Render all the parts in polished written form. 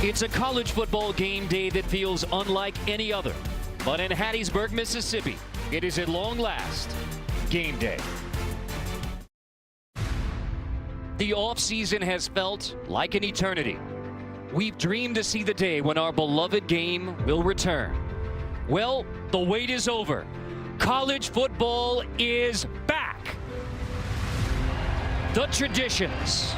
It's a college football game day that feels unlike any other. But in Hattiesburg, Mississippi, it is at long last game day. The offseason has felt like an eternity. We've dreamed to see the day when our beloved game will return. Well, the wait is over. College football is back. The traditions,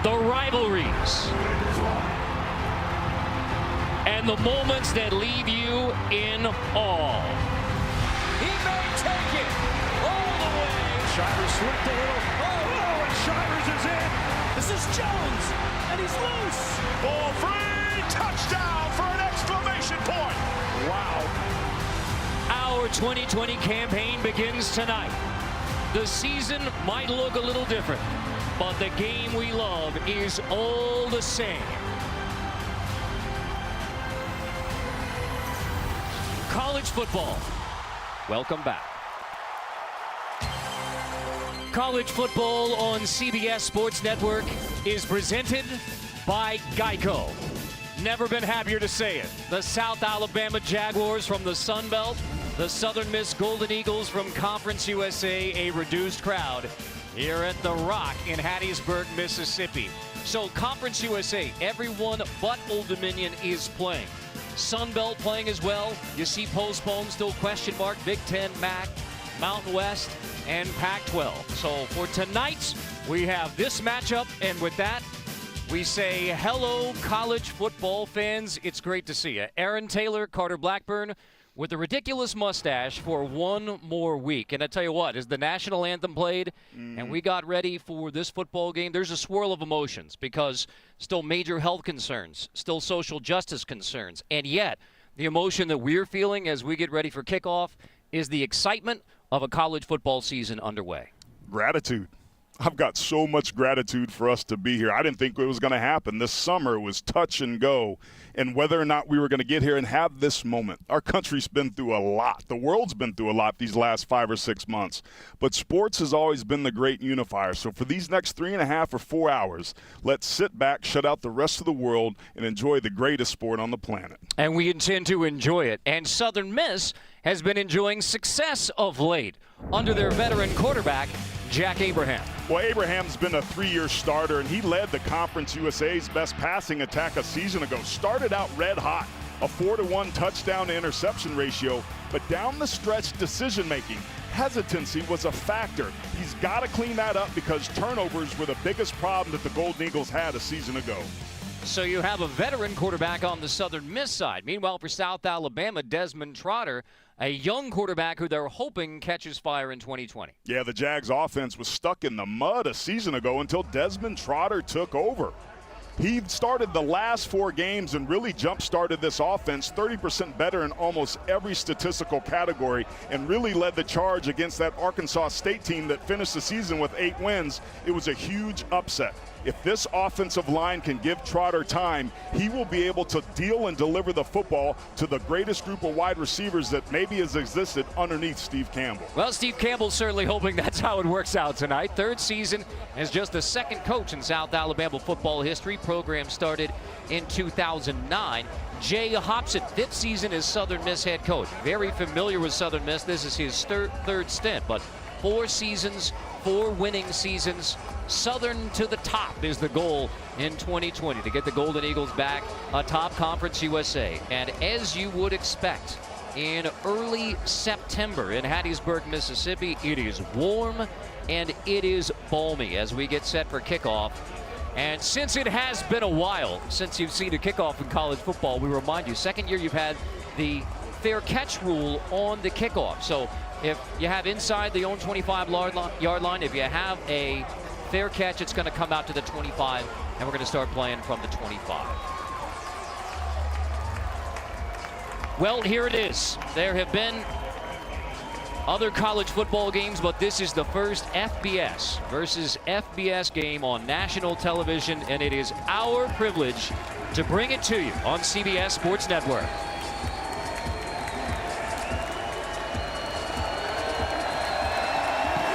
the rivalries, and the moments that leave you in awe. He may take it all the way. Shivers slipped a little. Oh, and Shivers is in. This is Jones, and he's loose. Ball free, touchdown for an exclamation point. Wow. Our 2020 campaign begins tonight. The season might look a little different, but the game we love is all the same. College football, welcome back. College football on CBS Sports Network is presented by Geico. Never been happier to say it. The South Alabama Jaguars from the Sun Belt, the Southern Miss Golden Eagles from Conference USA, a reduced crowd here at The Rock in Hattiesburg, Mississippi. So Conference USA, everyone but Old Dominion is playing. Sun Belt playing as well. You see postponed, still question mark, Big Ten, MAC, Mountain West, and Pac-12. So for tonight, we have this matchup, and with that, we say hello, college football fans. It's great to see you. Aaron Taylor, Carter Blackburn, with a ridiculous mustache for one more week. And I tell you what, as the national anthem played and we got ready for this football game, there's a swirl of emotions because still major health concerns, still social justice concerns. And yet, the emotion that we're feeling as we get ready for kickoff is the excitement of a college football season underway. Gratitude. I've got so much gratitude for us to be here. I didn't think it was going to happen. This summer was touch and go, and whether or not we were going to get here and have this moment. Our country's been through a lot. The world's been through a lot these last 5 or 6 months. But sports has always been the great unifier. So for these next 3.5 or 4 hours, let's sit back, shut out the rest of the world, and enjoy the greatest sport on the planet. And we intend to enjoy it. And Southern Miss has been enjoying success of late under their veteran quarterback, Jack Abraham. Well, Abraham's been a 3-year starter, and he led the Conference USA's best passing attack a season ago. Started out red hot, a 4-to-1 touchdown to interception ratio, but down the stretch decision-making, hesitancy was a factor. He's got to clean that up because turnovers were the biggest problem that the Golden Eagles had a season ago. So you have a veteran quarterback on the Southern Miss side. Meanwhile, for South Alabama, Desmond Trotter, a young quarterback who they're hoping catches fire in 2020. Yeah, the Jags offense was stuck in the mud a season ago until Desmond Trotter took over. He started the last 4 games and really jump-started this offense, 30% better in almost every statistical category, and really led the charge against that Arkansas State team that finished the season with 8 wins. It was a huge upset. If this offensive line can give Trotter time, he will be able to deal and deliver the football to the greatest group of wide receivers that maybe has existed underneath Steve Campbell. Well, Steve Campbell's certainly hoping that's how it works out tonight. 3rd season as just the 2nd coach in South Alabama football history. Program started in 2009. Jay Hobson, 5th season as Southern Miss head coach. Very familiar with Southern Miss. This is his third stint, but 4 seasons, 4 winning seasons. Southern to the top is the goal in 2020 to get the Golden Eagles back atop Conference USA. And as you would expect, in early September in Hattiesburg, Mississippi, it is warm and it is balmy as we get set for kickoff. And since it has been a while since you've seen a kickoff in college football, we remind you, 2nd year you've had the fair catch rule on the kickoff. So if you have inside the own 25-yard line, if you have a fair catch, it's going to come out to the 25, and we're going to start playing from the 25. Well, here it is. There have been other college football games, but this is the first FBS versus FBS game on national television, and it is our privilege to bring it to you on CBS Sports Network.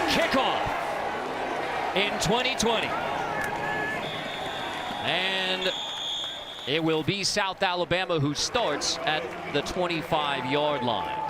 Kickoff in 2020. And it will be South Alabama who starts at the 25-yard line.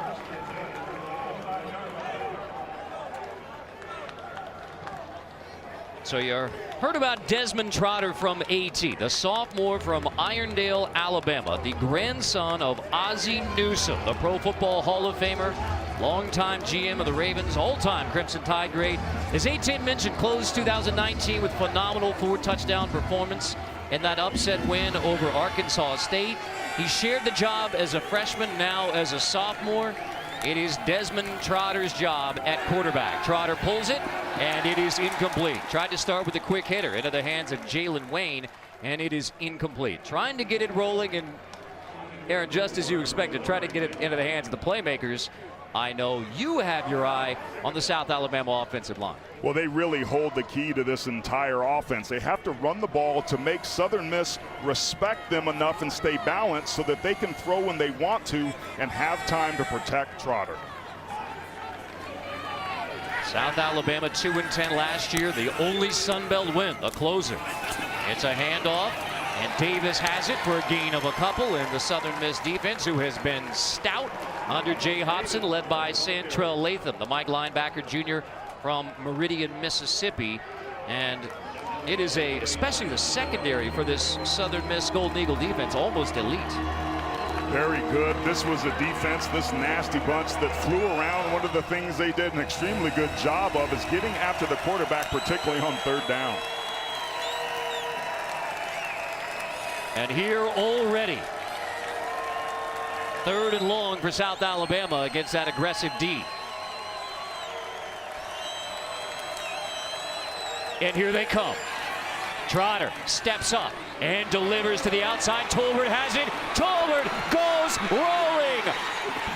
So you heard about Desmond Trotter from AT, the sophomore from Irondale, Alabama, the grandson of Ozzie Newsome, the Pro Football Hall of Famer, longtime GM of the Ravens, all-time Crimson Tide great. As A-10 mentioned, closed 2019 with phenomenal 4-touchdown performance in that upset win over Arkansas State. He shared the job as a freshman, now as a sophomore. It is Desmond Trotter's job at quarterback. Trotter pulls it, and it is incomplete. Tried to start with a quick hitter into the hands of Jalen Wayne, and it is incomplete. Trying to get it rolling, and Aaron, just as you expected, try to get it into the hands of the playmakers. I know you have your eye on the South Alabama offensive line. Well, they really hold the key to this entire offense. They have to run the ball to make Southern Miss respect them enough and stay balanced so that they can throw when they want to and have time to protect Trotter. South Alabama 2-10 last year, the only Sun Belt win, the closer. It's a handoff, and Davis has it for a gain of a couple in the Southern Miss defense, who has been stout under Jay Hobson, led by Santrell Latham, the Mike linebacker junior from Meridian, Mississippi. And it is especially the secondary for this Southern Miss Golden Eagle defense, almost elite. Very good. This was a defense, this nasty bunch that flew around. One of the things they did an extremely good job of is getting after the quarterback, particularly on third down. And here already, 3rd and long for South Alabama against that aggressive D. And here they come. Trotter steps up and delivers to the outside. Tolbert has it. Tolbert goes rolling.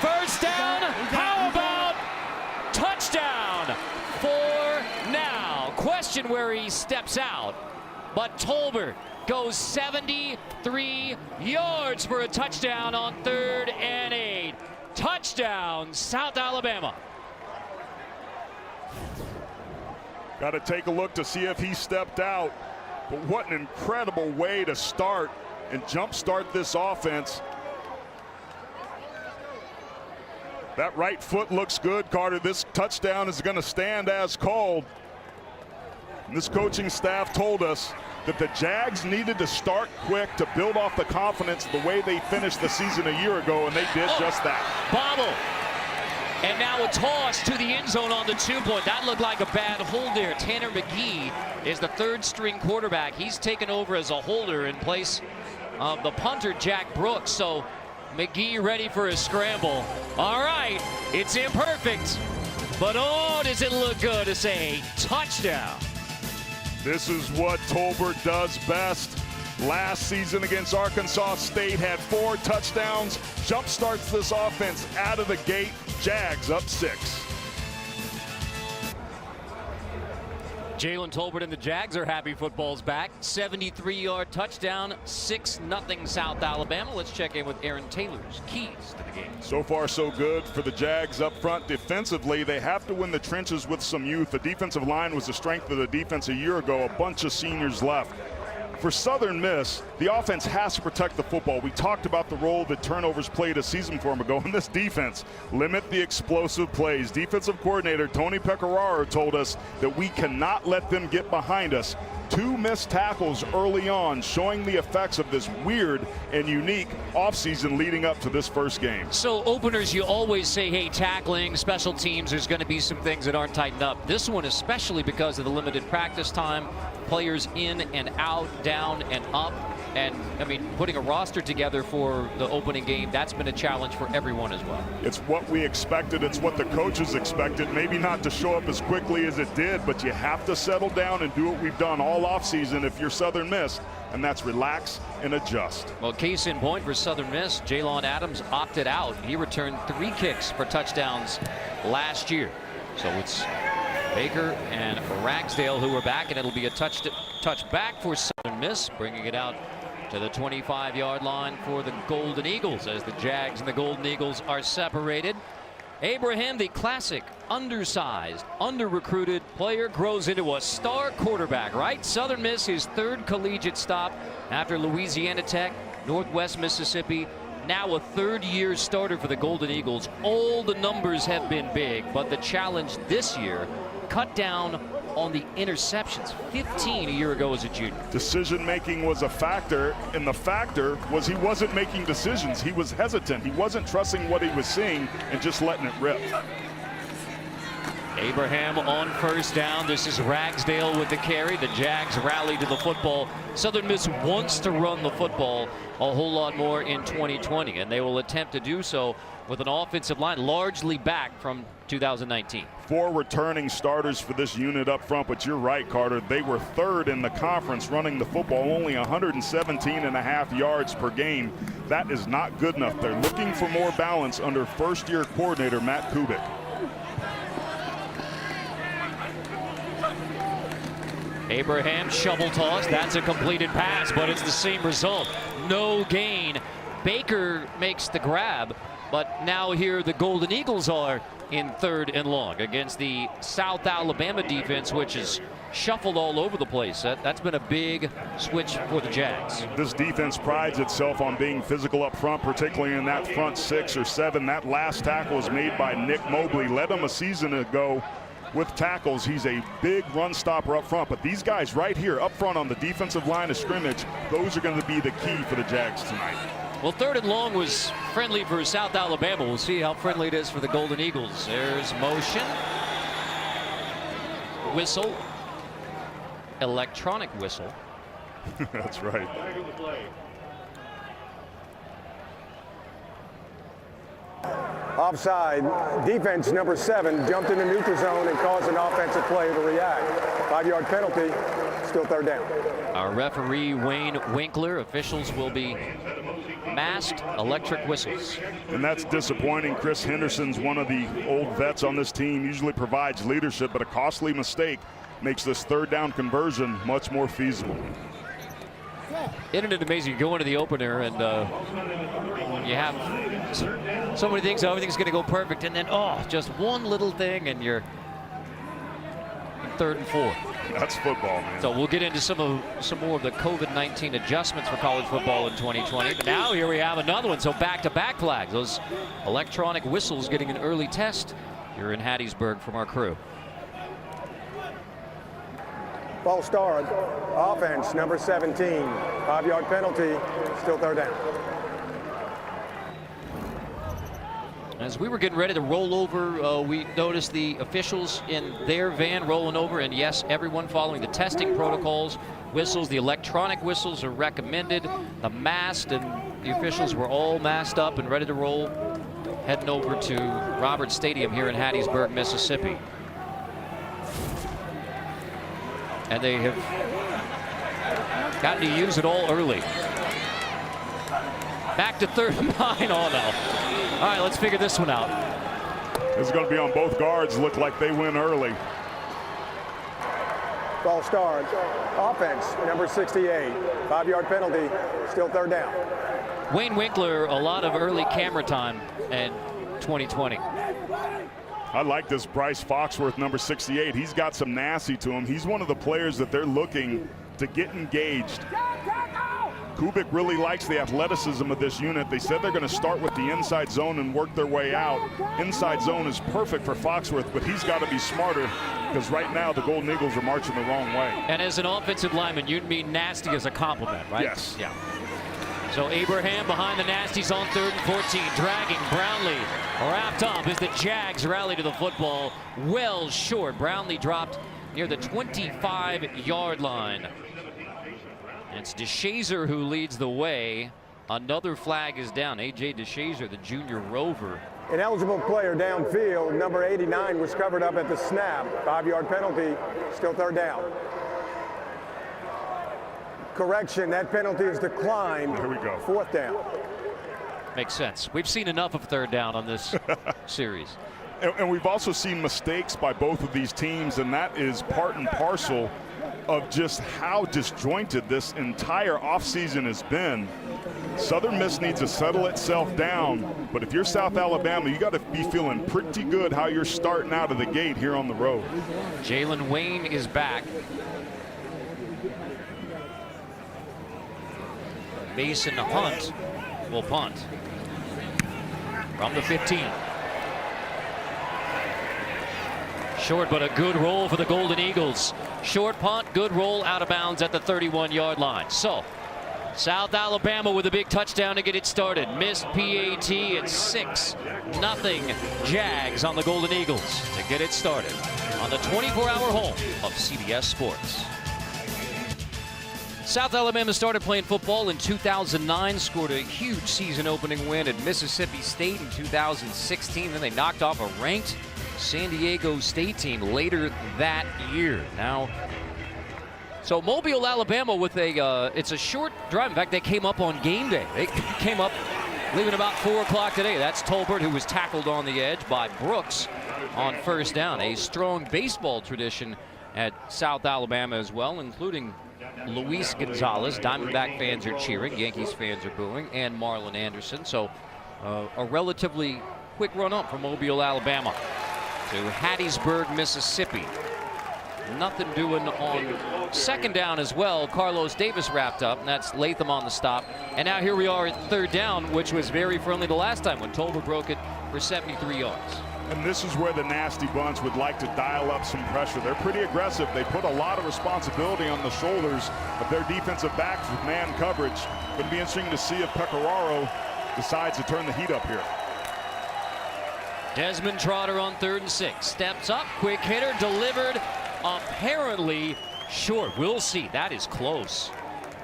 First down. How about touchdown for now? Question where he steps out, but Tolbert goes 73 yards for a touchdown on 3rd and 8. Touchdown, South Alabama. Got to take a look to see if he stepped out. But what an incredible way to start and jumpstart this offense. That right foot looks good, Carter. This touchdown is going to stand as called. And this coaching staff told us that the Jags needed to start quick to build off the confidence of the way they finished the season a year ago, and they did just that. Bobble. And now a toss to the end zone on the 2-point. That looked like a bad hold there. Tanner McGee is the 3rd-string quarterback. He's taken over as a holder in place of the punter, Jack Brooks. So McGee ready for a scramble. All right, it's imperfect, but oh, does it look good to say touchdown. This is what Tolbert does best. Last season against Arkansas State, had 4 touchdowns. Jump starts this offense out of the gate. Jags up 6. Jalen Tolbert and the Jags are happy football's back. 73-yard touchdown, 6-0 South Alabama. Let's check in with Aaron Taylor's keys to the game. So far, so good for the Jags up front. Defensively, they have to win the trenches with some youth. The defensive line was the strength of the defense a year ago. A bunch of seniors left. For Southern Miss, the offense has to protect the football. We talked about the role that turnovers played a season form ago in this defense. Limit the explosive plays. Defensive coordinator Tony Pecoraro told us that we cannot let them get behind us. 2 missed tackles early on, showing the effects of this weird and unique offseason leading up to this first game. So openers, you always say, hey, tackling, special teams, there's going to be some things that aren't tightened up. This one especially because of the limited practice time, players in and out, down and up. And, I mean, putting a roster together for the opening game, that's been a challenge for everyone as well. It's what we expected. It's what the coaches expected. Maybe not to show up as quickly as it did, but you have to settle down and do what we've done all offseason if you're Southern Miss, and that's relax and adjust. Well, case in point for Southern Miss, Jalon Adams opted out. He returned 3 kicks for touchdowns last year. So it's Baker and Ragsdale who are back, and it'll be a touch back for Southern Miss, bringing it out to the 25-yard line for the Golden Eagles as the Jags and the Golden Eagles are separated. Abraham, the classic, undersized, under-recruited player, grows into a star quarterback, right? Southern Miss, his third collegiate stop after Louisiana Tech, Northwest Mississippi. Now a third-year starter for the Golden Eagles. All the numbers have been big, but the challenge this year, cut down on the interceptions. 15 a year ago as a junior. Decision-making was a factor, and the factor was he wasn't making decisions. He was hesitant. He wasn't trusting what he was seeing and just letting it rip. Abraham on first down. This is Ragsdale with the carry. The Jags rally to the football. Southern Miss wants to run the football a whole lot more in 2020, and they will attempt to do so with an offensive line largely back from 2019. 4 returning starters for this unit up front, but you're right, Carter. They were third in the conference running the football, only 117.5 yards per game. That is not good enough. They're looking for more balance under first-year coordinator Matt Kubik. Abraham shovel toss. That's a completed pass, but it's the same result. No gain. Baker makes the grab, but now here the Golden Eagles are in 3rd and long against the South Alabama defense, which is shuffled all over the place. That's been a big switch for the Jags. This defense prides itself on being physical up front, particularly in that front 6 or 7. That last tackle was made by Nick Mobley. Led him a season ago with tackles. He's a big run stopper up front, but these guys right here up front on the defensive line of scrimmage, those are going to be the key for the Jags tonight. Well, 3rd and long was friendly for South Alabama. We'll see how friendly it is for the Golden Eagles. There's motion. Whistle. Electronic whistle. That's right. Offside. Defense number 7 jumped in the neutral zone and caused an offensive play to react. 5-yard penalty. Still 3rd down. Our referee, Wayne Winkler. Officials will be masked electric whistles. And that's disappointing. Chris Henderson's one of the old vets on this team, usually provides leadership, but a costly mistake makes this 3rd down conversion much more feasible. Isn't it amazing? You go into the opener and you have so many things, everything's going to go perfect, and then just one little thing and you're in 3rd and 4. That's football, man. So we'll get into some more of the COVID-19 adjustments for college football in 2020. But now here we have another one. So back-to-back flags. Those electronic whistles getting an early test here in Hattiesburg from our crew. False start. Offense number 17. 5-yard penalty. Still 3rd down. As we were getting ready to roll over, we noticed the officials in their van rolling over, and yes, everyone following the testing protocols. Whistles, the electronic whistles are recommended. The masked and the officials were all masked up and ready to roll, heading over to Roberts Stadium here in Hattiesburg, Mississippi. And they have gotten to use it all early. Back to 3rd and 9. Oh, no. All right, let's figure this one out. This is going to be on both guards. Look like they win early. False start. Offense number 68. 5-yard penalty. Still 3rd down. Wayne Winkler, a lot of early camera time in 2020. I like this Bryce Foxworth, number 68. He's got some nasty to him. He's one of the players that they're looking to get engaged. Kubik really likes the athleticism of this unit. They said they're going to start with the inside zone and work their way out. Inside zone is perfect for Foxworth, but he's got to be smarter because right now the Golden Eagles are marching the wrong way. And as an offensive lineman, you'd mean nasty as a compliment, right? Yes. Yeah. So Abraham behind the nasties on 3rd and 14, dragging Brownlee. Wrapped up as the Jags rally to the football. Well short. Brownlee dropped near the 25-yard line. It's DeShazer who leads the way. Another flag is down. A.J. DeShazer, the junior rover. An eligible player downfield, number 89, was covered up at the snap. 5-yard penalty, still 3rd down. Correction, that penalty is declined. Here we go. 4th down. Makes sense. We've seen enough of 3rd down on this series. And we've also seen mistakes by both of these teams, and that is part and parcel of just how disjointed this entire offseason has been. Southern Miss needs to settle itself down, but if you're South Alabama, you got to be feeling pretty good how you're starting out of the gate here on the road. Jalen Wayne is back. Mason Hunt will punt from the 15. Short, but a good roll for the Golden Eagles. Short punt, good roll, out of bounds at the 31-yard line. So South Alabama with a big touchdown to get it started. Missed PAT at 6-0 Jags on the Golden Eagles to get it started on the 24-hour home of CBS Sports. South Alabama started playing football in 2009, scored a huge season-opening win at Mississippi State in 2016. Then they knocked off a ranked San Diego State team later that year. Now, so Mobile, Alabama with it's a short drive. In fact, they came up on game day. They came up leaving about 4 o'clock today. That's Tolbert, who was tackled on the edge by Brooks on first down. A strong baseball tradition at South Alabama as well, including Luis Gonzalez. Diamondback fans are cheering, Yankees fans are booing, and Marlon Anderson. So a relatively quick run up from Mobile, Alabama to Hattiesburg, Mississippi. Nothing doing on second down as well. Carlos Davis wrapped up, and that's Latham on the stop. And now here we are at third down, which was very friendly the last time when Tolbert broke it for 73 yards. And this is where the Nasty Bunch would like to dial up some pressure. They're pretty aggressive. They put a lot of responsibility on the shoulders of their defensive backs with man coverage. Going to be interesting to see if Pecoraro decides to turn the heat up here. Desmond Trotter on 3rd and 6. Steps up, quick hitter, delivered, apparently short. We'll see. That is close.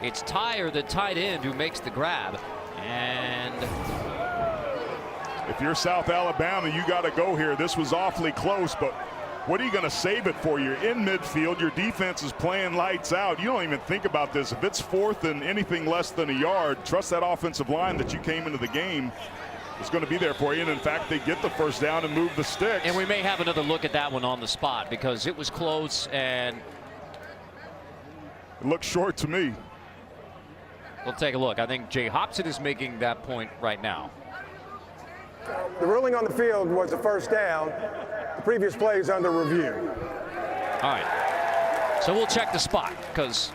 It's Tyre, the tight end, who makes the grab. And if you're South Alabama, you got to go here. This was awfully close, but what are you going to save it for? You're in midfield. Your defense is playing lights out. You don't even think about this. If it's fourth and anything less than a yard, trust that offensive line that you came into the game is going to be there for you. And in fact, they get the first down and move the sticks. And we may have another look at that one on the spot because it was close and it looks short to me. We'll take a look. I think Jay Hobson is making that point right now. The ruling on the field was a first down. The previous play is under review. All right. So we'll check the spot because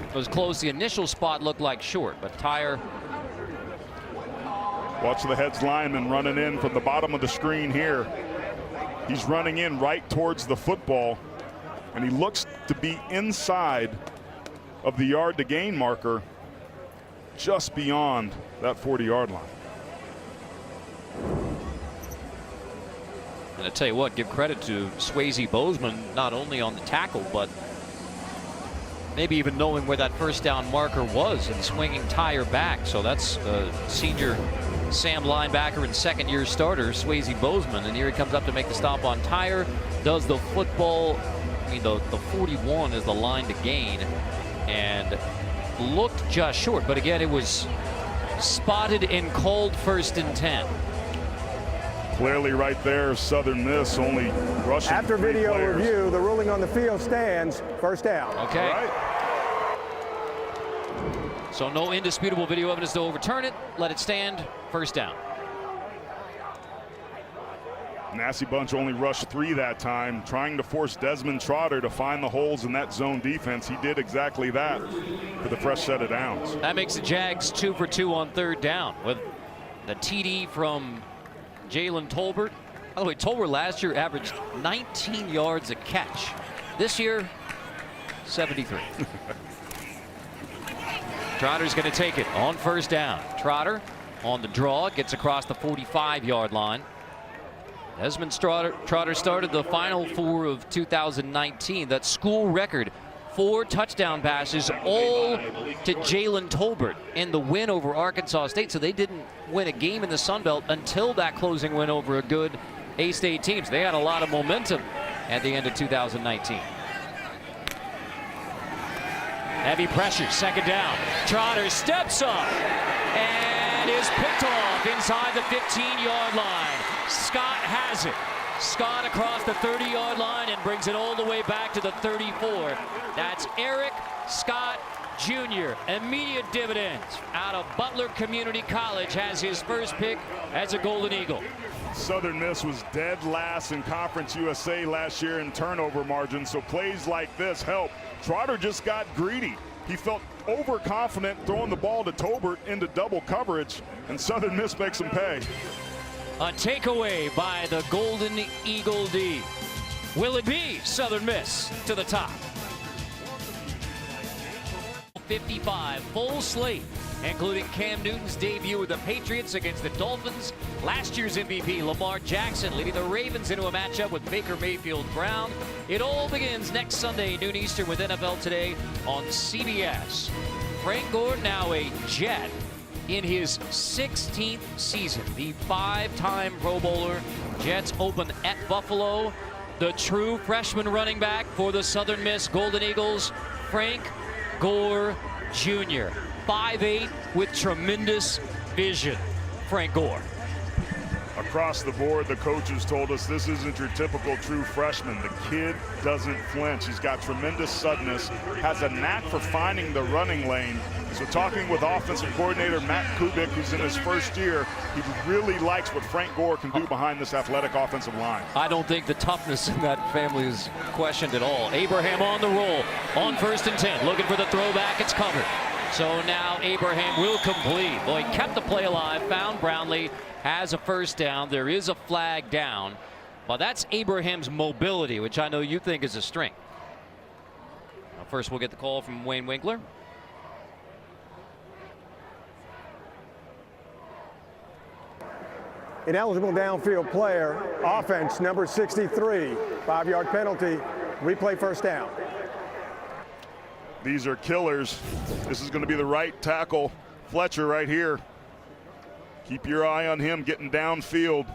it was close. The initial spot looked like short, but Tyre. Watch the heads lineman running in from the bottom of the screen here. He's running in right towards the football, and he looks to be inside of the yard to gain marker, just beyond that 40-yard line. And I tell you what, give credit to Swayze Bozeman, not only on the tackle, but maybe even knowing where that first down marker was and swinging Tyre back. So that's senior Sam linebacker and second-year starter Swayze Bozeman, and here he comes up to make the stop on Tyre. Does the football, I mean the 41 is the line to gain, and looked just short, but again it was spotted and called 1st and 10. Clearly right there, Southern Miss only rushing. After video review, the ruling on the field stands, first down. Okay. All right. So no indisputable video evidence to overturn it. Let it stand. First down. Nasty Bunch only rushed 3 that time, trying to force Desmond Trotter to find the holes in that zone defense. He did exactly that for the fresh set of downs. That makes the Jags 2 for 2 on 3rd down with the TD from Jalen Tolbert. By the way, Tolbert last year averaged 19 yards a catch. This year, 73. Trotter's going to take it on 1st down. Trotter on the draw, gets across the 45-yard line. Desmond Trotter started the Final Four of 2019. That school record, 4 touchdown passes, all to Jalen Tolbert in the win over Arkansas State. So they didn't win a game in the Sun Belt until that closing win over a good A-State team. So they had a lot of momentum at the end of 2019. Heavy pressure, 2nd down. Trotter steps up and is picked off inside the 15-yard line. Scott has it. Scott across the 30-yard line and brings it all the way back to the 34. That's Eric Scott Jr. Immediate dividends out of Butler Community College, has his first pick as a Golden Eagle. Southern Miss was dead last in Conference USA last year in turnover margin, so plays like this help. Trotter just got greedy. He felt overconfident throwing the ball to Tolbert into double coverage, and Southern Miss makes him pay. A takeaway by the Golden Eagle D. Will it be Southern Miss to the top? 55 full slate, including Cam Newton's debut with the Patriots against the Dolphins. Last year's MVP Lamar Jackson leading the Ravens into a matchup with Baker Mayfield Brown. It all begins next Sunday, noon Eastern, with NFL Today on CBS. Frank Gore, now a Jet in his 16th season, the 5-time Pro Bowler. Jets open at Buffalo. The true freshman running back for the Southern Miss Golden Eagles, Frank Gore Jr. 5'8" with tremendous vision. Frank Gore. Across the board, the coaches told us this isn't your typical true freshman. The kid doesn't flinch. He's got tremendous suddenness, has a knack for finding the running lane. So talking with offensive coordinator Matt Kubik, who's in his first year, he really likes what Frank Gore can do behind this athletic offensive line. I don't think the toughness in that family is questioned at all. Abraham on the roll, on 1st and 10, looking for the throwback. It's covered. So now Abraham will complete. Boy, kept the play alive, found Brownlee, has a first down. There is a flag down, but that's Abraham's mobility, which I know you think is a strength. Now first we'll get the call from Wayne Winkler. Ineligible downfield player, offense number 63, 5-yard penalty, replay first down. These are killers. This is going to be the right tackle, Fletcher, right here. Keep your eye on him getting downfield.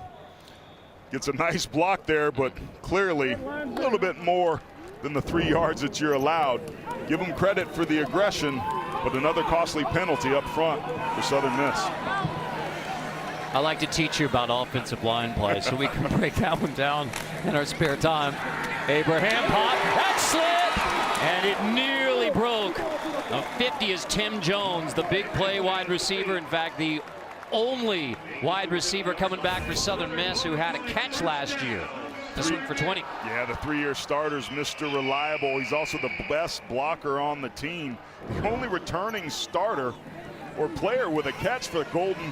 Gets a nice block there, but clearly a little bit more than the 3 yards that you're allowed. Give him credit for the aggression, but another costly penalty up front for Southern Miss. I like to teach you about offensive line play, so we can break that one down in our spare time. Abraham pop, that slip, and it nearly broke. Now 50 is Tim Jones, the big play wide receiver. In fact, the only wide receiver coming back for Southern Miss who had a catch last year. This one for 20. Yeah, the 3-year starter's Mr. Reliable. He's also the best blocker on the team. The only returning starter or player with a catch for the Golden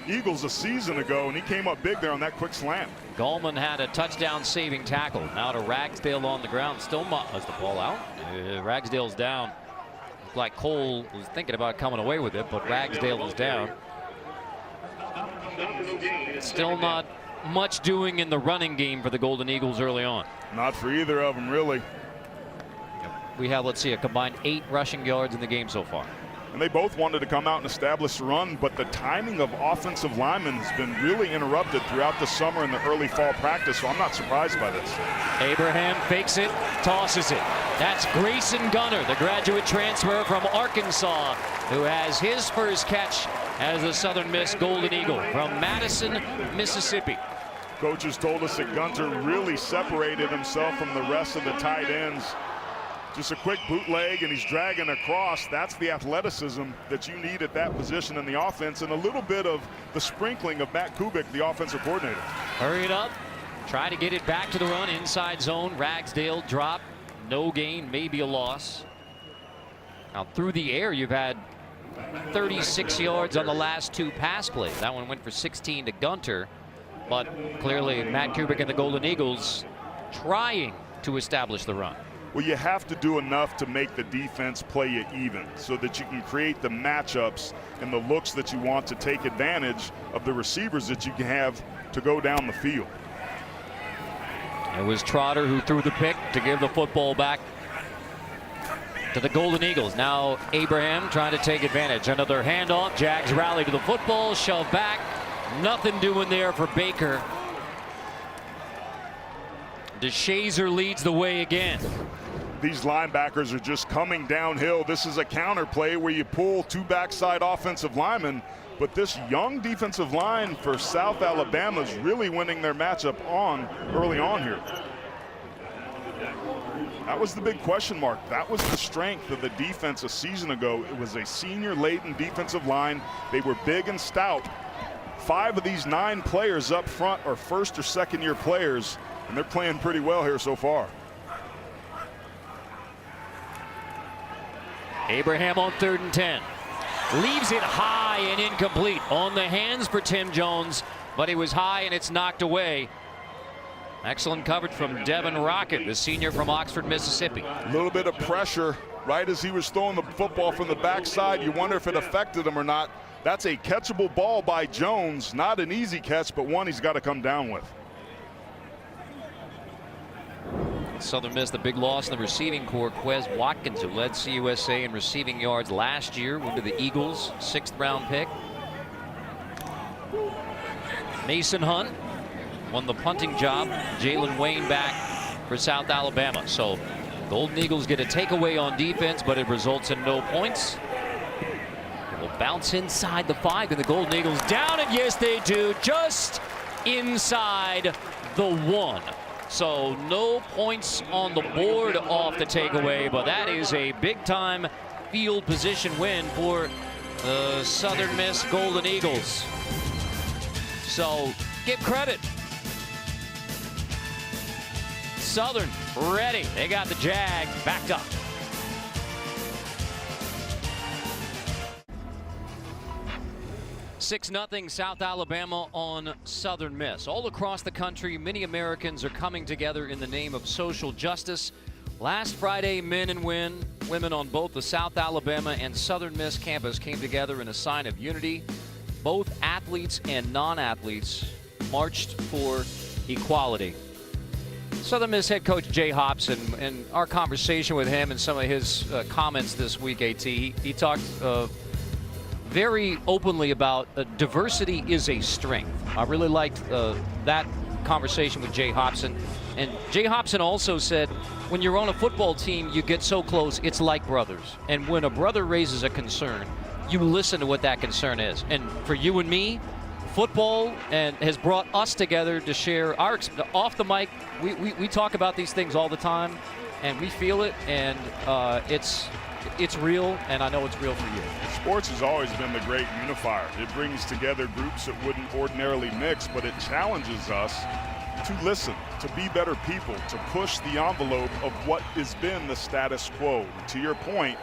Eagles a season ago, and he came up big there on that quick slant. Gallman had a touchdown saving tackle. Now to Ragsdale on the ground. Still was the ball out. Ragsdale's down. Looked like Cole was thinking about coming away with it, but Ragsdale is down. Still not much doing in the running game for the Golden Eagles early on. Not for either of them, really. We have, let's see, a combined 8 rushing yards in the game so far. And they both wanted to come out and establish the run, but the timing of offensive linemen has been really interrupted throughout the summer and the early fall practice, so I'm not surprised by this. Abraham fakes it, tosses it. That's Grayson Gunner, the graduate transfer from Arkansas, who has his first catch as a Southern Miss Golden Eagle from Madison, Mississippi. Coaches told us that Gunter really separated himself from the rest of the tight ends. Just a quick bootleg, and he's dragging across. That's the athleticism that you need at that position in the offense, and a little bit of the sprinkling of Matt Kubik, the offensive coordinator. Hurried up, try to get it back to the run, inside zone. Ragsdale drop, no gain, maybe a loss. Now through the air, you've had 36 yards on the last 2 pass plays. That one went for 16 to Gunter, but clearly Matt Kubik and the Golden Eagles trying to establish the run. Well, you have to do enough to make the defense play you even so that you can create the matchups and the looks that you want to take advantage of the receivers that you can have to go down the field. It was Trotter who threw the pick to give the football back to the Golden Eagles. Now Abraham trying to take advantage. Another handoff. Jags rally to the football, shove back. Nothing doing there for Baker. DeShazer leads the way again. These linebackers are just coming downhill. This is a counter play where you pull 2 backside offensive linemen, But this young defensive line for South Alabama is really winning their matchup early on here. That was the big question mark. That was the strength of the defense a season ago. It was a senior-laden defensive line. They were big and stout. 5 of these 9 players up front are first or second-year players, and they're playing pretty well here so far. Abraham on 3rd and 10. Leaves it high and incomplete. On the hands for Tim Jones, but it was high and it's knocked away. Excellent coverage from Devin Rocket, the senior from Oxford, Mississippi. A little bit of pressure right as he was throwing the football from the backside. You wonder if it affected him or not. That's a catchable ball by Jones. Not an easy catch, but one he's got to come down with. Southern Miss, the big loss in the receiving corps. Quez Watkins, who led CUSA in receiving yards last year, went to the Eagles, 6th round pick. Mason Hunt won the punting job. Jalen Wayne back for South Alabama. So Golden Eagles get a takeaway on defense, but it results in no points. Will bounce inside the 5, and the Golden Eagles down, and yes they do, just inside the 1. So no points on the board off the takeaway, but that is a big-time field position win for the Southern Miss Golden Eagles. So give credit. Southern ready. They got the Jag backed up. (6-0) South Alabama on Southern Miss. All across the country, many Americans are coming together in the name of social justice. Last Friday, men and women on both the South Alabama and Southern Miss campus came together in a sign of unity. Both athletes and non-athletes marched for equality. Southern Miss head coach Jay Hobson, and our conversation with him and some of his comments this week, AT, he talked very openly about diversity is a strength. I really liked that conversation with Jay Hobson. And Jay Hobson also said, when you're on a football team, you get so close, it's like brothers. And when a brother raises a concern, you listen to what that concern is. And for you and me, football has brought us together to share our off the mic. We talk about these things all the time, and we feel it, and it's real, and I know it's real for you. Sports has always been the great unifier. It brings together groups that wouldn't ordinarily mix, but it challenges us to listen, to be better people, to push the envelope of what has been the status quo. And to your point,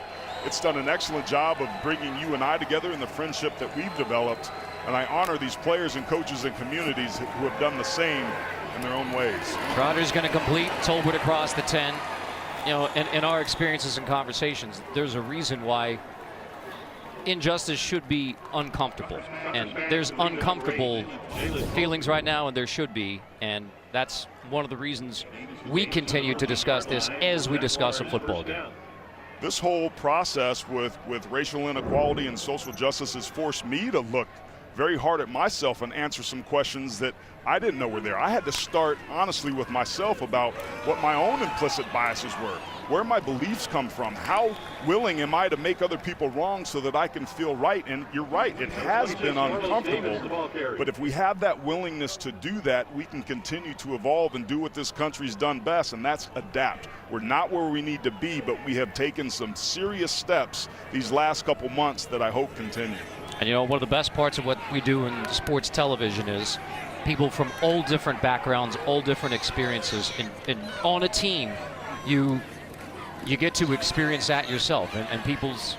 it's done an excellent job of bringing you and I together in the friendship that we've developed, and I honor these players and coaches and communities who have done the same in their own ways. Trotters going to complete, Tolbert across the 10. You know, in our experiences and conversations, there's a reason why injustice should be uncomfortable. And there's uncomfortable feelings right now, and there should be. And that's one of the reasons we continue to discuss this as we discuss a football game. This whole process with racial inequality and social justice has forced me to look very hard at myself and answer some questions that I didn't know were there. I had to start honestly with myself about what my own implicit biases were, where my beliefs come from, how willing am I to make other people wrong so that I can feel right. And you're right, it has been uncomfortable, but if we have that willingness to do that, we can continue to evolve and do what this country's done best, and that's adapt. We're not where we need to be, but we have taken some serious steps these last couple months that I hope continue. And you know, one of the best parts of what we do in sports television is people from all different backgrounds, all different experiences, and on a team, you get to experience that yourself and people's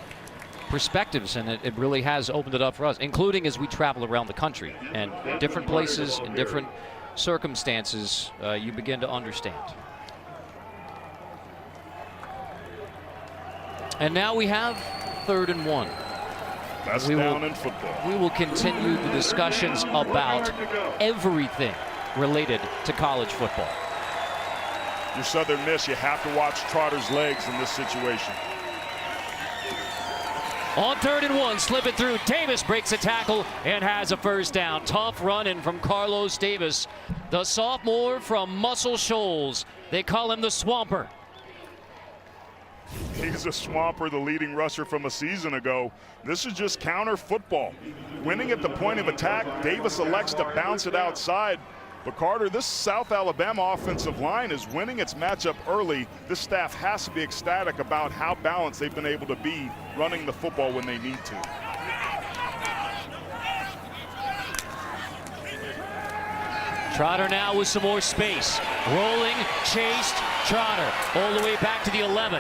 perspectives, and it really has opened it up for us, including as we travel around the country and different places and different circumstances, you begin to understand. And now we have 3rd and 1. That's down in football. We will continue the discussions about everything related to college football. You're Southern Miss, you have to watch Trotter's legs in this situation. On 3rd and 1, slip it through. Davis breaks a tackle and has a first down. Tough running from Carlos Davis, the sophomore from Muscle Shoals. They call him the Swamper. He's a swamper, the leading rusher from a season ago. This is just counter football. Winning at the point of attack, Davis elects to bounce it outside. But Carter, this South Alabama offensive line is winning its matchup early. This staff has to be ecstatic about how balanced they've been able to be running the football when they need to. Trotter now with some more space. Rolling, chased, Trotter all the way back to the 11.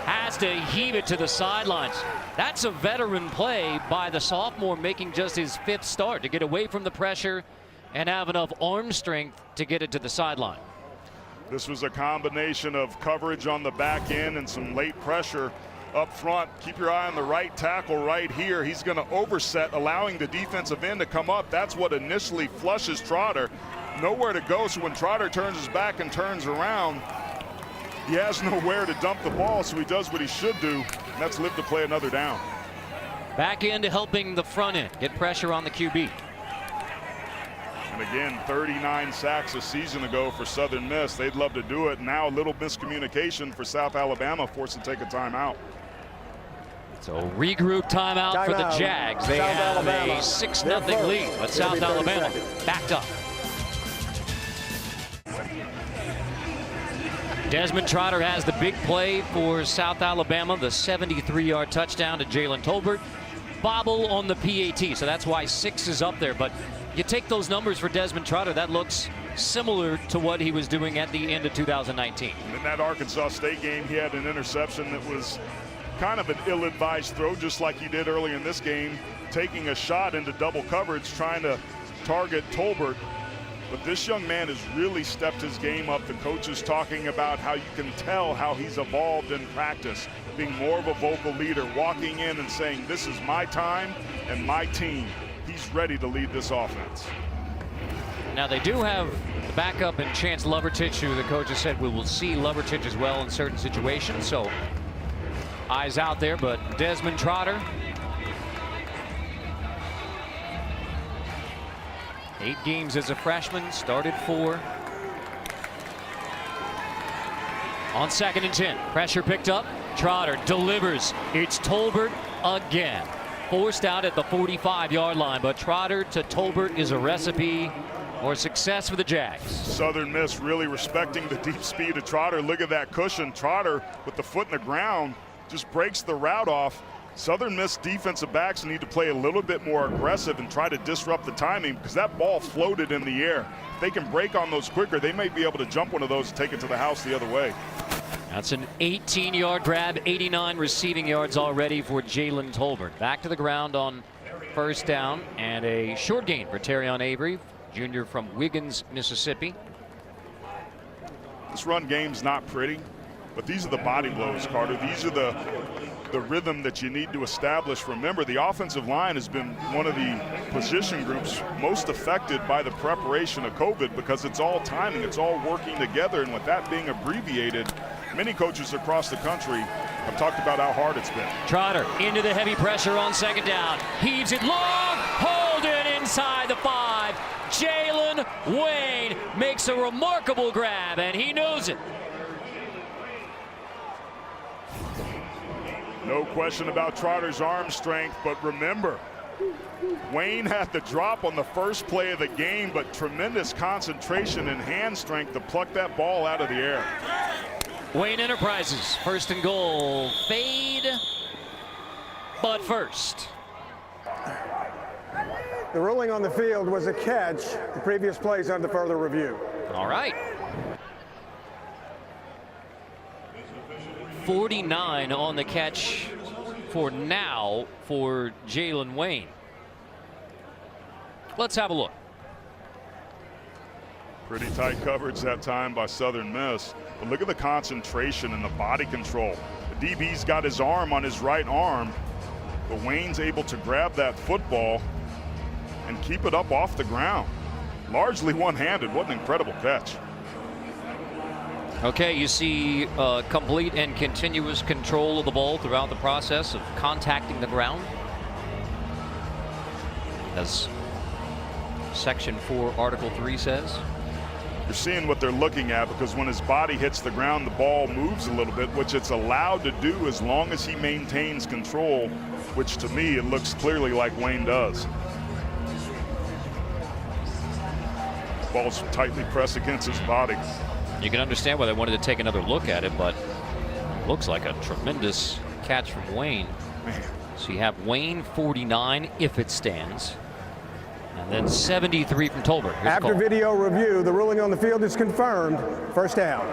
Has to heave it to the sidelines. That's a veteran play by the sophomore, making just his 5th start to get away from the pressure and have enough arm strength to get it to the sideline. This was a combination of coverage on the back end and some late pressure up front. Keep your eye on the right tackle right here. He's going to overset, allowing the defensive end to come up. That's what initially flushes Trotter. Nowhere to go, so when Trotter turns his back and turns around, he has nowhere to dump the ball, so he does what he should do, and that's live to play another down. Back end helping the front end get pressure on the QB. And again, 39 sacks a season ago for Southern Miss. They'd love to do it. Now a little miscommunication for South Alabama, forced to take a timeout. So regroup timeout for the Jags. They have Alabama. A 6-0 lead, but South Alabama backed up. Desmond Trotter has the big play for South Alabama, the 73-yard touchdown to Jalen Tolbert. Bobble on the PAT, so that's why 6 is up there. But you take those numbers for Desmond Trotter, that looks similar to what he was doing at the end of 2019. In that Arkansas State game, he had an interception that was kind of an ill-advised throw, just like he did early in this game, taking a shot into double coverage, trying to target Tolbert. But this young man has really stepped his game up. The coach is talking about how you can tell how he's evolved in practice, being more of a vocal leader, walking in and saying, this is my time and my team. He's ready to lead this offense. Now they do have the backup and Chance Lovertich, who the coach has said we will see Lovertich as well in certain situations. So eyes out there, but Desmond Trotter, 8 games as a freshman, started 4. On 2nd and 10, pressure picked up. Trotter delivers. It's Tolbert again. Forced out at the 45-yard line, but Trotter to Tolbert is a recipe for success for the Jags. Southern Miss really respecting the deep speed of Trotter. Look at that cushion. Trotter with the foot in the ground just breaks the route off. Southern Miss defensive backs need to play a little bit more aggressive and try to disrupt the timing, because that ball floated in the air. If they can break on those quicker, they may be able to jump one of those and take it to the house the other way. That's an 18-yard grab, 89 receiving yards already for Jalen Tolbert. Back to the ground on 1st down, and a short gain for Terrion Avery, junior from Wiggins, Mississippi. This run game's not pretty, but these are the body blows, Carter. These are the rhythm that you need to establish. Remember, the offensive line has been one of the position groups most affected by the preparation of COVID, because it's all timing, it's all working together, and with that being abbreviated, many coaches across the country have talked about how hard it's been. Trotter into the heavy pressure on 2nd down. Heaves it long, Holden inside the 5. Jalen Wayne makes a remarkable grab, and he knows it. No question about Trotter's arm strength, but remember, Wayne had the drop on the first play of the game, but tremendous concentration and hand strength to pluck that ball out of the air. Wayne Enterprises, 1st and goal. Fade, but first. The ruling on the field was a catch. The previous plays under further review. All right. 49 on the catch for now for Jalen Wayne. Let's have a look. Pretty tight coverage that time by Southern Miss. But look at the concentration and the body control. The DB's got his arm on his right arm, but Wayne's able to grab that football and keep it up off the ground. Largely one-handed. What an incredible catch. Okay, you see complete and continuous control of the ball throughout the process of contacting the ground. As Section 4, Article 3 says. You're seeing what they're looking at, because when his body hits the ground, the ball moves a little bit, which it's allowed to do as long as he maintains control, which to me it looks clearly like Wayne does. Ball's tightly pressed against his body. You can understand why they wanted to take another look at it, but looks like a tremendous catch from Wayne. Man. So you have Wayne 49 if it stands, and then 73 from Tolbert. Here's After video review, the ruling on the field is confirmed. First down.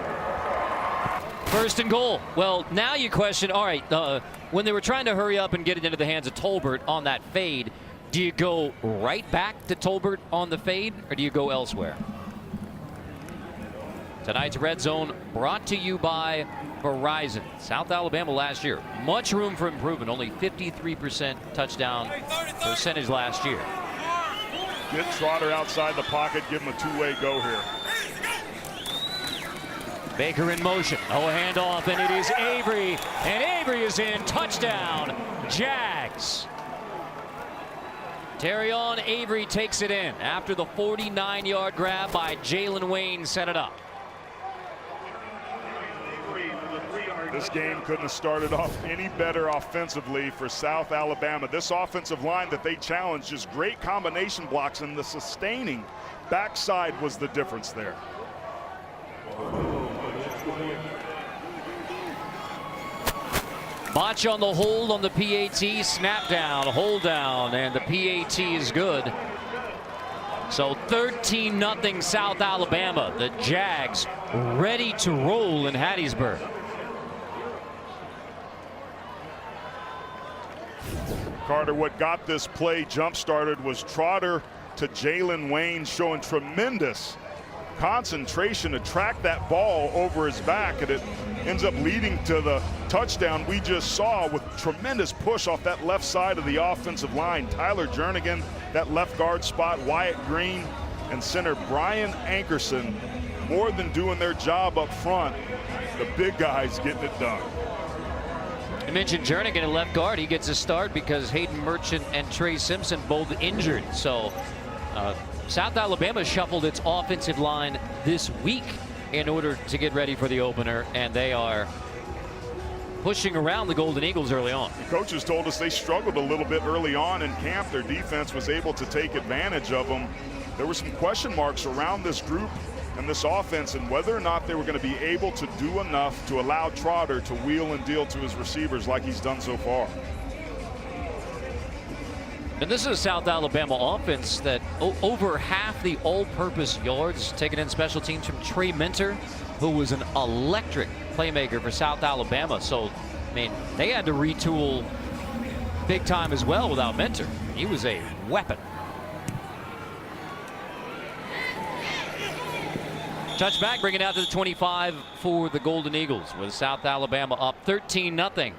First and goal. Well, now you question, all right, when they were trying to hurry up and get it into the hands of Tolbert on that fade, do you go right back to Tolbert on the fade, or do you go elsewhere? Tonight's Red Zone brought to you by Verizon. South Alabama last year, much room for improvement. Only 53% touchdown percentage last year. Get Trotter outside the pocket, give him a two-way go here. Baker in motion. Oh, handoff, and it is Avery. And Avery is in. Touchdown, Jags. Terrion Avery takes it in after the 49-yard grab by Jalen Wayne set it up. This game couldn't have started off any better offensively for South Alabama. This offensive line that they challenged, just great combination blocks, and the sustaining backside was the difference there. Botch on the hold on the PAT, snap down, hold down, and the PAT is good. So 13-0 South Alabama. The Jags ready to roll in Hattiesburg. Carter, what got this play jump-started was Trotter to Jalen Wayne, showing tremendous concentration to track that ball over his back, and it ends up leading to the touchdown we just saw, with tremendous push off that left side of the offensive line. Tyler Jernigan, that left guard spot, Wyatt Green, and center Brian Ankerson, more than doing their job up front. The big guys getting it done. I mentioned Jernigan at left guard. He gets a start because Hayden Merchant and Trey Simpson both injured. So South Alabama shuffled its offensive line this week in order to get ready for the opener, and they are pushing around the Golden Eagles early on. The coaches told us they struggled a little bit early on in camp. Their defense was able to take advantage of them. There were some question marks around this group and this offense, and whether or not they were going to be able to do enough to allow Trotter to wheel and deal to his receivers like he's done so far. And this is a South Alabama offense that over half the all-purpose yards taken in special teams from Trey Minter, who was an electric playmaker for South Alabama. So, I mean, they had to retool big time as well without Minter. He was a weapon. Touchback, bring it out to the 25 for the Golden Eagles, with South Alabama up 13-0.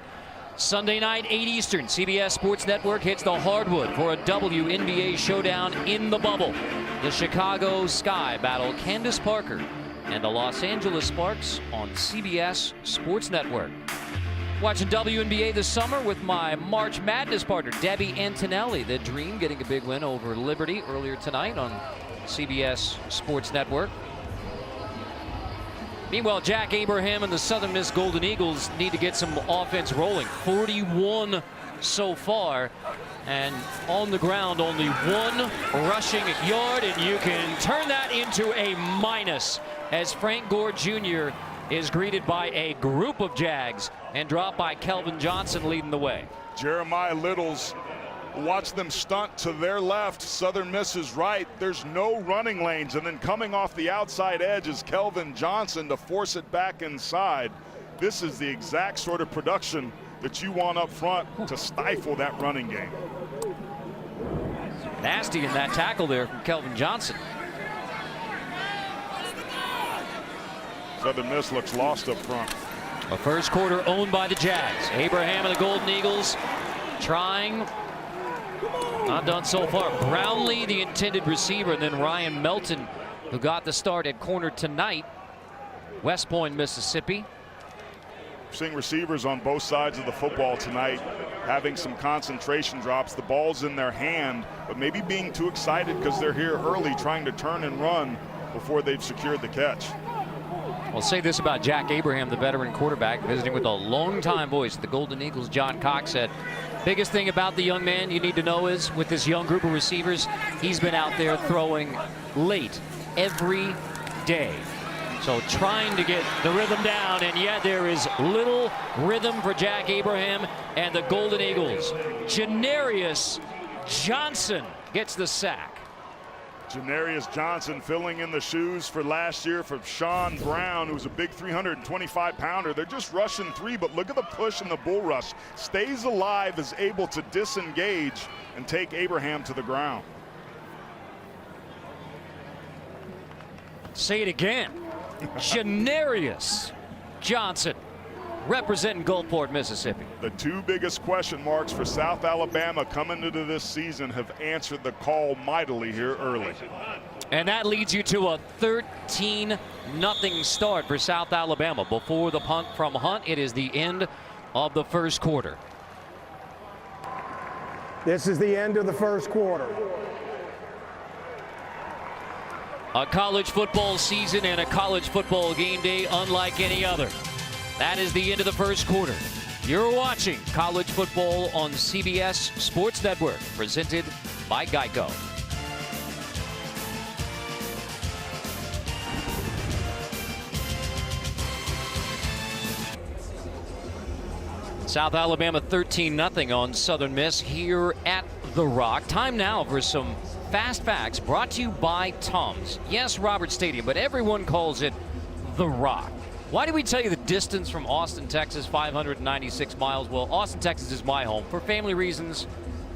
Sunday night, 8 Eastern, CBS Sports Network hits the hardwood for a WNBA showdown in the bubble. The Chicago Sky battle Candace Parker and the Los Angeles Sparks on CBS Sports Network. Watching WNBA this summer with my March Madness partner, Debbie Antonelli. The Dream getting a big win over Liberty earlier tonight on CBS Sports Network. Meanwhile, Jack Abraham and the Southern Miss Golden Eagles need to get some offense rolling. 41 so far, and on the ground only one rushing yard, and you can turn that into a minus as Frank Gore Jr. is greeted by a group of Jags and dropped by Kelvin Johnson leading the way. Jeremiah Littles, watch them stunt to their left. Southern Miss is right. There's no running lanes, and then coming off the outside edge is Kelvin Johnson to force it back inside. This is the exact sort of production that you want up front to stifle that running game. Nasty in that tackle there from Kelvin Johnson. Southern Miss looks lost up front. A first quarter owned by the Jags. Abraham and the Golden Eagles trying. Not done so far. Brownlee, the intended receiver, and then Ryan Melton, who got the start at corner tonight. West Point, Mississippi. Seeing receivers on both sides of the football tonight having some concentration drops. The ball's in their hand, but maybe being too excited because they're here early trying to turn and run. before they've secured the catch. I'll say this about Jack Abraham, the veteran quarterback, visiting with a longtime voice of the Golden Eagles. John Cox said, biggest thing about the young man you need to know is with this young group of receivers, he's been out there throwing late every day. So trying to get the rhythm down, and yet there is little rhythm for Jack Abraham and the Golden Eagles. Janarius Johnson gets the sack. Janarius Johnson filling in the shoes for last year for Sean Brown, who's a big 325-pounder. They're just rushing 3, but look at the push and the bull rush. Stays alive, is able to disengage and take Abraham to the ground. Say it again. Janarius Johnson, representing Gulfport, Mississippi. The 2 biggest question marks for South Alabama coming into this season have answered the call mightily here early. And that leads you to a 13-0 start for South Alabama. Before the punt from Hunt, it is the end of the first quarter. This is the end of the first quarter. A college football season and a college football game day unlike any other. That is the end of the first quarter. You're watching college football on CBS Sports Network, presented by Geico. South Alabama 13-0 on Southern Miss here at The Rock. Time now for some fast facts brought to you by Tums. Yes, Robert Stadium, but everyone calls it The Rock. Why do we tell you the distance from Austin, Texas, 596 miles? Well, Austin, Texas is my home. For family reasons,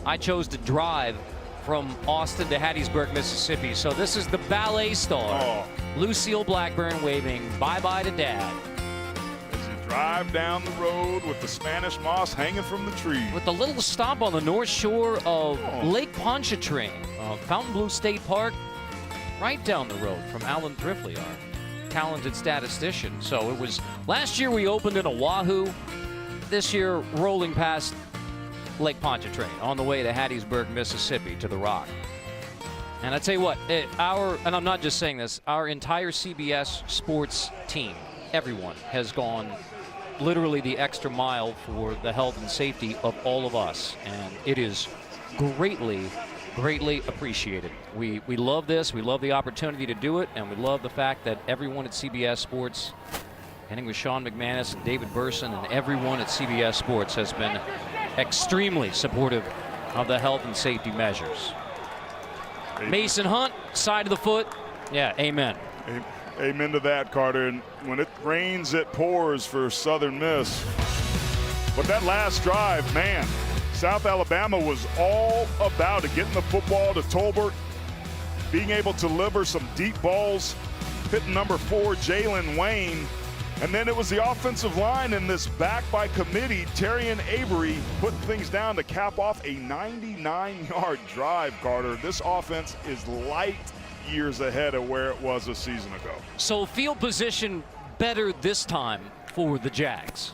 I chose to drive from Austin to Hattiesburg, Mississippi. So this is the ballet star, Lucille Blackburn, waving bye-bye to Dad. As you drive down the road with the Spanish moss hanging from the tree. With a little stop on the north shore of Lake Pontchartrain, Fontainebleau State Park, right down the road from Alan Thrifley, our talented statistician. So it was last year we opened in Oahu. This year rolling past Lake Pontchartrain on the way to Hattiesburg, Mississippi to The Rock. And I tell you what, and I'm not just saying this, our entire CBS sports team, everyone has gone literally the extra mile for the health and safety of all of us, and it is greatly appreciated. We love this. We love the opportunity to do it, and we love the fact that everyone at CBS Sports, beginning with Sean McManus and David Burson and everyone at CBS Sports, has been extremely supportive of the health and safety measures. Mason Hunt, side of the foot. Yeah, amen. Amen to that, Carter. And when it rains, it pours for Southern Miss. But that last drive, man, South Alabama was all about it, getting the football to Tolbert, being able to deliver some deep balls, hitting number 4, Jalen Wayne. And then it was the offensive line in this back by committee. Terrian Avery putting things down to cap off a 99-yard drive, Carter. This offense is light years ahead of where it was a season ago. So field position better this time for the Jags.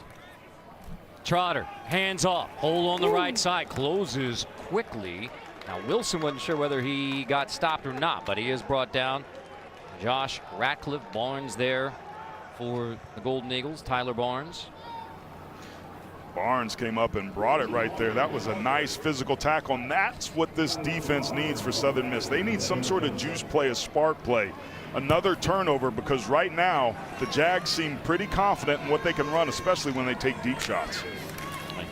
Trotter, hands off, hole on the right side, closes quickly. Now Wilson wasn't sure whether he got stopped or not, but he is brought down. Josh Ratcliffe, Barnes there for the Golden Eagles, Tyler Barnes. Barnes came up and brought it right there. That was a nice physical tackle, and that's what this defense needs for Southern Miss. They need some sort of juice play, a spark play. Another turnover, because right now the Jags seem pretty confident in what they can run, especially when they take deep shots.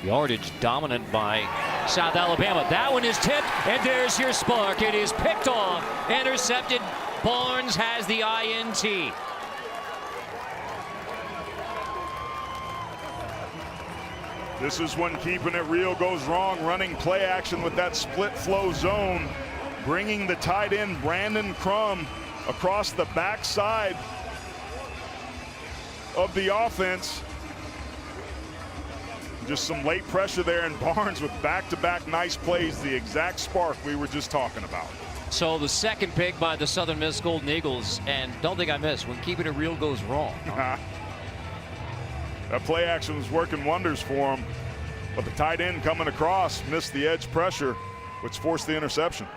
Yardage dominant by South Alabama. That one is tipped, and there's your spark. It is picked off, intercepted. Barnes has the INT. This is when keeping it real goes wrong, running play action with that split flow zone, bringing the tight end Brandon Crum across the backside of the offense. Just some late pressure there, and Barnes with back-to-back nice plays, the exact spark we were just talking about. So the second pick by the Southern Miss Golden Eagles, and don't think I missed, when keeping it real goes wrong. That play action was working wonders for him, but the tight end coming across missed the edge pressure, which forced the interception.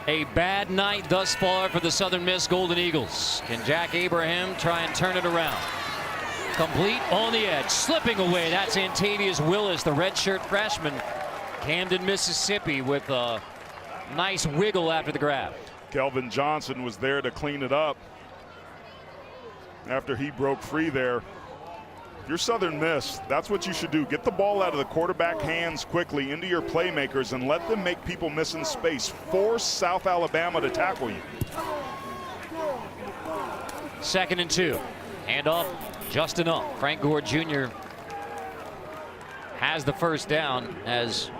A bad night thus far for the Southern Miss Golden Eagles. Can Jack Abraham try and turn it around? Complete on the edge, slipping away. That's Antavius Willis, the redshirt freshman, Camden, Mississippi, with a nice wiggle after the grab. Kelvin Johnson was there to clean it up after he broke free there. You're Southern Miss, that's what you should do. Get the ball out of the quarterback hands quickly into your playmakers and let them make people miss in space. Force South Alabama to tackle you. 2nd and 2. Handoff just enough. Frank Gore Jr. has the first down as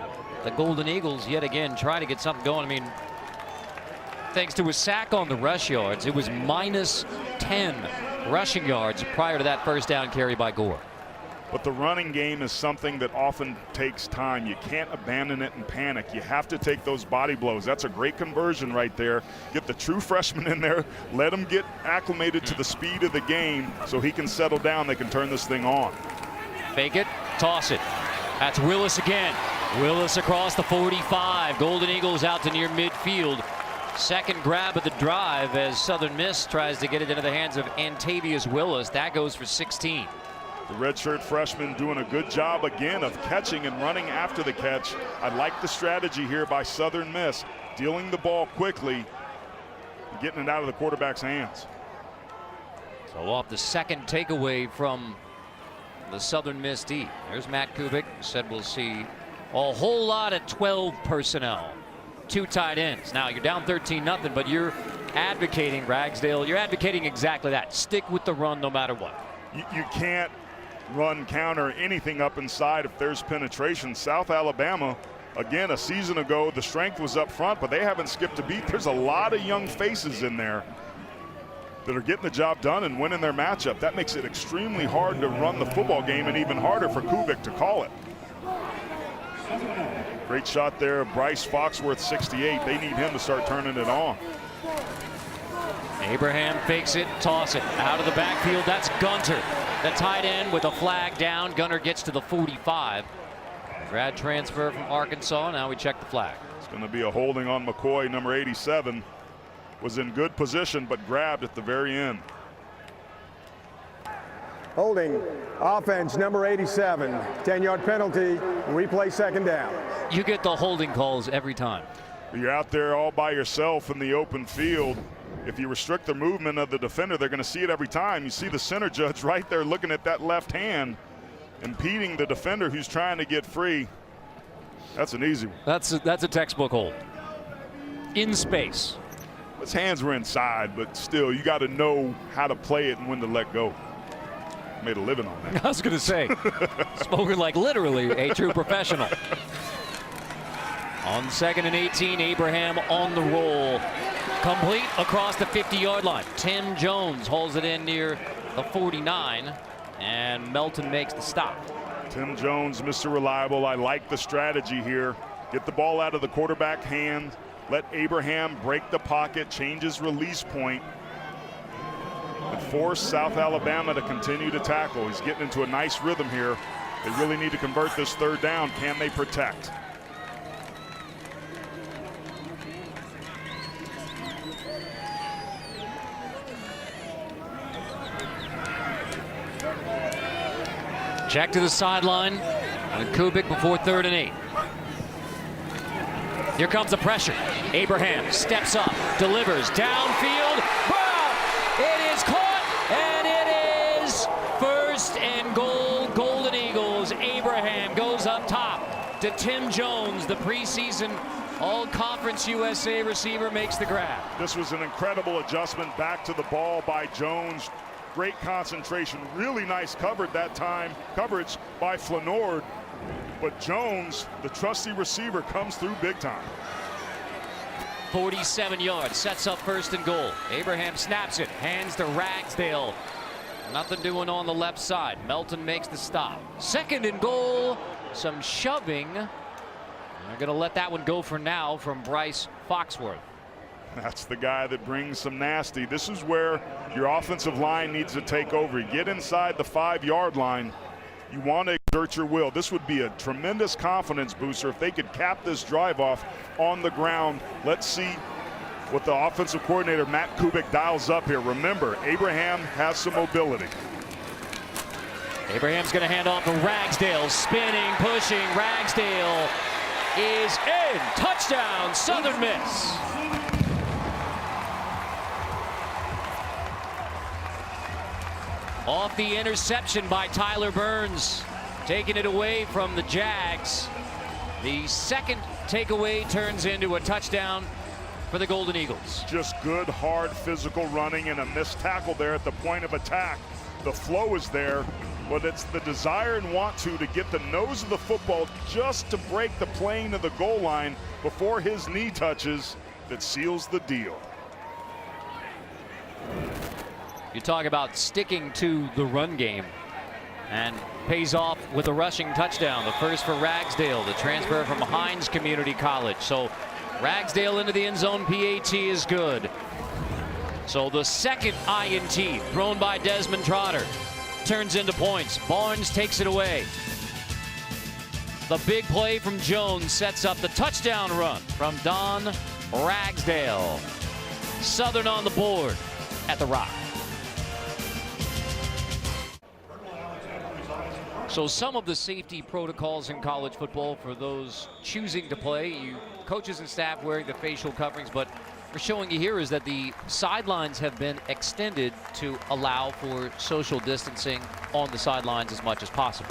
the Golden Eagles yet again try to get something going. I mean, thanks to a sack on the rush yards, it was minus 10 rushing yards prior to that first down carry by Gore. But the running game is something that often takes time. You can't abandon it and panic. You have to take those body blows. That's a great conversion right there. Get the true freshman in there. Let him get acclimated to the speed of the game so he can settle down. They can turn this thing on. Fake it, toss it. That's Willis again. Willis across the 45. Golden Eagles out to near midfield. Second grab of the drive as Southern Miss tries to get it into the hands of Antavius Willis. That goes for 16. The redshirt freshman doing a good job again of catching and running after the catch. I like the strategy here by Southern Miss, dealing the ball quickly, getting it out of the quarterback's hands. So off the second takeaway from the Southern Miss D. There's Matt Kubik. Said we'll see a whole lot of 12 personnel. 2 tight ends. Now you're down 13-0, but you're advocating, Ragsdale, you're advocating exactly that. Stick with the run no matter what. You can't run counter anything up inside if there's penetration. South Alabama, again, a season ago, the strength was up front, but they haven't skipped a beat. There's a lot of young faces in there that are getting the job done and winning their matchup. That makes it extremely hard to run the football game and even harder for Kubik to call it. Great shot there, Bryce Foxworth, 68. They need him to start turning it on. Abraham fakes it, toss it out of the backfield. That's Gunter, the tight end, with a flag down. Gunter gets to the 45. Grad transfer from Arkansas. Now we check the flag. It's going to be a holding on McCoy. Number 87 was in good position but grabbed at the very end. Holding offense number 87, 10-yard penalty, replay 2nd down. You get the holding calls every time. You're out there all by yourself in the open field. If you restrict the movement of the defender, they're going to see it every time. You see the center judge right there looking at that left hand, impeding the defender who's trying to get free. That's an easy one. That's a textbook hold. In space. His hands were inside, but still, you got to know how to play it and when to let go. Made a living on that. I was going to say, spoken like literally a true professional. On 2nd and 18, Abraham on the roll. Complete across the 50-yard line. Tim Jones holds it in near the 49, and Melton makes the stop. Tim Jones, Mr. Reliable. I like the strategy here. Get the ball out of the quarterback hand. Let Abraham break the pocket, change his release point, and force South Alabama to continue to tackle. He's getting into a nice rhythm here. They really need to convert this 3rd down. Can they protect? Check to the sideline with Kubik before 3rd and 8. Here comes the pressure. Abraham steps up, delivers downfield. Wow! It is caught, and it is 1st and goal. Golden Eagles. Abraham goes up top to Tim Jones, the preseason All-Conference USA receiver, makes the grab. This was an incredible adjustment back to the ball by Jones. Great concentration, really nice coverage by Flanord, but Jones, the trusty receiver, comes through big time. 47 yards, sets up 1st and goal. Abraham snaps it, hands to Ragsdale. Nothing doing on the left side. Melton makes the stop. 2nd and goal, some shoving. They're going to let that one go for now from Bryce Foxworth. That's the guy that brings some nasty. This is where your offensive line needs to take over. You get inside the 5-yard line, you want to exert your will. This would be a tremendous confidence booster if they could cap this drive off on the ground. Let's see what the offensive coordinator, Matt Kubik, dials up here. Remember, Abraham has some mobility. Abraham's going to hand off to Ragsdale. Spinning, pushing. Ragsdale is in. Touchdown, Southern Miss. Off the interception by Tyler Burns, taking it away from the Jags. The second takeaway turns into a touchdown for the Golden Eagles. Just good, hard, physical running and a missed tackle there at the point of attack. The flow is there, but it's the desire and want to get the nose of the football just to break the plane of the goal line before his knee touches that seals the deal. You talk about sticking to the run game, and pays off with a rushing touchdown. The first for Ragsdale, the transfer from Hines Community College. So Ragsdale into the end zone, PAT is good. So the second INT thrown by Desmond Trotter turns into points. Barnes takes it away. The big play from Jones sets up the touchdown run from Don Ragsdale. Southern on the board at the Rock. So some of the safety protocols in college football for those choosing to play, coaches and staff wearing the facial coverings, but we're showing you here is that the sidelines have been extended to allow for social distancing on the sidelines as much as possible.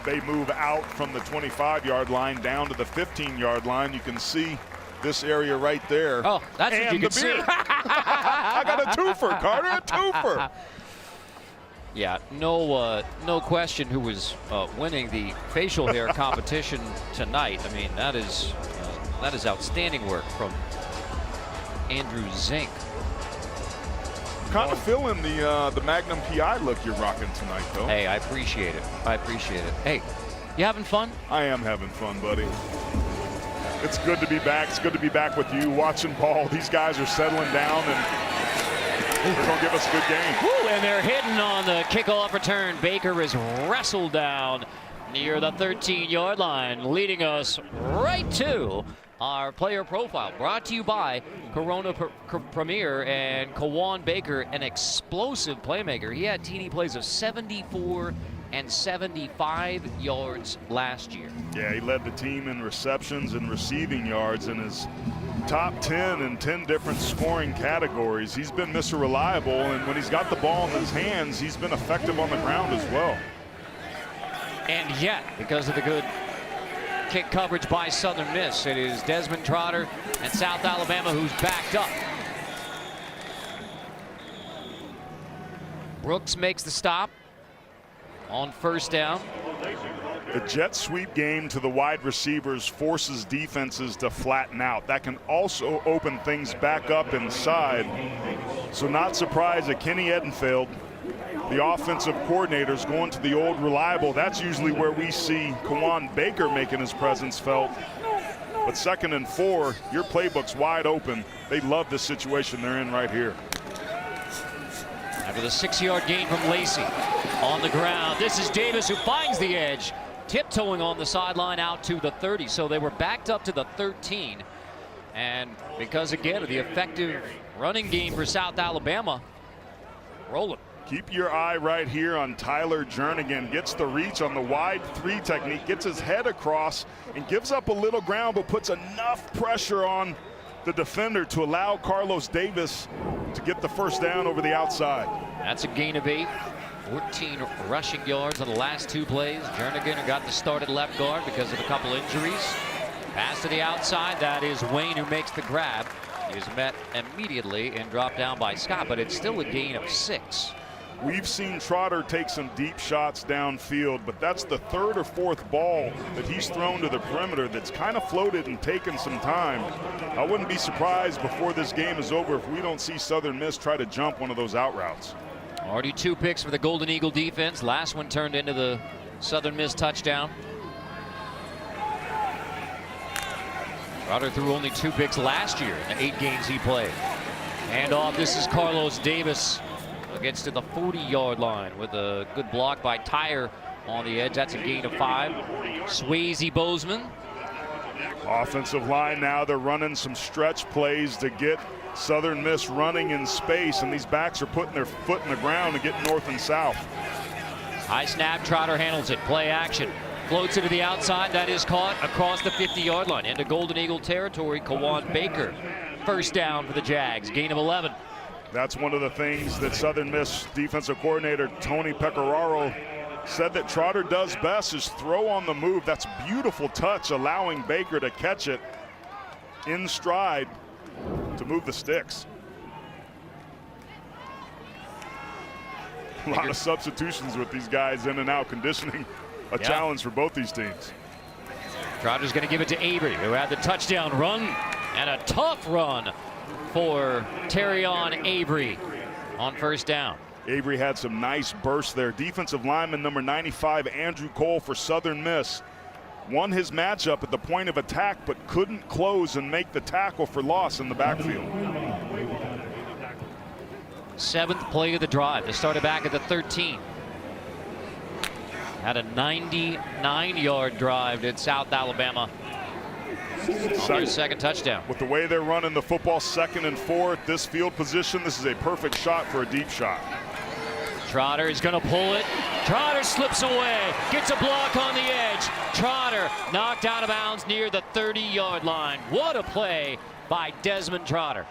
They move out from the 25-yard line down to the 15-yard line. You can see this area right there. Oh, that's what you can see. I got a twofer, Carter, a twofer. Yeah, no question who was winning the facial hair competition tonight. I mean, that is outstanding work from Andrew Zink. Kind of feeling the Magnum PI look you're rocking tonight, though. Hey, I appreciate it. I appreciate it. Hey, you having fun? I am having fun, buddy. It's good to be back. It's good to be back with you, watching ball. These guys are settling down, and they're going to give us a good game. Woo, and they're hitting on the kickoff return. Baker is wrestled down near the 13-yard line, leading us right to our player profile, brought to you by Corona Premier and Kawan Baker, an explosive playmaker. He had TD plays of 74 and 75 yards last year. Yeah, he led the team in receptions and receiving yards in his top 10 in 10 different scoring categories. He's been Mr. Reliable, and when he's got the ball in his hands, he's been effective on the ground as well. And yet, because of the good kick coverage by Southern Miss, it is Desmond Trotter and South Alabama who's backed up. Brooks makes the stop on first down. The jet sweep game to the wide receivers forces defenses to flatten out. That can also open things back up inside. So not surprised that Kenny Edenfield, the offensive coordinator's going to the old reliable. That's usually where we see Kawan Baker making his presence felt. But 2nd and 4, your playbook's wide open. They love this situation they're in right here. After the 6-yard gain from Lacey on the ground, this is Davis who finds the edge, tiptoeing on the sideline out to the 30. So they were backed up to the 13. And because, again, of the effective running game for South Alabama, rolling. Keep your eye right here on Tyler Jernigan. Gets the reach on the wide 3 technique, gets his head across and gives up a little ground, but puts enough pressure on the defender to allow Carlos Davis to get the first down over the outside. That's a gain of 8. 14 rushing yards on the last 2 plays. Jernigan, who got the start at left guard because of a couple injuries. Pass to the outside. That is Wayne who makes the grab. He is met immediately and dropped down by Scott, but it's still a gain of 6. We've seen Trotter take some deep shots downfield, but that's the 3rd or 4th ball that he's thrown to the perimeter that's kind of floated and taken some time. I wouldn't be surprised before this game is over if we don't see Southern Miss try to jump one of those out routes. Already 2 picks for the Golden Eagle defense. Last one turned into the Southern Miss touchdown. Trotter threw only 2 picks last year in the 8 games he played. And off, this is Carlos Davis. Gets to the 40-yard line with a good block by Tyre on the edge. That's a gain of 5. Swayze Bozeman. Offensive line now, they're running some stretch plays to get Southern Miss running in space, and these backs are putting their foot in the ground and getting north and south. High snap, Trotter handles it, play action. Floats it to the outside, that is caught across the 50-yard line into Golden Eagle territory. Kawan Baker, first down for the Jags, gain of 11. That's one of the things that Southern Miss defensive coordinator Tony Pecoraro said that Trotter does best is throw on the move. That's a beautiful touch, allowing Baker to catch it in stride to move the sticks. A lot of substitutions with these guys in and out, conditioning a challenge for both these teams. Trotter's going to give it to Avery, who had the touchdown run, and a tough run for Terrion Avery on first down. Avery had some nice bursts there. Defensive lineman number 95, Andrew Cole for Southern Miss, won his matchup at the point of attack, but couldn't close and make the tackle for loss in the backfield. 7th play of the drive. They started back at the 13. Had a 99-yard drive at South Alabama. Their second touchdown. With the way they're running the football, 2nd and 4 at this field position, this is a perfect shot for a deep shot. Trotter is going to pull it. Trotter slips away, gets a block on the edge. Trotter knocked out of bounds near the 30-yard line. What a play by Desmond Trotter.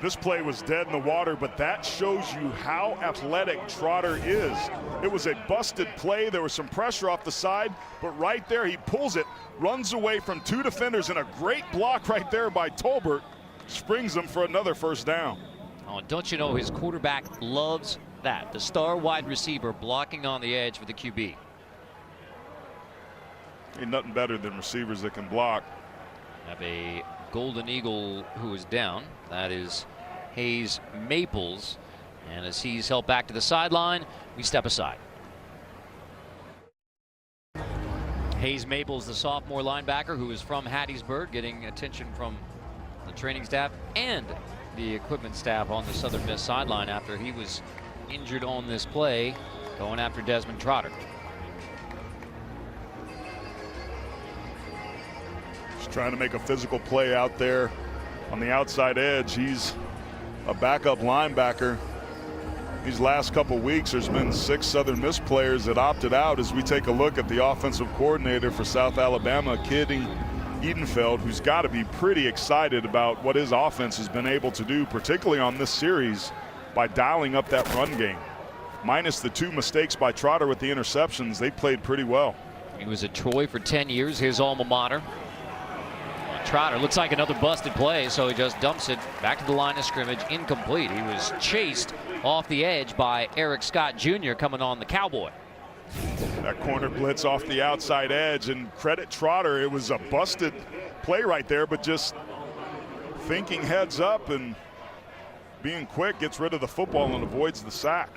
This play was dead in the water, but that shows you how athletic Trotter is. It was a busted play. There was some pressure off the side, but right there he pulls it, runs away from 2 defenders, and a great block right there by Tolbert springs them for another first down. Oh, and don't you know his quarterback loves that? The star wide receiver blocking on the edge for the QB. Ain't nothing better than receivers that can block. Have a Golden Eagle who is down. That is Hayes Maples. And as he's held back to the sideline, we step aside. Hayes Maples, the sophomore linebacker who is from Hattiesburg, getting attention from the training staff and the equipment staff on the Southern Miss sideline after he was injured on this play, going after Desmond Trotter. Just trying to make a physical play out there on the outside edge. He's a backup linebacker. These last couple weeks, there's been 6 Southern Miss players that opted out as we take a look at the offensive coordinator for South Alabama, Kitty Edenfeld, who's got to be pretty excited about what his offense has been able to do, particularly on this series, by dialing up that run game. Minus the 2 mistakes by Trotter with the interceptions, they played pretty well. He was at Troy for 10 years, his alma mater. Trotter looks like another busted play, so he just dumps it back to the line of scrimmage, incomplete. He was chased off the edge by Eric Scott Jr. coming on the Cowboy. That corner blitz off the outside edge, and credit Trotter, it was a busted play right there, but just thinking heads up and being quick, gets rid of the football and avoids the sack.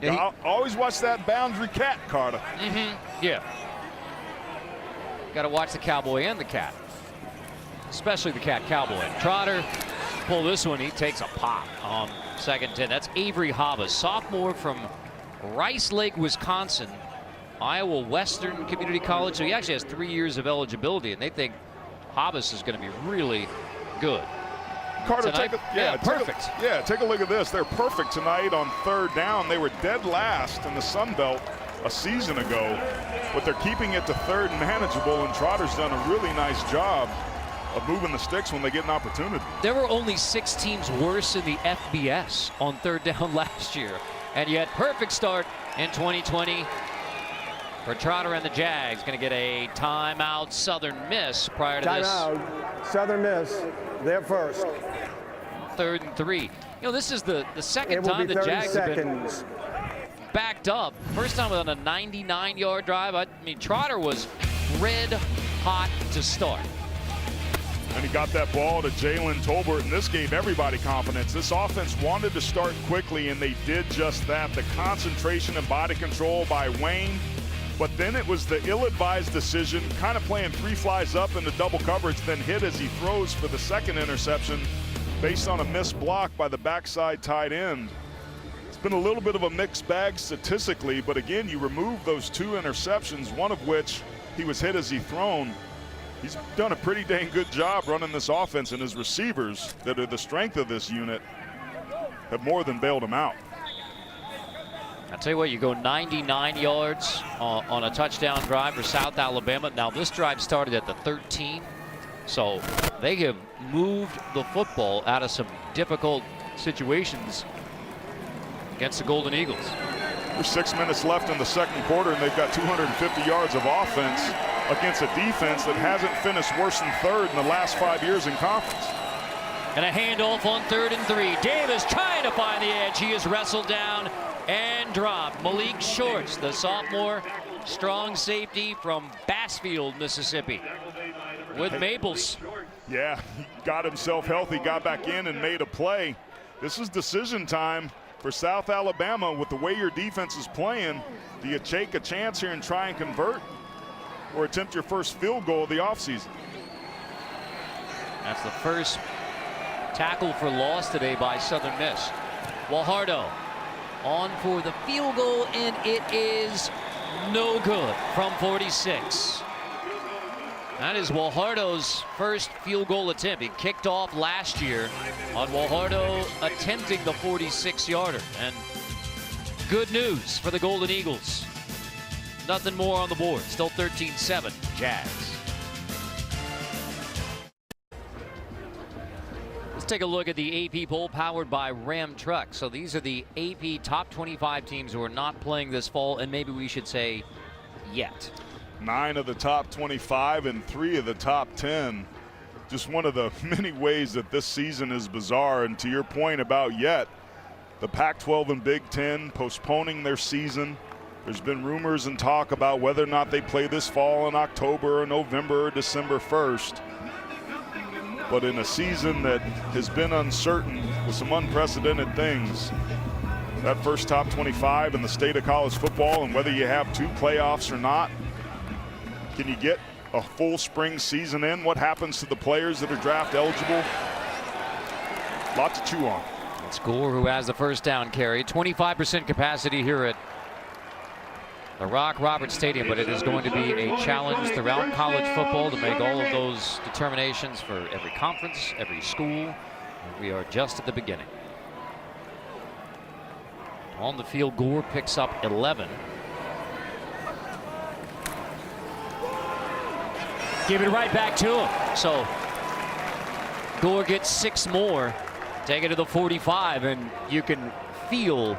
Yeah, always watch that boundary cat, Carter. Yeah. Got to watch the Cowboy and the cat, especially the cat Cowboy. Trotter pull this one. He takes a pop on 2nd and 10. That's Avery Hobbs, sophomore from Rice Lake, Wisconsin, Iowa Western Community College. So he actually has 3 years of eligibility, and they think Hobbs is going to be really good. Carter, take a look at this. They're perfect tonight on 3rd down. They were dead last in the Sun Belt a season ago, but they're keeping it to 3rd and manageable, and Trotter's done a really nice job of moving the sticks when they get an opportunity. There were only 6 teams worse in the FBS on 3rd down last year, and yet perfect start in 2020 for Trotter and the Jags. Going to get a timeout, Southern Miss, prior to this. Timeout, Southern Miss, they're first. 3rd and 3. You know, this is the second time the Jags have been backed up. First time on a 99-yard drive. I mean, Trotter was red hot to start. And he got that ball to Jalen Tolbert, and this gave everybody confidence. This offense wanted to start quickly, and they did just that. The concentration and body control by Wayne, but then it was the ill-advised decision, kind of playing 3 flies up into double coverage, then hit as he throws for the 2nd interception based on a missed block by the backside tight end. It's been a little bit of a mixed bag statistically, but again, you remove those 2 interceptions, one of which he was hit as he thrown. He's done a pretty dang good job running this offense, and his receivers that are the strength of this unit have more than bailed him out. I'll tell you what, you go 99 yards on a touchdown drive for South Alabama. Now this drive started at the 13, so they have moved the football out of some difficult situations against the Golden Eagles. There's 6 minutes left in the second quarter, and they've got 250 yards of offense against a defense that hasn't finished worse than third in the last 5 years in conference. And a handoff on 3rd and 3. Davis trying to find the edge. He is wrestled down and dropped. Malik Shorts, the sophomore strong safety from Bassfield, Mississippi, with Maples. Yeah, he got himself healthy, got back in and made a play. This is decision time for South Alabama. With the way your defense is playing, do you take a chance here and try and convert, or attempt your first field goal of the offseason? That's the first tackle for loss today by Southern Miss. Guajardo on for the field goal, and it is no good from 46. That is Guajardo's first field goal attempt. He kicked off last year on Guajardo attempting the 46-yarder. And good news for the Golden Eagles. Nothing more on the board. Still 13-7 Jags. Let's take a look at the AP poll powered by Ram Truck. So these are the AP top 25 teams who are not playing this fall, and maybe we should say yet. 9 of the top 25 and 3 of the top 10. Just one of the many ways that this season is bizarre. And to your point about yet, the Pac-12 and Big Ten postponing their season. There's been rumors and talk about whether or not they play this fall in October or November or December 1st. But in a season that has been uncertain with some unprecedented things, that first top 25 in the state of college football, and whether you have 2 playoffs or not, can you get a full spring season in? What happens to the players that are draft eligible? A lot to chew on. It's Gore who has the first down carry. 25% capacity here at the Rock Roberts Stadium, but it is going to be a challenge throughout college football to make all of those determinations for every conference, every school. We are just at the beginning. On the field, Gore picks up 11. Give it right back to him. So Gore gets 6 more. Take it to the 45, and you can feel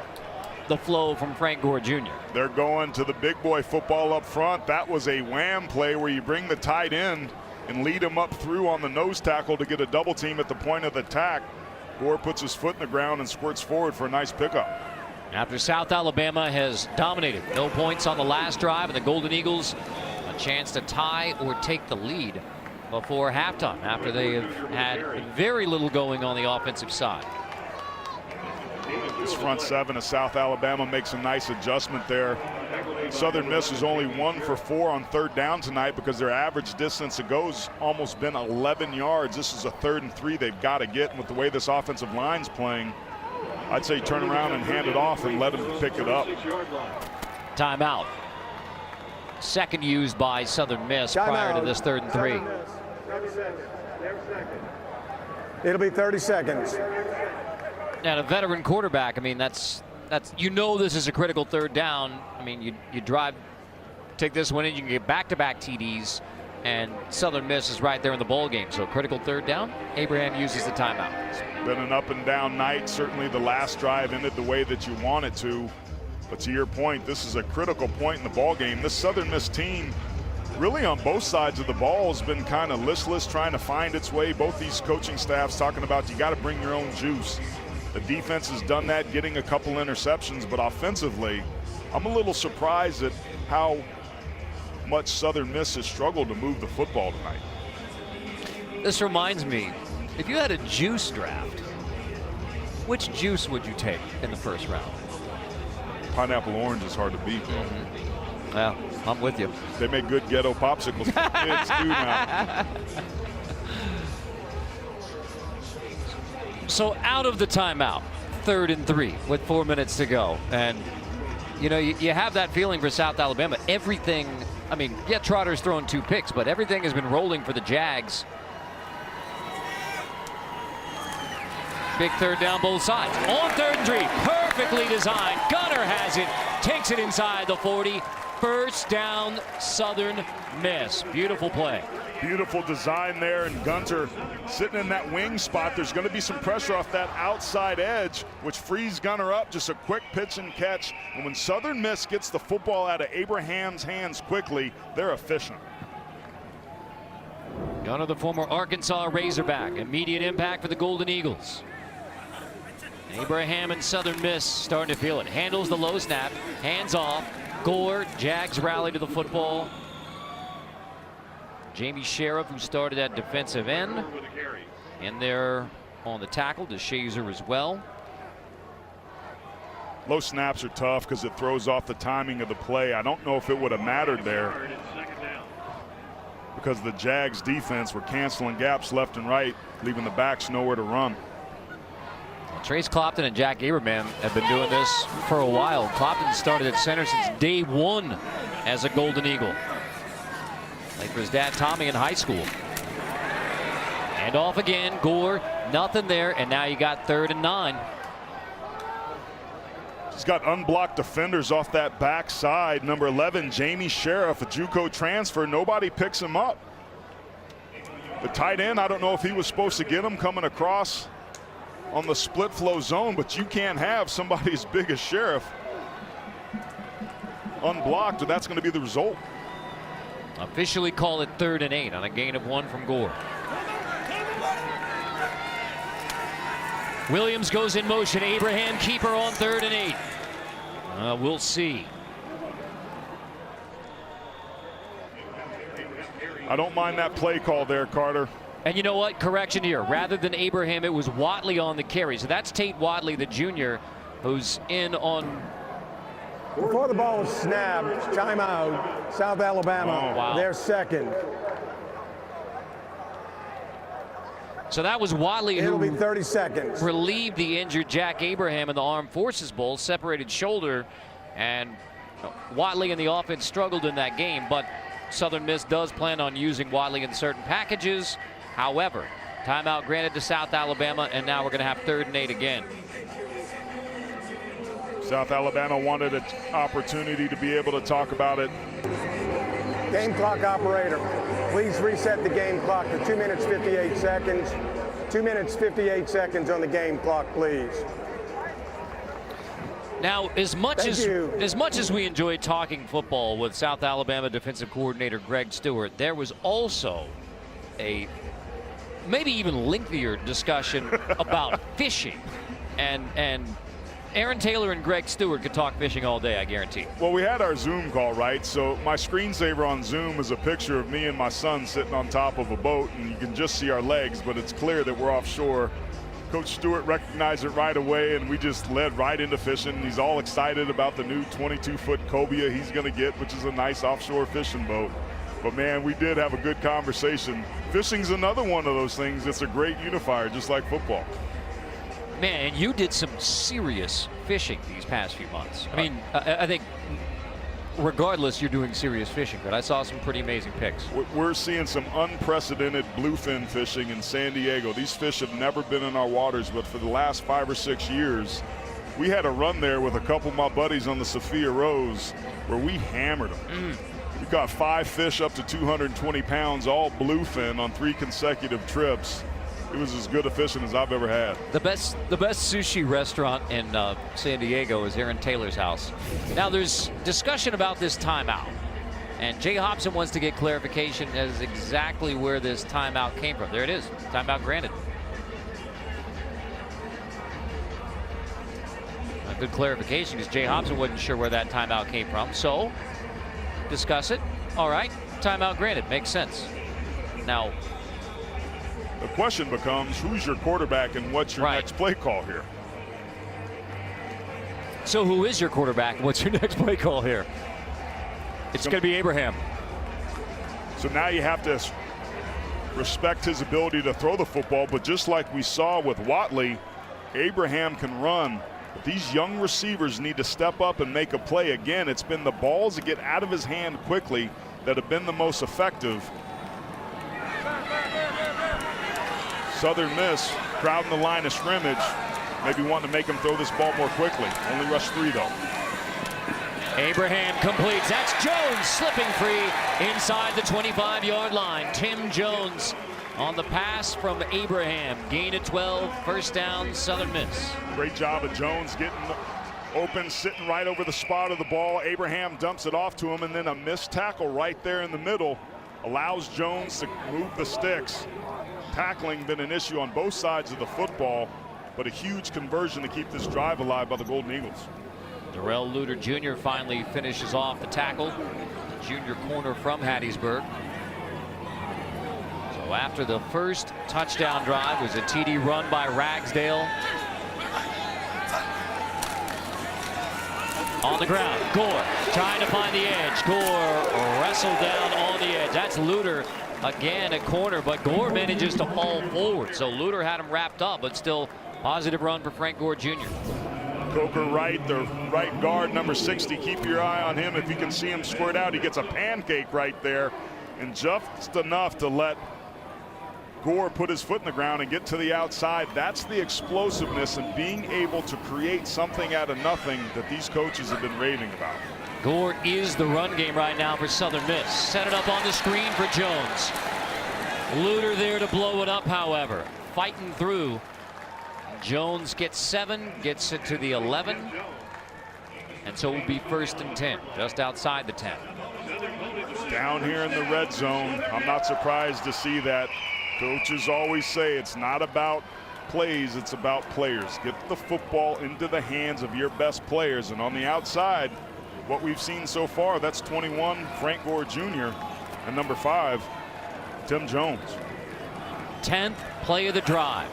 the flow from Frank Gore Jr. They're going to the big boy football up front. That was a wham play where you bring the tight end and lead him up through on the nose tackle to get a double team at the point of the attack. Gore puts his foot in the ground and squirts forward for a nice pickup. After South Alabama has dominated, no points on the last drive, and the Golden Eagles a chance to tie or take the lead before halftime after they have had very little going on the offensive side. This front 7 of South Alabama makes a nice adjustment there. Southern Miss is only 1 for 4 on 3rd down tonight because their average distance it goes almost been 11 yards. This is a 3rd and 3 they've got to get, and with the way this offensive line's playing, I'd say turn around and hand it off and let them pick it up. Timeout. Second used by Southern Miss prior to this 3rd and 3. It'll be 30 seconds. And a veteran quarterback, I mean, that's you know this is a critical 3rd down. I mean, you drive, take this one in, you can get back-to-back TDs, and Southern Miss is right there in the ball game. So critical 3rd down. Abraham uses the timeout. It's been an up-and-down night. Certainly the last drive ended the way that you want it to. But to your point, this is a critical point in the ball game. This Southern Miss team, really on both sides of the ball, has been kind of listless, trying to find its way. Both these coaching staffs talking about you got to bring your own juice. The defense has done that, getting a couple interceptions, but offensively, I'm a little surprised at how much Southern Miss has struggled to move the football tonight. This reminds me, if you had a juice draft, which juice would you take in the first round? Pineapple orange is hard to beat. Well, I'm with you. They make good ghetto popsicles for kids too now. So out of the timeout, 3rd and 3 with 4 minutes to go. And, you know, you have that feeling for South Alabama. Everything I mean, yeah, Trotter's thrown 2 picks, but everything has been rolling for the Jags. Big third down both sides. On 3rd and 3, perfectly designed. Gunner has it, takes it inside the 40. First down, Southern Miss. Beautiful play. Beautiful design there, and Gunter sitting in that wing spot. There's going to be some pressure off that outside edge, which frees Gunner up. Just a quick pitch and catch. And when Southern Miss gets the football out of Abraham's hands quickly, they're efficient. Gunner, the former Arkansas Razorback. Immediate impact for the Golden Eagles. Abraham and Southern Miss starting to feel it. Handles the low snap. Hands off. Gore. Jags rally to the football. Jamie Sheriff, who started at defensive end, in there on the tackle. DeShazer as well. Low snaps are tough because it throws off the timing of the play. I don't know if it would have mattered there because the Jags defense were canceling gaps left and right, leaving the backs nowhere to run. Well, Trace Clopton and Jack Abraham have been doing this for a while. Clopton started at center since day 1 as a Golden Eagle. Played for his dad Tommy in high school. And off again, Gore, nothing there, and now you got 3rd and 9. He's got unblocked defenders off that backside. Number 11, Jamie Sheriff, a JUCO transfer. Nobody picks him up. The tight end, I don't know if he was supposed to get him coming across on the split flow zone, but you can't have somebody as big as Sheriff unblocked, and that's going to be the result. Officially call it 3rd and 8 on a gain of 1 from Gore. Williams goes in motion. Abraham keeper on 3rd and 8. We'll see. I don't mind that play call there, Carter. And you know what? Correction here. Rather than Abraham, it was Watley on the carry. So that's Tate Watley, the junior, who's in on. Before the ball was snapped, timeout, South Alabama. Oh, wow. They're second. So that was Watley It'll who be 30 seconds. relieved the injured Jack Abraham in the Armed Forces Bowl, separated shoulder, and Watley and the offense struggled in that game, but Southern Miss does plan on using Watley in certain packages. However, timeout granted to South Alabama, and now we're going to have 3rd and 8 again. South Alabama wanted an opportunity to be able to talk about it. Game clock operator, please reset the game clock to 2 minutes 58 seconds. 2 minutes 58 seconds on the game clock, please. Now, as much as we enjoyed talking football with South Alabama defensive coordinator Greg Stewart, there was also a maybe even lengthier discussion about fishing, and Aaron Taylor and Greg Stewart could talk fishing all day, I guarantee. Well, we had our Zoom call, right? So my screensaver on Zoom is a picture of me and my son sitting on top of a boat, and you can just see our legs, but it's clear that we're offshore. Coach Stewart recognized it right away, and we just led right into fishing. He's all excited about the new 22-foot cobia he's going to get, which is a nice offshore fishing boat. But, man, we did have a good conversation. Fishing's another one of those things that's a great unifier, just like football. Man, and you did some serious fishing these past few months. I mean, I think regardless, you're doing serious fishing, but I saw some pretty amazing picks. We're seeing some unprecedented bluefin fishing in San Diego. These fish have never been in our waters, but for the last 5 or 6 years, we had a run there with a couple of my buddies on the Sophia Rose where we hammered them. We caught 5 fish up to 220 pounds, all bluefin on 3 consecutive trips. It was as good a fishing as I've ever had. The best sushi restaurant in San Diego is Aaron Taylor's house. Now there's discussion about this timeout, and Jay Hobson wants to get clarification as exactly where this timeout came from. There it is, timeout granted. A good clarification because Jay Hobson wasn't sure where that timeout came from. So discuss it. All right, timeout granted, makes sense. Now, the question becomes, who's your quarterback and what's your next play call here? So who is your quarterback? What's your next play call here? It's going to be Abraham. So now you have to respect his ability to throw the football, but just like we saw with Watley, Abraham can run. But these young receivers need to step up and make a play. Again, it's been the balls that get out of his hand quickly. that have been the most effective. Southern Miss crowding the line of scrimmage, maybe wanting to make him throw this ball more quickly. Only rushed 3 though. Abraham completes. That's Jones slipping free inside the 25-yard line. Tim Jones on the pass from Abraham. Gain of 12, first down, Southern Miss. Great job of Jones getting open, sitting right over the spot of the ball. Abraham dumps it off to him, and then a missed tackle right there in the middle allows Jones to move the sticks. Tackling been an issue on both sides of the football, but a huge conversion to keep this drive alive by the Golden Eagles. Darrell Luter Jr. finally finishes off the tackle. Junior corner from Hattiesburg. So after the first touchdown drive was a TD run by Ragsdale. On the ground, Gore trying to find the edge. Gore wrestled down on the edge. That's Luter again at corner, but Gore manages to fall forward. So Luter had him wrapped up, but still positive run for Frank Gore Jr. Coker Wright, the right guard, number 60. Keep your eye on him. If you can see him squirt out, he gets a pancake right there, and just enough to let Gore put his foot in the ground and get to the outside. That's the explosiveness and being able to create something out of nothing that these coaches have been raving about. Gore is the run game right now for Southern Miss. Set it up on the screen for Jones. Luter there to blow it up, however. Fighting through. Jones gets 7, gets it to the 11. And so it will be 1st and 10, just outside the 10. Down here in the red zone, I'm not surprised to see that. Coaches always say it's not about plays, it's about players. Get the football into the hands of your best players. And on the outside, what we've seen so far, that's 21, Frank Gore Jr., and number 5, Tim Jones. 10th play of the drive.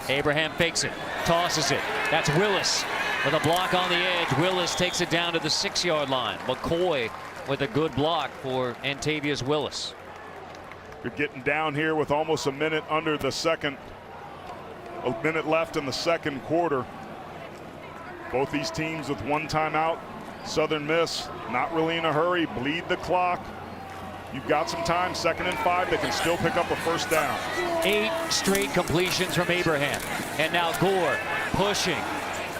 Abraham fakes it, tosses it. That's Willis with a block on the edge. Willis takes it down to the 6-yard line. McCoy with a good block for Antavius Willis. You're getting down here with almost a minute under the second, a minute left in the second quarter. Both these teams with 1 timeout. Southern Miss not really in a hurry, bleed the clock. You've got some time, 2nd and 5. They can still pick up a first down. 8 straight completions from Abraham. And now Gore pushing.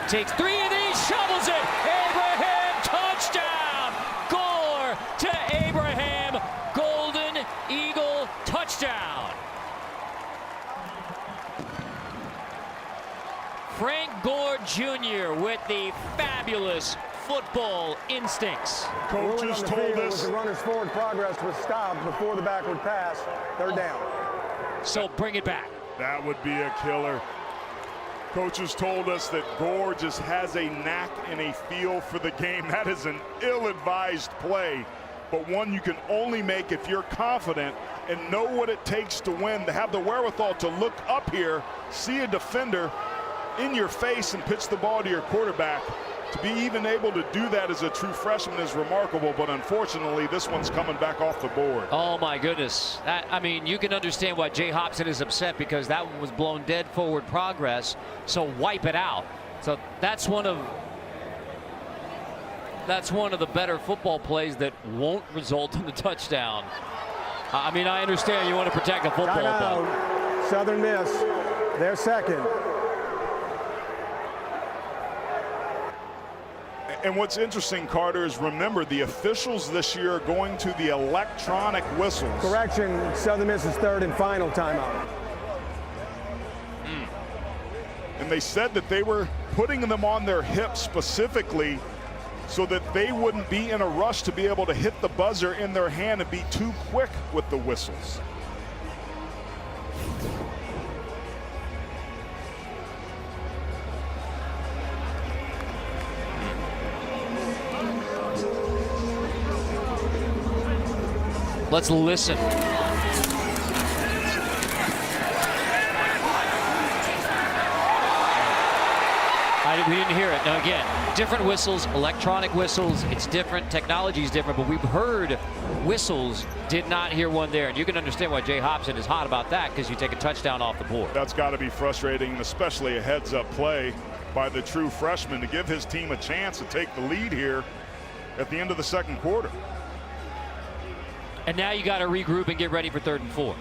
Takes 3 of these, shovels it. Abraham, touchdown. Gore to Abraham. Golden Eagle touchdown. Frank Gore Jr. with the fabulous football instincts. Coaches told us the runner's forward progress was stopped before the backward pass. 3rd down. So bring it back. that would be a killer. Coaches told us that Gore just has a knack and a feel for the game. That is an ill-advised play, but one you can only make if you're confident and know what it takes to win, to have the wherewithal to look up here, see a defender in your face and pitch the ball to your quarterback. To be even able to do that as a true freshman is remarkable, but unfortunately this one's coming back off the board. Oh my goodness. I mean, you can understand why Jay Hobson is upset, because that one was blown dead forward progress, so wipe it out. So that's one of the better football plays that won't result in the touchdown. I mean, I understand you want to protect a football, but Southern Miss, their second. And what's interesting, Carter, is remember the officials this year are going to the electronic whistles. Correction, Southern Miss's third and final timeout. And they said that they were putting them on their hips specifically so that they wouldn't be in a rush to be able to hit the buzzer in their hand and be too quick with the whistles. let's listen. We didn't hear it. Now again, different whistles, electronic whistles, it's different, technology is different, but we've heard whistles, did not hear one there. And you can understand why Jay Hobson is hot about that, because you take a touchdown off the board. That's got to be frustrating, especially a heads-up play by the true freshman to give his team a chance to take the lead here at the end of the second quarter. And now you got to regroup and get ready for 3rd and 4.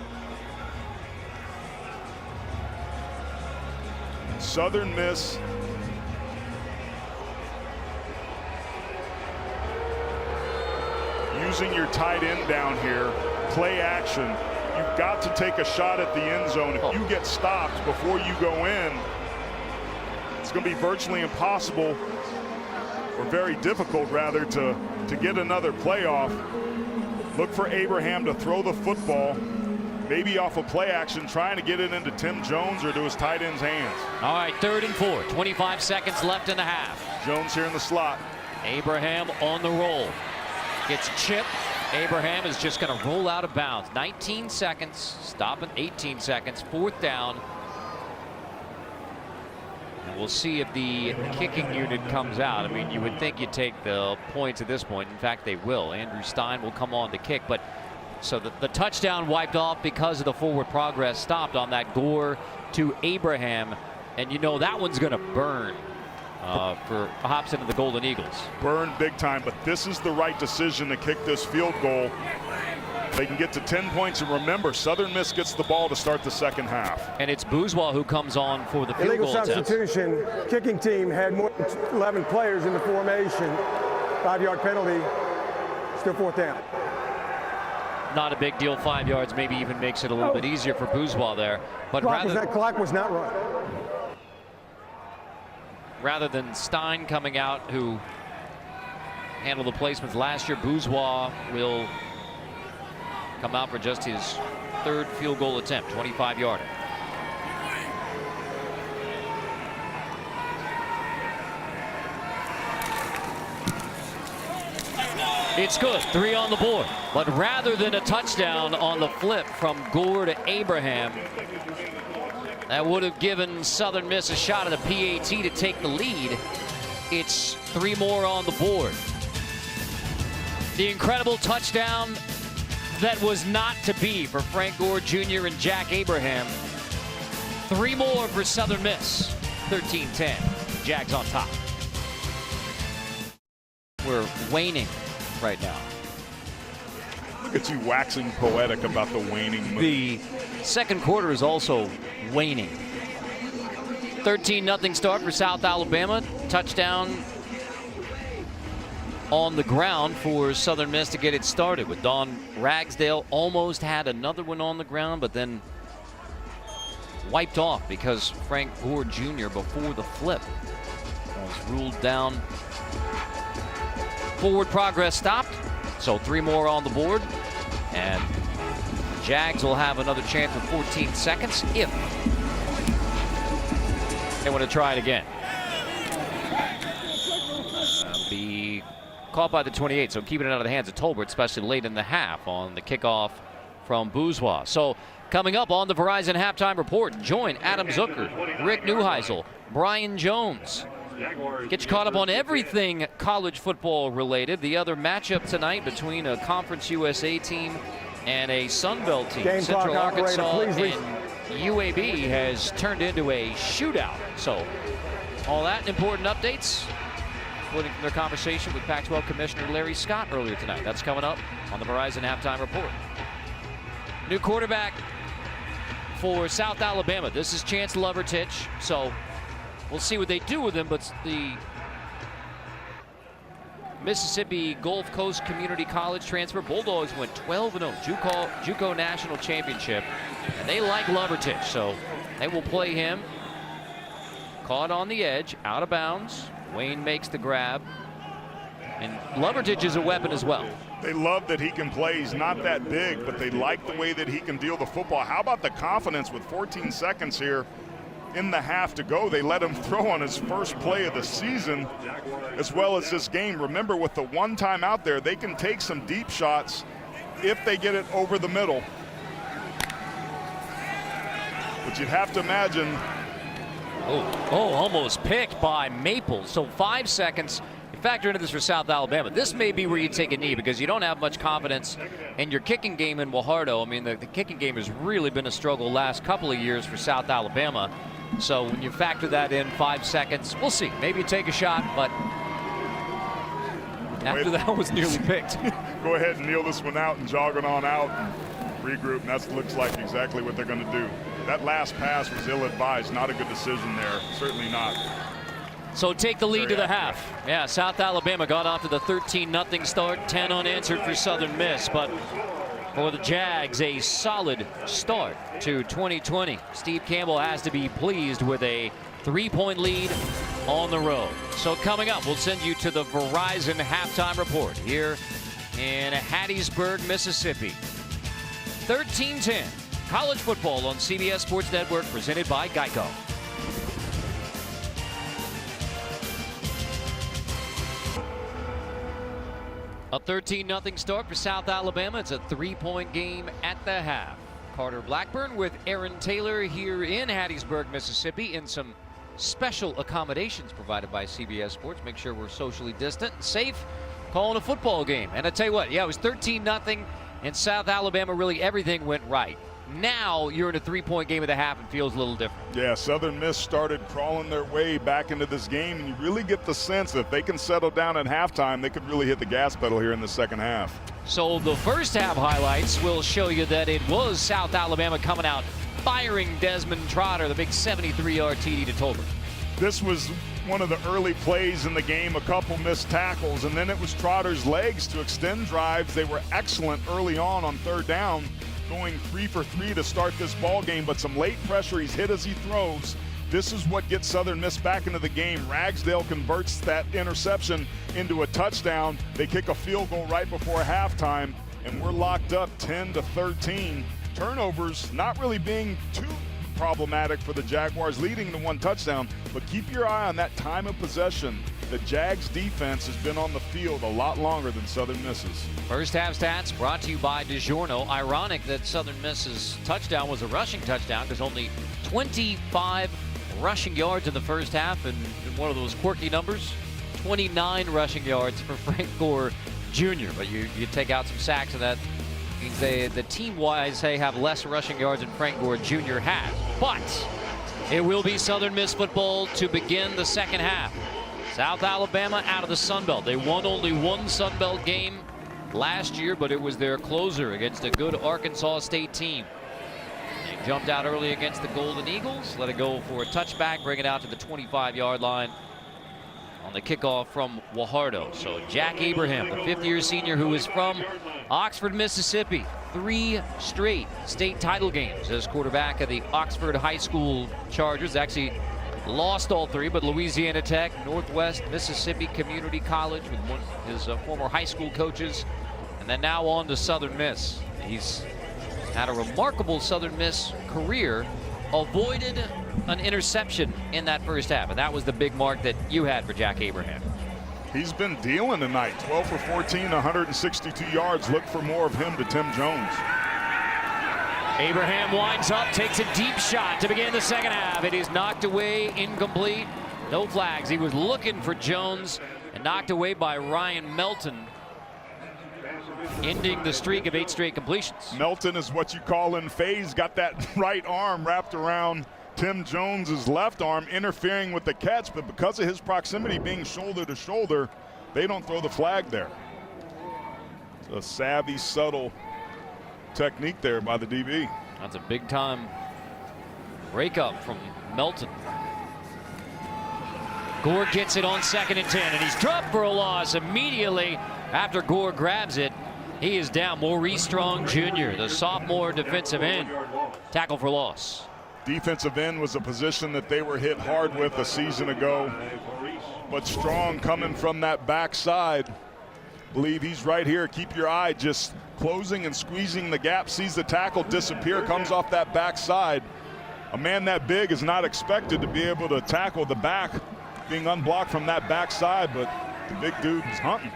Southern Miss using your tight end down here, play action. You've got to take a shot at the end zone. If you get stopped before you go in, it's going to be virtually impossible, or very difficult rather, to get another playoff. Look for Abraham to throw the football, maybe off a play action, trying to get it into Tim Jones or to his tight end's hands. All right, 3rd and 4, 25 seconds left in the half. Jones here in the slot. Abraham on the roll. Gets chipped. Abraham is just going to roll out of bounds. 19 seconds, stopping 18 seconds, 4th down. And we'll see if the kicking unit comes out. I mean, you would think you'd take the points at this point. In fact, they will. Andrew Stein will come on to kick. But so the touchdown wiped off because of the forward progress stopped on that Gore to Abraham. And you know that one's going to burn for Hobson and the Golden Eagles. Burn big time, but this is the right decision to kick this field goal. They can get to 10 points, and remember, Southern Miss gets the ball to start the second half. And it's Bourgeois who comes on for the field Illegal goal substitution. attempt. Kicking team had more than 11 players in the formation. 5-yard penalty. Still 4th down. Not a big deal. 5 yards maybe even makes it a little bit easier for Bourgeois there. But Clock was not run. Rather than Stein coming out, who handled the placements last year, Bourgeois will come out for just his 3rd field goal attempt, 25-yarder. It's good, 3 on the board. But rather than a touchdown on the flip from Gore to Abraham, that would have given Southern Miss a shot at a PAT to take the lead. It's 3 more on the board. The incredible touchdown that was not to be for Frank Gore Jr. and Jack Abraham. 3 more for Southern Miss. 13-10. Jags on top. We're waning right now. Look at you waxing poetic about the waning mood. The second quarter is also waning. 13-0 start for South Alabama. Touchdown on the ground for Southern Miss to get it started, with Don Ragsdale almost had another one on the ground, but then wiped off because Frank Gore Jr. before the flip was ruled down. Forward progress stopped, so 3 more on the board, and Jags will have another chance with 14 seconds if they want to try it again. Be caught by the 28, so keeping it out of the hands of Tolbert, especially late in the half on the kickoff from Bourgeois. So coming up on the Verizon Halftime Report, join Adam Zucker, Rick Neuheisel, Brian Jones. Get you caught up on everything college football related. The other matchup tonight between a Conference USA team and a Sun Belt team. Central Arkansas and UAB has turned into a shootout. So all that and important updates, including from their conversation with Pac-12 Commissioner Larry Scott earlier tonight. That's coming up on the Verizon Halftime Report. New quarterback for South Alabama. This is Chance Lovertich. So we'll see what they do with him, but the Mississippi Gulf Coast Community College transfer Bulldogs went 12-0, JUCO National Championship, and they like Lovertich, so they will play him. Caught on the edge, out of bounds. Wayne makes the grab, and Lovertich is a weapon as well. They love that he can play. He's not that big, but they like the way that he can deal the football. How about the confidence with 14 seconds here in the half to go? They let him throw on his first play of the season as well as this game. Remember, with the one time out there, they can take some deep shots if they get it over the middle. But you'd have to imagine. Almost picked by Maple. So 5 seconds. You factor into this for South Alabama. This may be where you take a knee because you don't have much confidence in your kicking game in Guajardo. I mean, the kicking game has really been a struggle last couple of years for South Alabama. So when you factor that in, 5 seconds, we'll see. Maybe you take a shot, but after that was nearly picked. Go ahead and kneel this one out and jog it on out and regroup. And that looks like exactly what they're going to do. That last pass was ill-advised. Not a good decision there. Certainly not. So take the lead to the half. Yeah, South Alabama got off to the 13-0 start. 10 unanswered for Southern Miss. But for the Jags, a solid start to 2020. Steve Campbell has to be pleased with a 3-point lead on the road. So coming up, we'll send you to the Verizon halftime report here in Hattiesburg, Mississippi. 13-10, college football on CBS Sports Network, presented by Geico. A 13-0 start for South Alabama. It's a 3-point game at the half. Carter Blackburn with Aaron Taylor here in Hattiesburg, Mississippi, in some special accommodations provided by CBS Sports. Make sure we're socially distant and safe calling a football game. And I tell you what, yeah, it was 13-0 in South Alabama. Really everything went right. Now you're in a 3-point game at the half and feels a little different. Yeah, Southern Miss started crawling their way back into this game, and you really get the sense that if they can settle down at halftime, they could really hit the gas pedal here in the second half. So the first half highlights will show you that it was South Alabama coming out firing Desmond Trotter, the big 73-yard TD to Tolbert. This was one of the early plays in the game, a couple missed tackles, and then it was Trotter's legs to extend drives. They were excellent early on third down, going 3 for 3 to start this ball game, but some late pressure. He's hit as he throws. This is what gets Southern Miss back into the game. Ragsdale converts that interception into a touchdown. They kick a field goal right before halftime, and we're locked up 10-13. Turnovers not really being too problematic for the Jaguars, leading to 1 touchdown, but keep your eye on that time of possession. The Jags defense has been on the field a lot longer than Southern Miss's. First half stats brought to you by DiGiorno. Ironic that Southern Miss's touchdown was a rushing touchdown, because only 25 rushing yards in the first half, and one of those quirky numbers, 29 rushing yards for Frank Gore Jr. But you take out some sacks, and that means the team-wise have less rushing yards than Frank Gore Jr. has. But it will be Southern Miss football to begin the second half. South Alabama out of the Sun Belt. They won only 1 Sun Belt game last year, but it was their closer against a good Arkansas State team. They jumped out early against the Golden Eagles, let it go for a touchback, bring it out to the 25-yard line on the kickoff from Guajardo. So Jack Abraham, the 5th-year senior who is from Oxford, Mississippi, 3 straight state title games as quarterback of the Oxford High School Chargers. Actually lost all 3, but Louisiana Tech, Northwest Mississippi Community College with one of his former high school coaches, and then now on to Southern Miss. He's had a remarkable Southern Miss career, avoided an interception in that first half, and that was the big mark that you had for Jack Abraham. He's been dealing tonight, 12 for 14, 162 yards. Look for more of him to Tim Jones. Abraham winds up, takes a deep shot to begin the second half. It is knocked away, incomplete. No flags. He was looking for Jones and knocked away by Ryan Melton, ending the streak of 8 straight completions. Melton is what you call in phase. Got that right arm wrapped around Tim Jones's left arm, interfering with the catch, but because of his proximity being shoulder to shoulder, they don't throw the flag there. It's a savvy, subtle technique there by the DB. That's a big time breakup from Melton. Gore gets it on 2nd and 10, and he's dropped for a loss immediately after Gore grabs it. He is down. Maurice Strong Jr., the sophomore defensive end, tackle for loss. Defensive end was a position that they were hit hard with a season ago, but Strong coming from that backside. Believe he's right here. Keep your eye just closing and squeezing the gap, sees the tackle disappear, comes off that backside. A man that big is not expected to be able to tackle the back, being unblocked from that backside, but the big dude is hunting.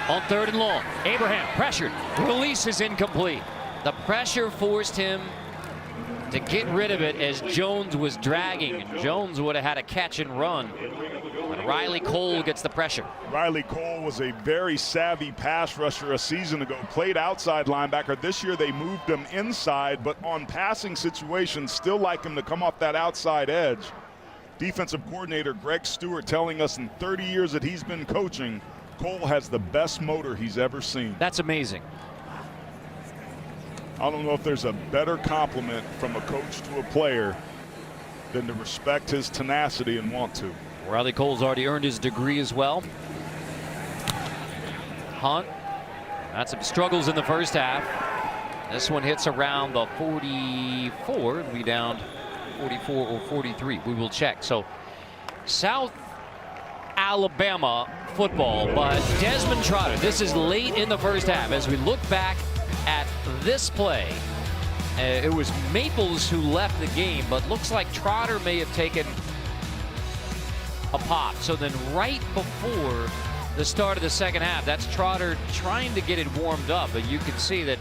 On 3rd and long, Abraham pressured, release is incomplete. The pressure forced him to get rid of it as Jones was dragging, and Jones would have had a catch and run. But Riley Cole gets the pressure. Riley Cole was a very savvy pass rusher a season ago, played outside linebacker. This year they moved him inside, but on passing situations, still like him to come off that outside edge. defensive coordinator Greg Stewart telling us in 30 years that he's been coaching, Cole has the best motor he's ever seen. That's amazing. I don't know if there's a better compliment from a coach to a player than to respect his tenacity and want to. Riley Cole's already earned his degree as well. Hunt had some struggles in the first half. This one hits around the 44. It'll be down 44 or 43. We will check. So South Alabama football, but Desmond Trotter. This is late in the first half. As we look back at this play, it was Maples who left the game, but looks like Trotter may have taken a pop. So then right before the start of the second half, that's Trotter trying to get it warmed up, but you can see that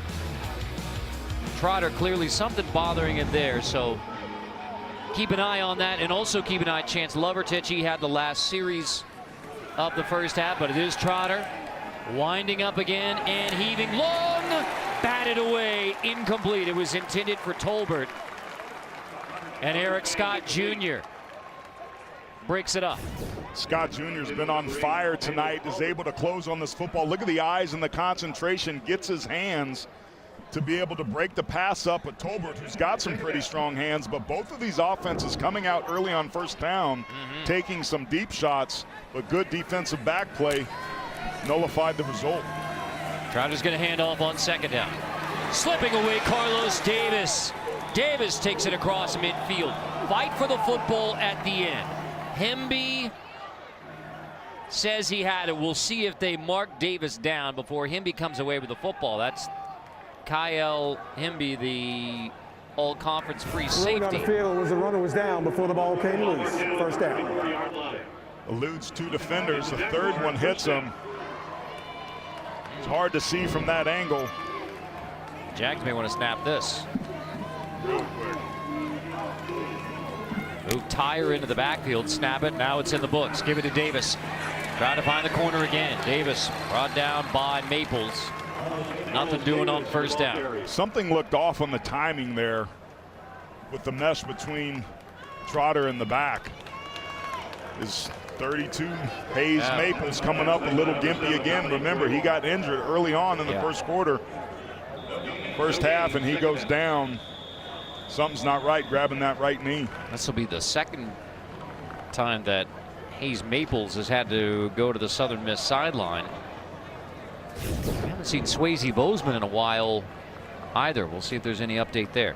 Trotter clearly something bothering him there. So keep an eye on that, and also keep an eye on Chance Lovertich. He had the last series of the first half, but it is Trotter winding up again and heaving long, batted away, incomplete. It was intended for Tolbert, and Eric Scott Jr. breaks it up. Scott Jr.'s been on fire tonight, is able to close on this football. Look at the eyes and the concentration, gets his hands to be able to break the pass up with Tolbert, who's got some pretty strong hands. But both of these offenses coming out early on first down, taking some deep shots, but good defensive back play nullified the result. Trotter's going to hand off on second down. Slipping away, Carlos Davis. Davis takes it across midfield. Fight for the football at the end. Hemby says he had it. We'll see if they mark Davis down before Hemby comes away with the football. That's Kyle Hemby, the all-conference free safety. On the field was the runner was down before the ball came loose. First down. Eludes two defenders. The third one hits him. It's hard to see from that angle. Jags may want to snap this. Move Tyre into the backfield, snap it. Now it's in the books. Give it to Davis. Trying to find the corner again. Davis brought down by Maples. Nothing doing on first down. Something looked off on the timing there with the mesh between Trotter and the back. Is 32 Hayes Maples coming up a little gimpy again. Remember, he got injured early on in the first quarter, first half, and he goes down. Something's not right, grabbing that right knee. This will be the second time that Hayes Maples has had to go to the Southern Miss sideline. We haven't seen Swayze Bozeman in a while either. We'll see if there's any update there.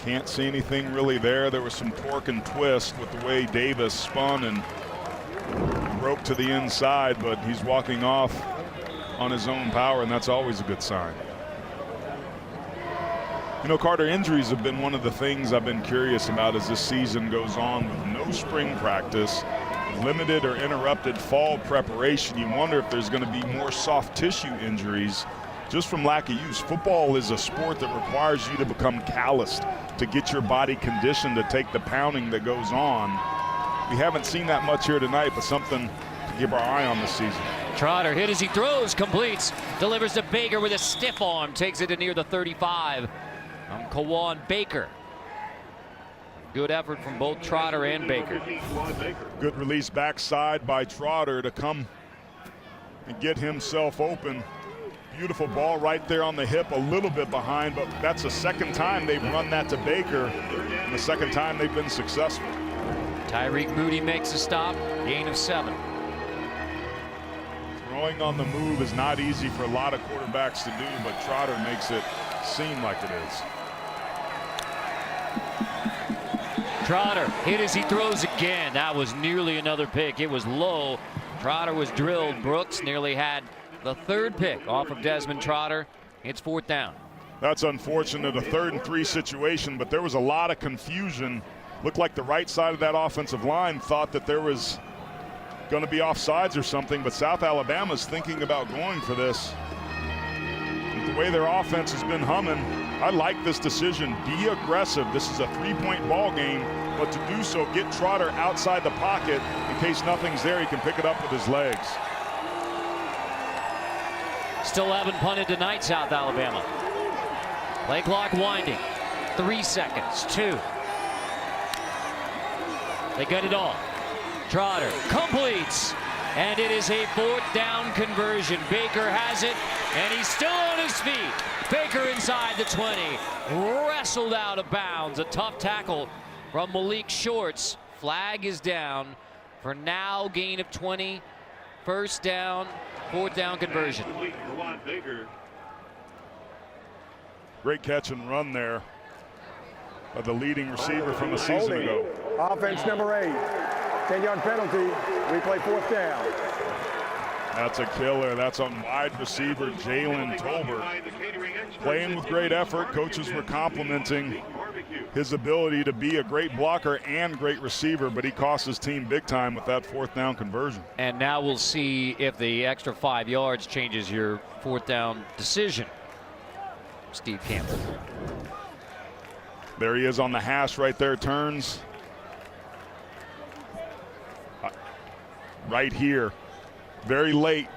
Can't see anything really there. There was some torque and twist with the way Davis spun and broke to the inside, but he's walking off on his own power, and that's always a good sign. You know, Carter, injuries have been one of the things I've been curious about as this season goes on. With no spring practice, limited or interrupted fall preparation, you wonder if there's going to be more soft tissue injuries just from lack of use. Football is a sport that requires you to become calloused, to get your body conditioned to take the pounding that goes on. We haven't seen that much here tonight, but something to keep our eye on this season. Trotter hit as he throws, completes, delivers to Baker with a stiff arm, takes it to near the 35. Kawan Baker. Good effort from both Trotter and Baker. Good release backside by Trotter to come and get himself open. Beautiful ball right there on the hip, a little bit behind, but that's the second time they've run that to Baker, and the second time they've been successful. Tyreek Moody makes a stop, gain of 7. Throwing on the move is not easy for a lot of quarterbacks to do, but Trotter makes it seem like it is. Trotter hit as he throws again. That was nearly another pick. It was low. Trotter was drilled. Brooks nearly had the third pick off of Desmond Trotter. It's fourth down. That's unfortunate, a 3rd and 3 situation, but there was a lot of confusion. Looked like the right side of that offensive line thought that there was going to be offsides or something, but South Alabama's thinking about going for this. With the way their offense has been humming, I like this decision. Be aggressive. This is a 3-point ball game, but to do so, get Trotter outside the pocket in case nothing's there. He can pick it up with his legs. Still haven't punted tonight, South Alabama. Play clock winding. 3 seconds. 2. They get it all. Trotter completes, and it is a 4th down conversion. Baker has it, and he's still on his feet. Baker inside the 20, wrestled out of bounds. A tough tackle from Malik Shorts. Flag is down for now, gain of 20. 1st down, 4th down conversion. Great catch and run there by the leading receiver from a season ago. Offense number 8. 10-yard penalty. Replay 4th down. That's a killer. That's on wide receiver Jalen Tolbert. Playing with great effort. Coaches were complimenting his ability to be a great blocker and great receiver, but he cost his team big time with that 4th down conversion. And now we'll see if the extra 5 yards changes your 4th down decision. Steve Campbell. There he is on the hash right there, turns. Right here, very late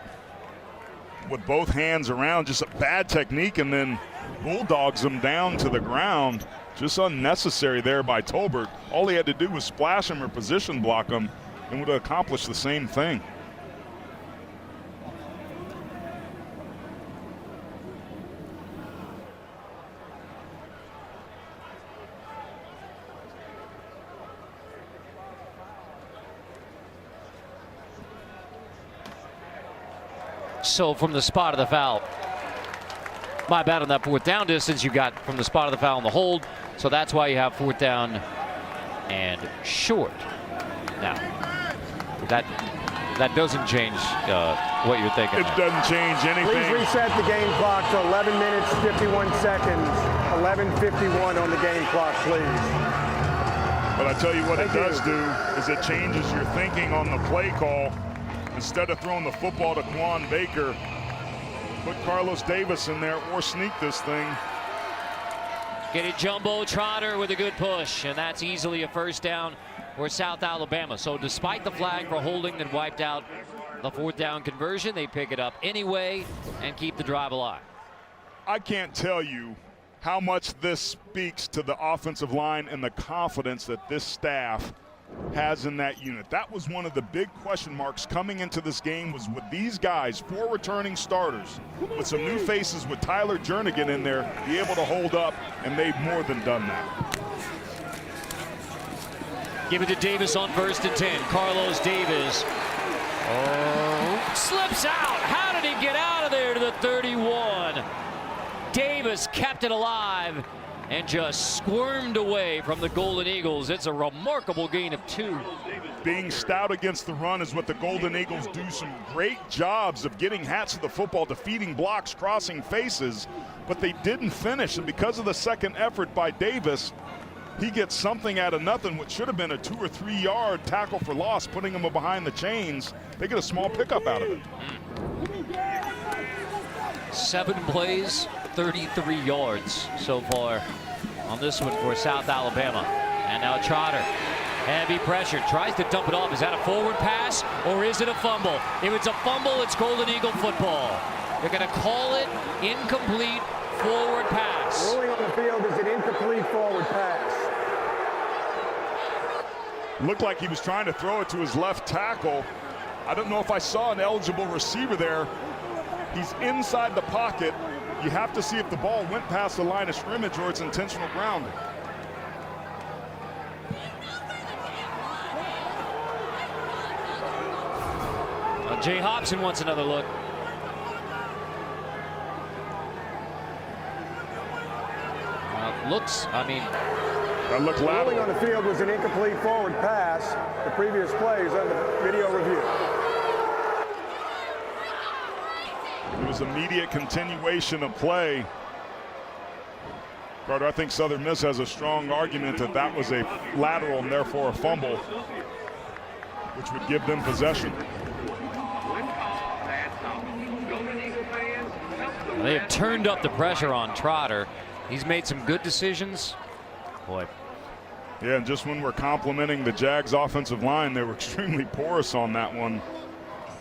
with both hands around, just a bad technique, and then bulldogs him down to the ground. Just unnecessary there by Tolbert. All he had to do was splash him or position block him and would have accomplished the same thing. So from the spot of the foul, my bad on that 4th down distance, you got from the spot of the foul in the hold. So that's why you have 4th down and short. Now, that doesn't change what you're thinking. It doesn't change anything. Please reset the game clock to 11 minutes, 51 seconds. 11:51 on the game clock, please. But I tell you what it does do is it changes your thinking on the play call. Instead of throwing the football to Quan Baker, put Carlos Davis in there or sneak this thing. Get it jumbo Trotter with a good push, and that's easily a 1st down for South Alabama. So despite the flag for holding that wiped out the 4th down conversion, they pick it up anyway and keep the drive alive. I can't tell you how much this speaks to the offensive line and the confidence that this staff has in that unit. That was one of the big question marks coming into this game, was with these guys, 4 returning starters, with some new faces with Tyler Jernigan in there, be able to hold up, and they've more than done that. Give it to Davis on 1st and 10. Carlos Davis slips out. How did he get out of there to the 31? Davis kept it alive and just squirmed away from the Golden Eagles. It's a remarkable gain of 2. Being stout against the run is what the Golden Eagles do. Some great jobs of getting hats to the football, defeating blocks, crossing faces, but they didn't finish. And because of the second effort by Davis, he gets something out of nothing, which should have been a 2 or 3 yard tackle for loss, putting him behind the chains. They get a small pickup out of it. 7 plays, 33 yards so far on this one for South Alabama. And now Trotter, heavy pressure, tries to dump it off. Is that a forward pass or is it a fumble? If it's a fumble, it's Golden Eagle football. They're going to call it incomplete forward pass. Ruling on the field is an incomplete forward pass. Looked like he was trying to throw it to his left tackle. I don't know if I saw an eligible receiver there. He's inside the pocket. You have to see if the ball went past the line of scrimmage or it's intentional grounding. Jay Hobson wants another look. That looked lateral. Ruling on the field was an incomplete forward pass. The previous plays under video review. It was immediate continuation of play. Carter, I think Southern Miss has a strong argument that that was a lateral and therefore a fumble, which would give them possession. They have turned up the pressure on Trotter. He's made some good decisions. Boy. Yeah, and just when we're complimenting the Jags offensive line, they were extremely porous on that one.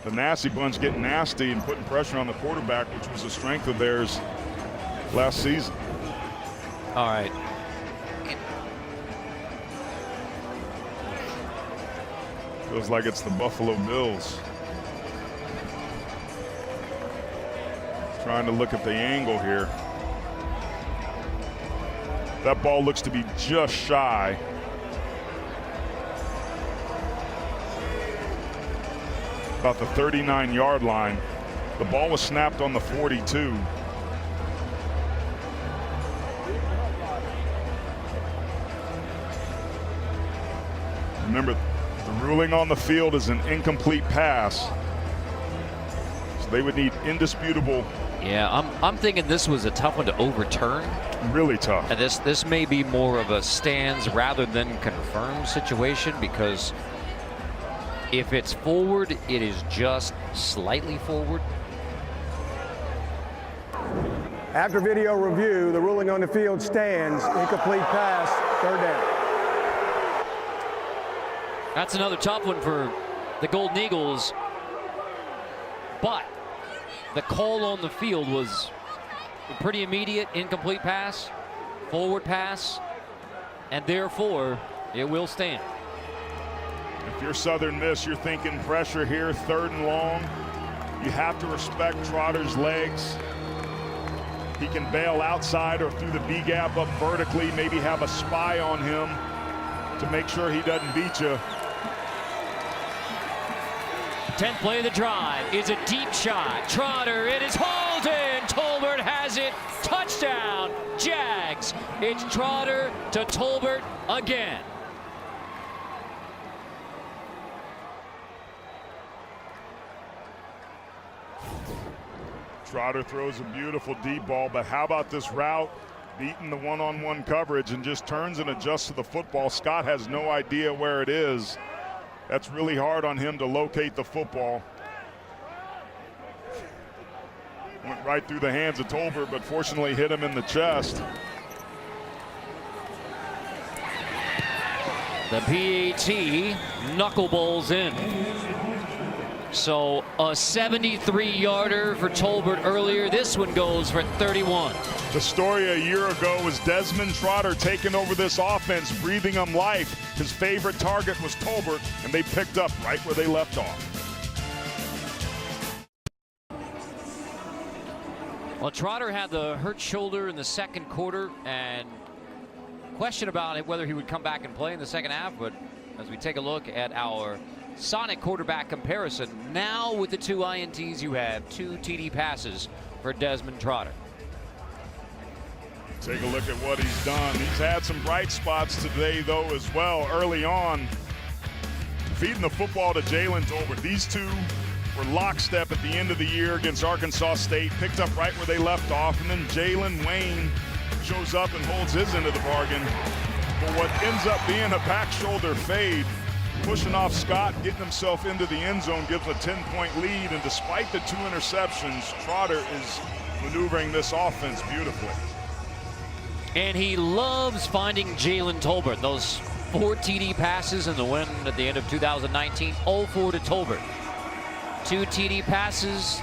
The nasty bunch getting nasty and putting pressure on the quarterback, which was a strength of theirs last season. All right. Feels like it's the Buffalo Bills. Trying to look at the angle here. That ball looks to be just shy. About the 39-yard line. The ball was snapped on the 42. Remember, the ruling on the field is an incomplete pass. So they would need indisputable. Yeah, I'm thinking this was a tough one to overturn. Really tough. And this may be more of a stands rather than confirmed situation, because if it's forward, it is just slightly forward. After video review, the ruling on the field stands. Incomplete pass, third down. That's another tough one for the Golden Eagles. But the call on the field was a pretty immediate. Incomplete pass, forward pass, and therefore it will stand. If you're Southern Miss, you're thinking pressure here, 3rd and long. You have to respect Trotter's legs. He can bail outside or through the B gap up vertically, maybe have a spy on him to make sure he doesn't beat you. 10th play of the drive is a deep shot. Trotter, it is hauled in. Tolbert has it. Touchdown, Jags. It's Trotter to Tolbert again. Trotter throws a beautiful deep ball, but how about this route? Beating the one-on-one coverage and just turns and adjusts to the football. Scott has no idea where it is. That's really hard on him to locate the football. Went right through the hands of Tolbert, but fortunately hit him in the chest. The PAT knuckleballs in. So a 73-yarder for Tolbert earlier. This one goes for 31. The story a year ago was Desmond Trotter taking over this offense, breathing him life. His favorite target was Tolbert, and they picked up right where they left off. Well, Trotter had the hurt shoulder in the second quarter, and question about it whether he would come back and play in the second half. But as we take a look at our Sonic quarterback comparison, now with the 2 INTs, you have 2 TD passes for Desmond Trotter. Take a look at what he's done. He's had some bright spots today, though, as well, early on. Feeding the football to Jalen Tolbert. These two were lockstep at the end of the year against Arkansas State, picked up right where they left off, and then Jalen Wayne shows up and holds his end of the bargain. But what ends up being a back shoulder fade, pushing off Scott, getting himself into the end zone, gives a 10-point lead, and despite the 2 interceptions, Trotter is maneuvering this offense beautifully. And he loves finding Jalen Tolbert. Those 4 TD passes in the win at the end of 2019, 0-4 to Tolbert. 2 TD passes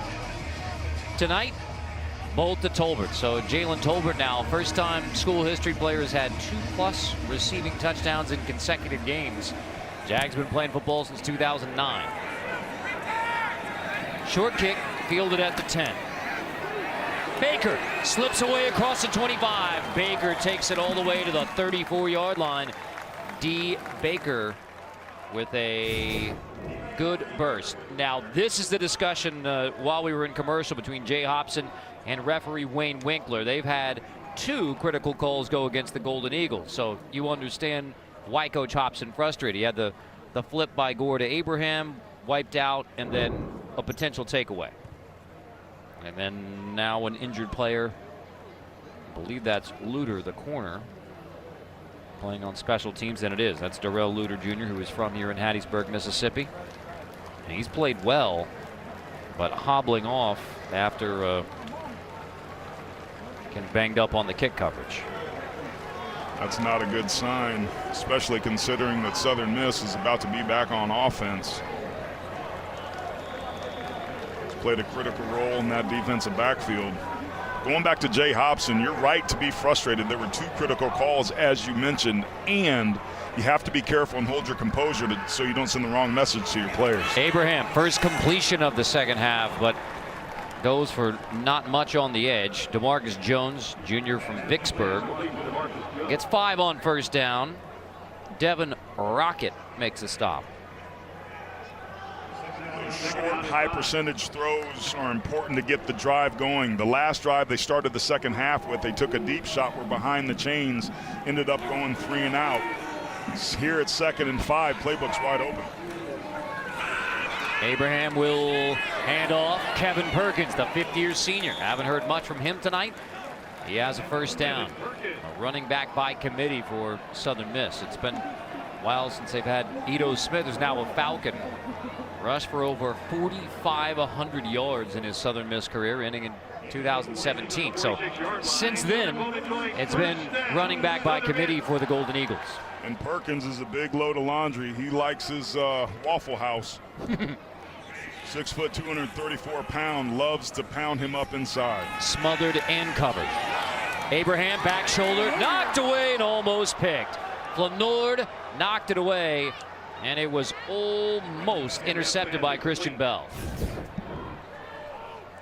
tonight, both to Tolbert. So Jalen Tolbert now, first time school history player, has had 2+ receiving touchdowns in consecutive games. Jags been playing football since 2009. Short kick, fielded at the 10. Baker slips away across the 25. Baker takes it all the way to the 34-yard line. D. Baker with a good burst. Now, this is the discussion while we were in commercial between Jay Hobson and referee Wayne Winkler. They've had 2 critical calls go against the Golden Eagles. So you understand why Coach Hobson frustrated. He had the flip by Gore to Abraham, wiped out, and then a potential takeaway. And then now an injured player. I believe that's Luter, the corner, playing on special teams, and it is. That's Darrell Luter Jr., who is from here in Hattiesburg, Mississippi. And he's played well, but hobbling off after getting banged up on the kick coverage. That's not a good sign, especially considering that Southern Miss is about to be back on offense. He's played a critical role in that defensive backfield. Going back to Jay Hobson, you're right to be frustrated. There were 2 critical calls, as you mentioned, and you have to be careful and hold your composure so you don't send the wrong message to your players. Abraham, first completion of the second half, but goes for not much on the edge. DeMarcus Jones, junior from Vicksburg, gets 5 on first down. Devin Rocket makes a stop. Those short, high percentage throws are important to get the drive going. The last drive they started the second half with, they took a deep shot, were behind the chains, ended up going 3 and out. Here at 2nd and 5, playbook's wide open. Abraham will hand off. Kevin Perkins, the 5th-year senior. Haven't heard much from him tonight. He has a first down. A running back by committee for Southern Miss. It's been a while since they've had Ito Smith, who's now a Falcon. Rushed for over 4,500 yards in his Southern Miss career, ending in 2017. So since then, it's been running back by committee for the Golden Eagles. And Perkins is a big load of laundry. He likes his Waffle House. 6 foot, 234 pound, loves to pound him up inside. Smothered and covered. Abraham back shoulder, knocked away and almost picked. Flanord knocked it away, and it was almost intercepted by Christian Bell.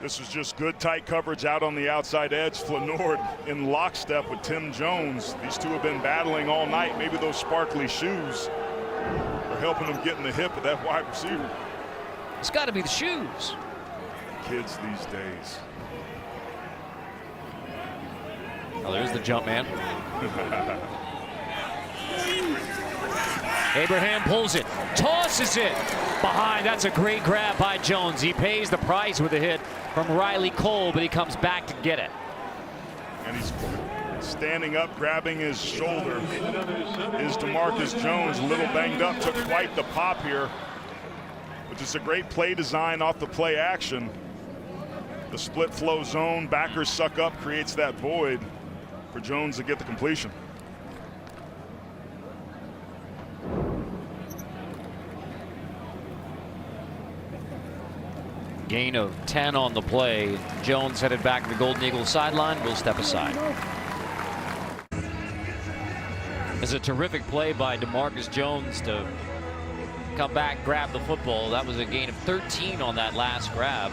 This was just good tight coverage out on the outside edge. Flanord in lockstep with Tim Jones. These two have been battling all night. Maybe those sparkly shoes are helping them get in the hip of that wide receiver. It's got to be the shoes. Kids these days. Oh, there's the jump man. Abraham pulls it, tosses it behind. That's a great grab by Jones. He pays the price with a hit from Riley Cole, but he comes back to get it. And he's standing up, grabbing his shoulder. Is DeMarcus Jones, a little banged up, took quite the pop here. But just a great play design off the play action. The split flow zone, backers suck up, creates that void for Jones to get the completion. Gain of 10 on the play. Jones headed back to the Golden Eagles sideline. Will step aside. It's a terrific play by DeMarcus Jones to come back, grab the football. That was a gain of 13 on that last grab,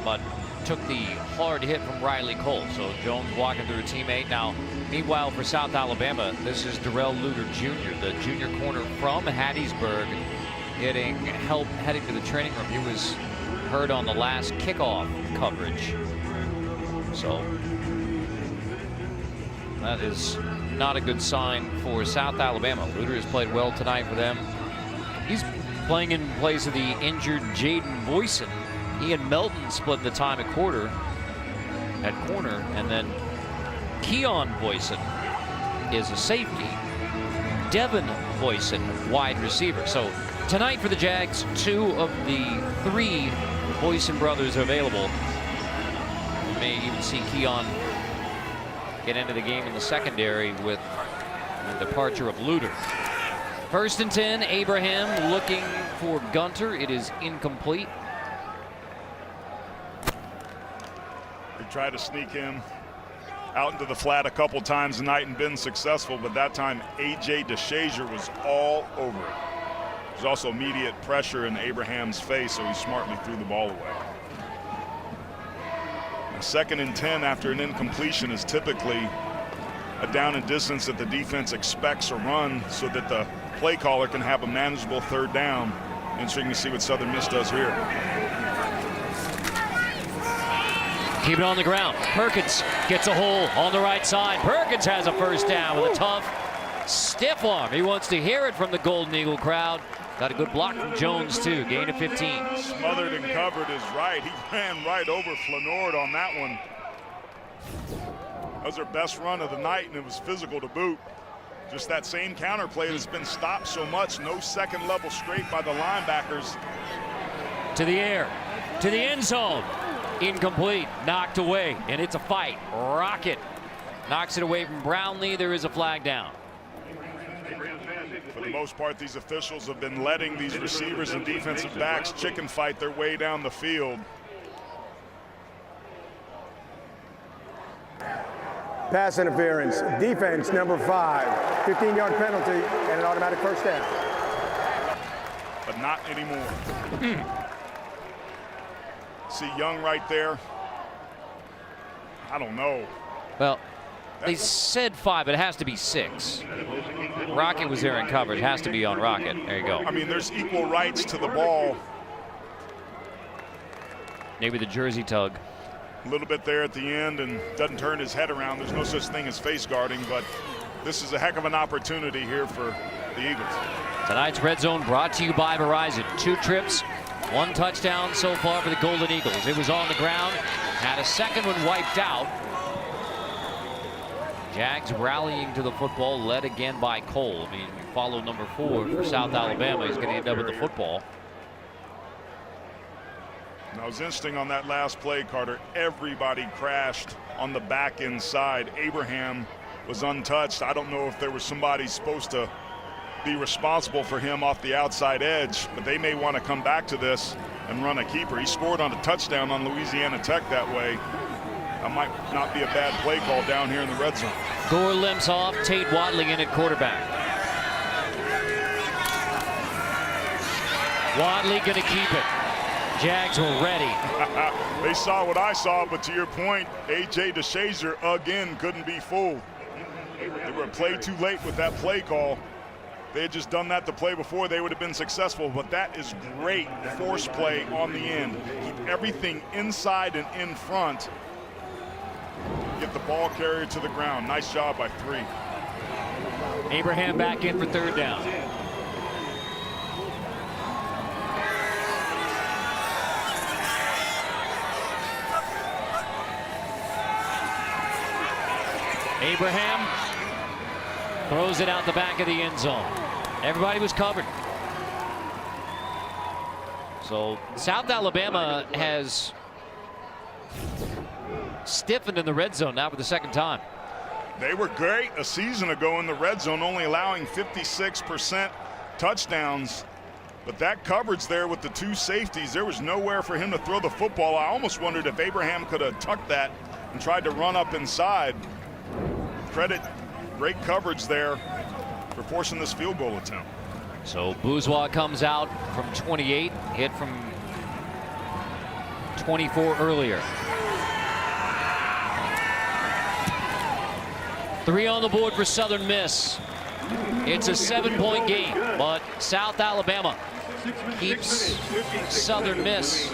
but took the hard hit from Riley Cole. So Jones walking through a teammate. Now, meanwhile, for South Alabama, this is Darrell Luter Jr., the junior corner from Hattiesburg, getting help heading to the training room. He was hurt on the last kickoff coverage. So that is not a good sign for South Alabama. Luter has played well tonight for them. He's playing in place of the injured Jaden Boyson. Ian Melton split the time at corner, and then Keon Boyson is a safety. Devin Boyson, wide receiver. So tonight for the Jags, 2 of the 3 Boyson brothers are available. We may even see Keon get into the game in the secondary with the departure of Luter. 1st and 10, Abraham looking for Gunter. It is incomplete. They tried to sneak him out into the flat a couple times tonight and been successful, but that time A.J. DeShazier was all over it. There's also immediate pressure in Abraham's face, so he smartly threw the ball away. A 2nd and 10 after an incompletion is typically a down and distance that the defense expects a run so that the play caller can have a manageable 3rd down. Interesting to see what Southern Miss does here. Keep it on the ground. Perkins gets a hole on the right side. Perkins has a first down with a tough, stiff arm. He wants to hear it from the Golden Eagle crowd. Got a good block from Jones, too. Gain of 15. Smothered and covered is right. He ran right over Flanord on that one. That was their best run of the night, and it was physical to boot. Just that same counter play that's been stopped so much. No second level scrape by the linebackers. To the air, to the end zone. Incomplete, knocked away, and it's a fight. Rocket knocks it away from Brownlee. There is a flag down. For the most part, these officials have been letting these receivers and defensive backs chicken fight their way down the field. Pass interference. Defense, number 5. 15-yard penalty and an automatic first down. But not anymore. See Young right there. I don't know. Well, they said 5, but it has to be 6. Rocket was there in coverage. It has to be on Rocket. There you go. I mean, there's equal rights to the ball. Maybe the jersey tug. A little bit there at the end and doesn't turn his head around. There's no such thing as face guarding, but this is a heck of an opportunity here for the Eagles. Tonight's Red Zone brought to you by Verizon. 2 trips, 1 touchdown so far for the Golden Eagles. It was on the ground, had a second one wiped out. Jags rallying to the football, led again by Cole. I mean, you follow number 4 for South Alabama. He's going to end up with the football. Now, it was interesting on that last play, Carter. Everybody crashed on the back end side. Abraham was untouched. I don't know if there was somebody supposed to be responsible for him off the outside edge, but they may want to come back to this and run a keeper. He scored on a touchdown on Louisiana Tech that way. That might not be a bad play call down here in the red zone. Gore limps off. Tate Wadley in at quarterback. Wadley going to keep it. Jags were ready. They saw what I saw, but to your point, A.J. DeShazer again couldn't be fooled. They were a play too late with that play call. They had just done that the play before, they would have been successful, but that is great force play on the end. Keep everything inside and in front. Get the ball carrier to the ground. Nice job by 3. Abraham back in for 3rd down. Abraham throws it out the back of the end zone. Everybody was covered. So South Alabama has stiffened in the red zone now for the 2nd time. They were great a season ago in the red zone, only allowing 56% touchdowns. But that coverage there with the 2 safeties, there was nowhere for him to throw the football. I almost wondered if Abraham could have tucked that and tried to run up inside. Credit, great coverage there for forcing this field goal attempt. So Bourgeois comes out from 28, hit from 24 earlier. 3 on the board for Southern Miss. It's a 7-point game, but South Alabama keeps Southern Miss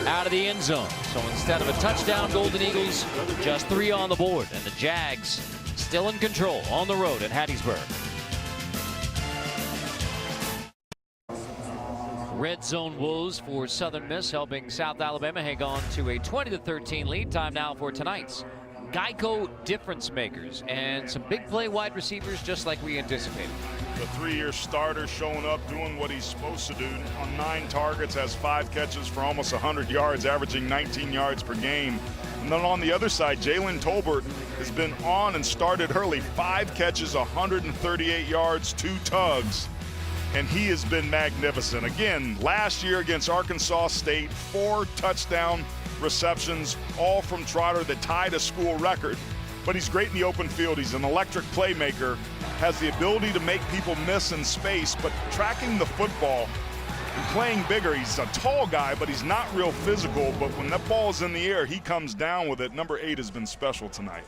out of the end zone. So instead of a touchdown, Golden Eagles just 3 on the board, and the Jags still in control on the road at Hattiesburg. Red zone woes for Southern Miss, helping South Alabama hang on to a 20-13 lead. Time now for tonight's Geico difference makers, and some big play wide receivers just like we anticipated. The 3-year starter showing up, doing what he's supposed to do. On 9 targets, has 5 catches for almost 100 yards, averaging 19 yards per game. And then on the other side, Jalen Tolbert has been on and started early. 5 catches, 138 yards, 2 tugs. And he has been magnificent. Again, last year against Arkansas State, 4 touchdown receptions, all from Trotter, that tied a school record. But he's great in the open field. He's an electric playmaker, has the ability to make people miss in space, but tracking the football and playing bigger. He's a tall guy, but he's not real physical. But when that ball's in the air, he comes down with it. Number 8 has been special tonight.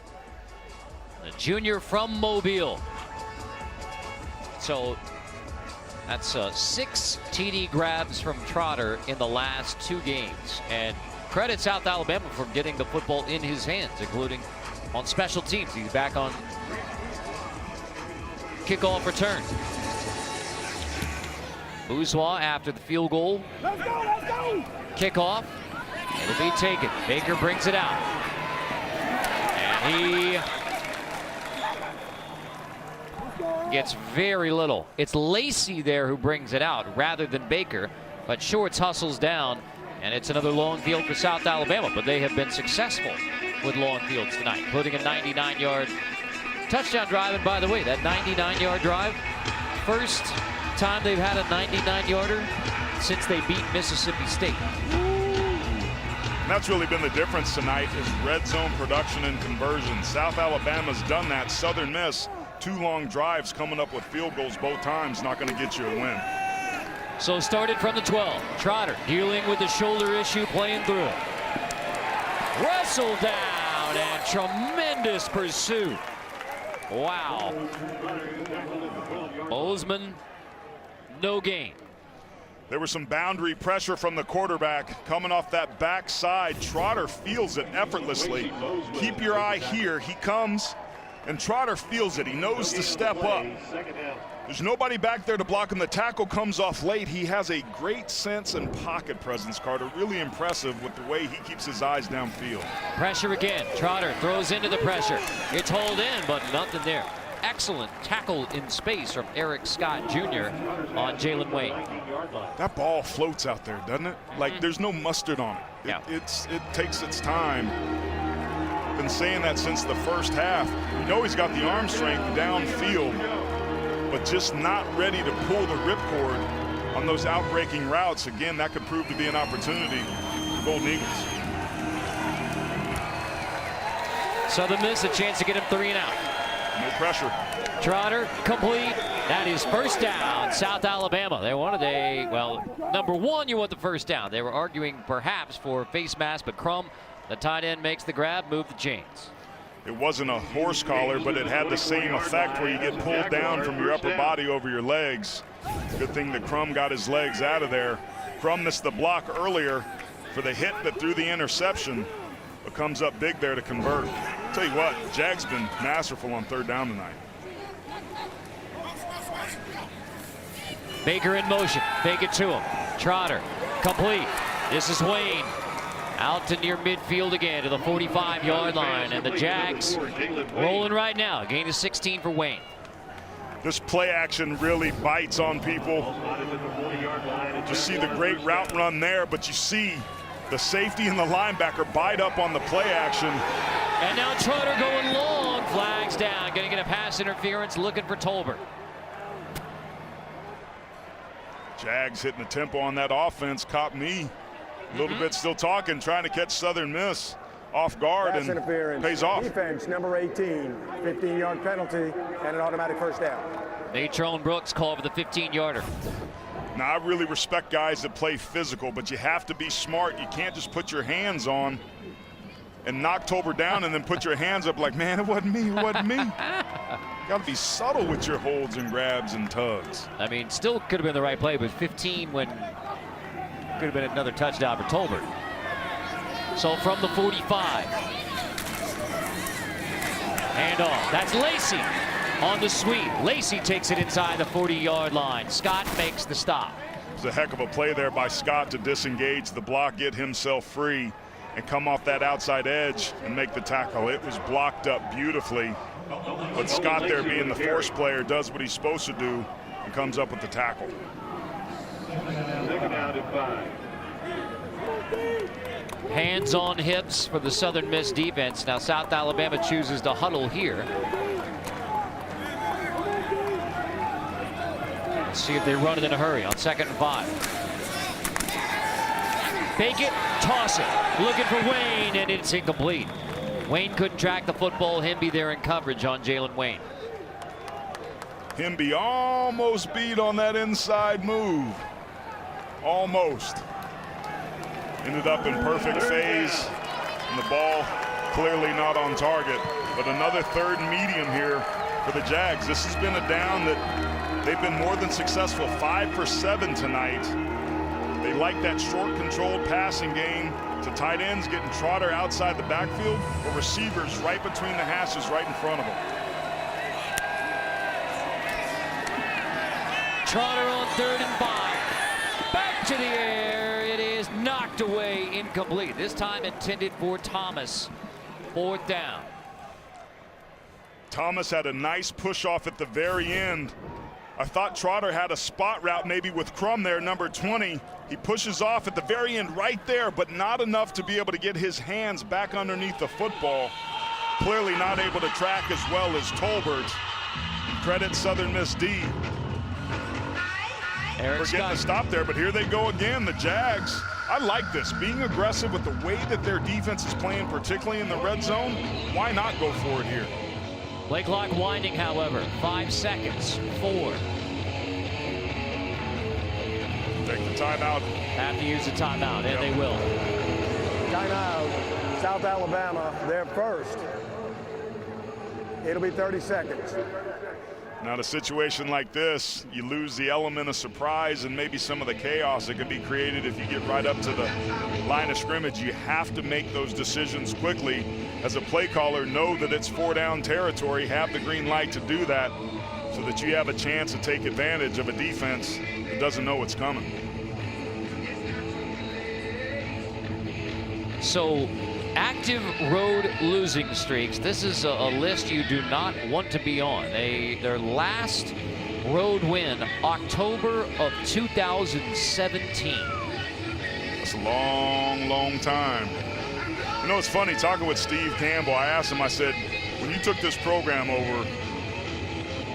The junior from Mobile. So that's 6 TD grabs from Trotter in the last 2 games. And credit South Alabama for getting the football in his hands, including on special teams. He's back on kickoff return. Bourgeois after the field goal. Let's go! Kickoff. It'll be taken. Baker brings it out. And he gets very little. It's Lacey there who brings it out rather than Baker. But Shorts hustles down, and it's another long field for South Alabama. But they have been successful with long fields tonight, including a 99-yard touchdown drive. And by the way, that 99-yard drive, first time they've had a 99-yarder since they beat Mississippi State. That's really been the difference tonight is red zone production and conversion. South Alabama's done that. Southern Miss, 2 long drives coming up with field goals both times, not going to get you a win. So started from the 12. Trotter dealing with the shoulder issue, playing through it. Wrestled down and tremendous pursuit. Wow. Bozeman, no gain. There was some boundary pressure from the quarterback coming off that backside. Trotter feels it effortlessly. Keep your eye here. He comes, and Trotter feels it. He knows to step up. There's nobody back there to block him. The tackle comes off late. He has a great sense and pocket presence, Carter. Really impressive with the way he keeps his eyes downfield. Pressure again. Trotter throws into the pressure. It's hauled in, but nothing there. Excellent tackle in space from Eric Scott Jr. on Jalen Wayne. That ball floats out there, doesn't it? Like there's no mustard on it. It takes its time. Been saying that since the first half. You know he's got the arm strength downfield, but just not ready to pull the ripcord on those outbreaking routes. Again, that could prove to be an opportunity for Golden Eagles. Southern Miss a chance to get him 3 and out. No pressure. Trotter complete. That is first down, South Alabama. They wanted number 1, you want the first down. They were arguing perhaps for face mask, but Crum, the tight end, makes the grab, move the chains. It wasn't a horse collar, but it had the same effect where you get pulled down from your upper body over your legs. Good thing that Crum got his legs out of there. Crum missed the block earlier for the hit that threw the interception, but comes up big there to convert. Tell you what, Jag's been masterful on 3rd down tonight. Baker in motion, fake it to him. Trotter, complete. This is Wayne. Out to near midfield again to the 45-yard line, and the Jags rolling right now. Gain of 16 for Wayne. This play action really bites on people. Just see the great route run there, but you see the safety and the linebacker bite up on the play action. And now Trotter going long, flags down, going to get a pass interference, looking for Tolbert. Jags hitting the tempo on that offense, caught me a little bit still talking, trying to catch Southern Miss off guard, pass and pays off. Defense number 18, 15-yard penalty and an automatic first down. Natrone Brooks called for the 15-yarder. Now I really respect guys that play physical, but you have to be smart. You can't just put your hands on and knock Tolbert down and then put your hands up like, man, it wasn't me, it wasn't me. Got to be subtle with your holds and grabs and tugs. I mean, still could have been the right play, but 15 when could have been another touchdown for Tolbert. So from the 45, handoff. That's Lacey on the sweep. Lacey takes it inside the 40-yard line. Scott makes the stop. It's a heck of a play there by Scott to disengage the block, get himself free, and come off that outside edge and make the tackle. It was blocked up beautifully, but Scott there, being the force player, does what he's supposed to do and comes up with the tackle. Hands on hips for the Southern Miss defense. Now South Alabama chooses to huddle here. Let's see if they run it in a hurry on 2nd and 5. Fake it, toss it. Looking for Wayne, and it's incomplete. Wayne couldn't track the football. Himby there in coverage on Jalen Wayne. Himby almost beat on that inside move. Almost. Ended up in perfect phase, and the ball clearly not on target. But another 3rd and medium here for the Jags. This has been a down that they've been more than successful. 5 for 7 tonight. They like that short, controlled passing game to tight ends, getting Trotter outside the backfield, or receivers right between the hashes right in front of them. Trotter on 3rd and 5. Back to the air. It is knocked away, incomplete. This time intended for Thomas. 4th down. Thomas had a nice push off at the very end. I thought Trotter had a spot route maybe with Crum there, number 20. He pushes off at the very end right there, but not enough to be able to get his hands back underneath the football. Clearly not able to track as well as Tolbert. Credit Southern Miss D for getting a stop there, but here they go again, the Jags. I like this. Being aggressive with the way that their defense is playing, particularly in the red zone, why not go for it here? Play clock winding, however. 5 seconds. 4. Take the timeout. Have to use the timeout, and they will. Timeout. South Alabama, they're first. It'll be 30 seconds. Now, in a situation like this, you lose the element of surprise and maybe some of the chaos that can be created if you get right up to the line of scrimmage. You have to make those decisions quickly. As a play caller, know that it's 4-down territory. Have the green light to do that so that you have a chance to take advantage of a defense that doesn't know what's coming. So, active road losing streaks. This is a list you do not want to be on. Their last road win, October of 2017. That's a long, long time. You know, it's funny, talking with Steve Campbell, I asked him, I said, when you took this program over,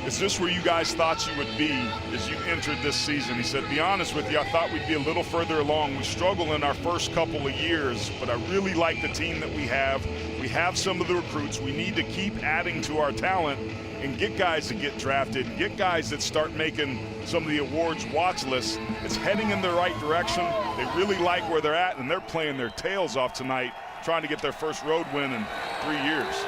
is this where you guys thought you would be as you entered this season? He said, be honest with you, I thought we'd be a little further along. We struggled in our first couple of years, but I really like the team that we have. We have some of the recruits. We need to keep adding to our talent and get guys that get drafted, get guys that start making some of the awards watch lists. It's heading in the right direction. They really like where they're at, and they're playing their tails off tonight, trying to get their first road win in 3 years.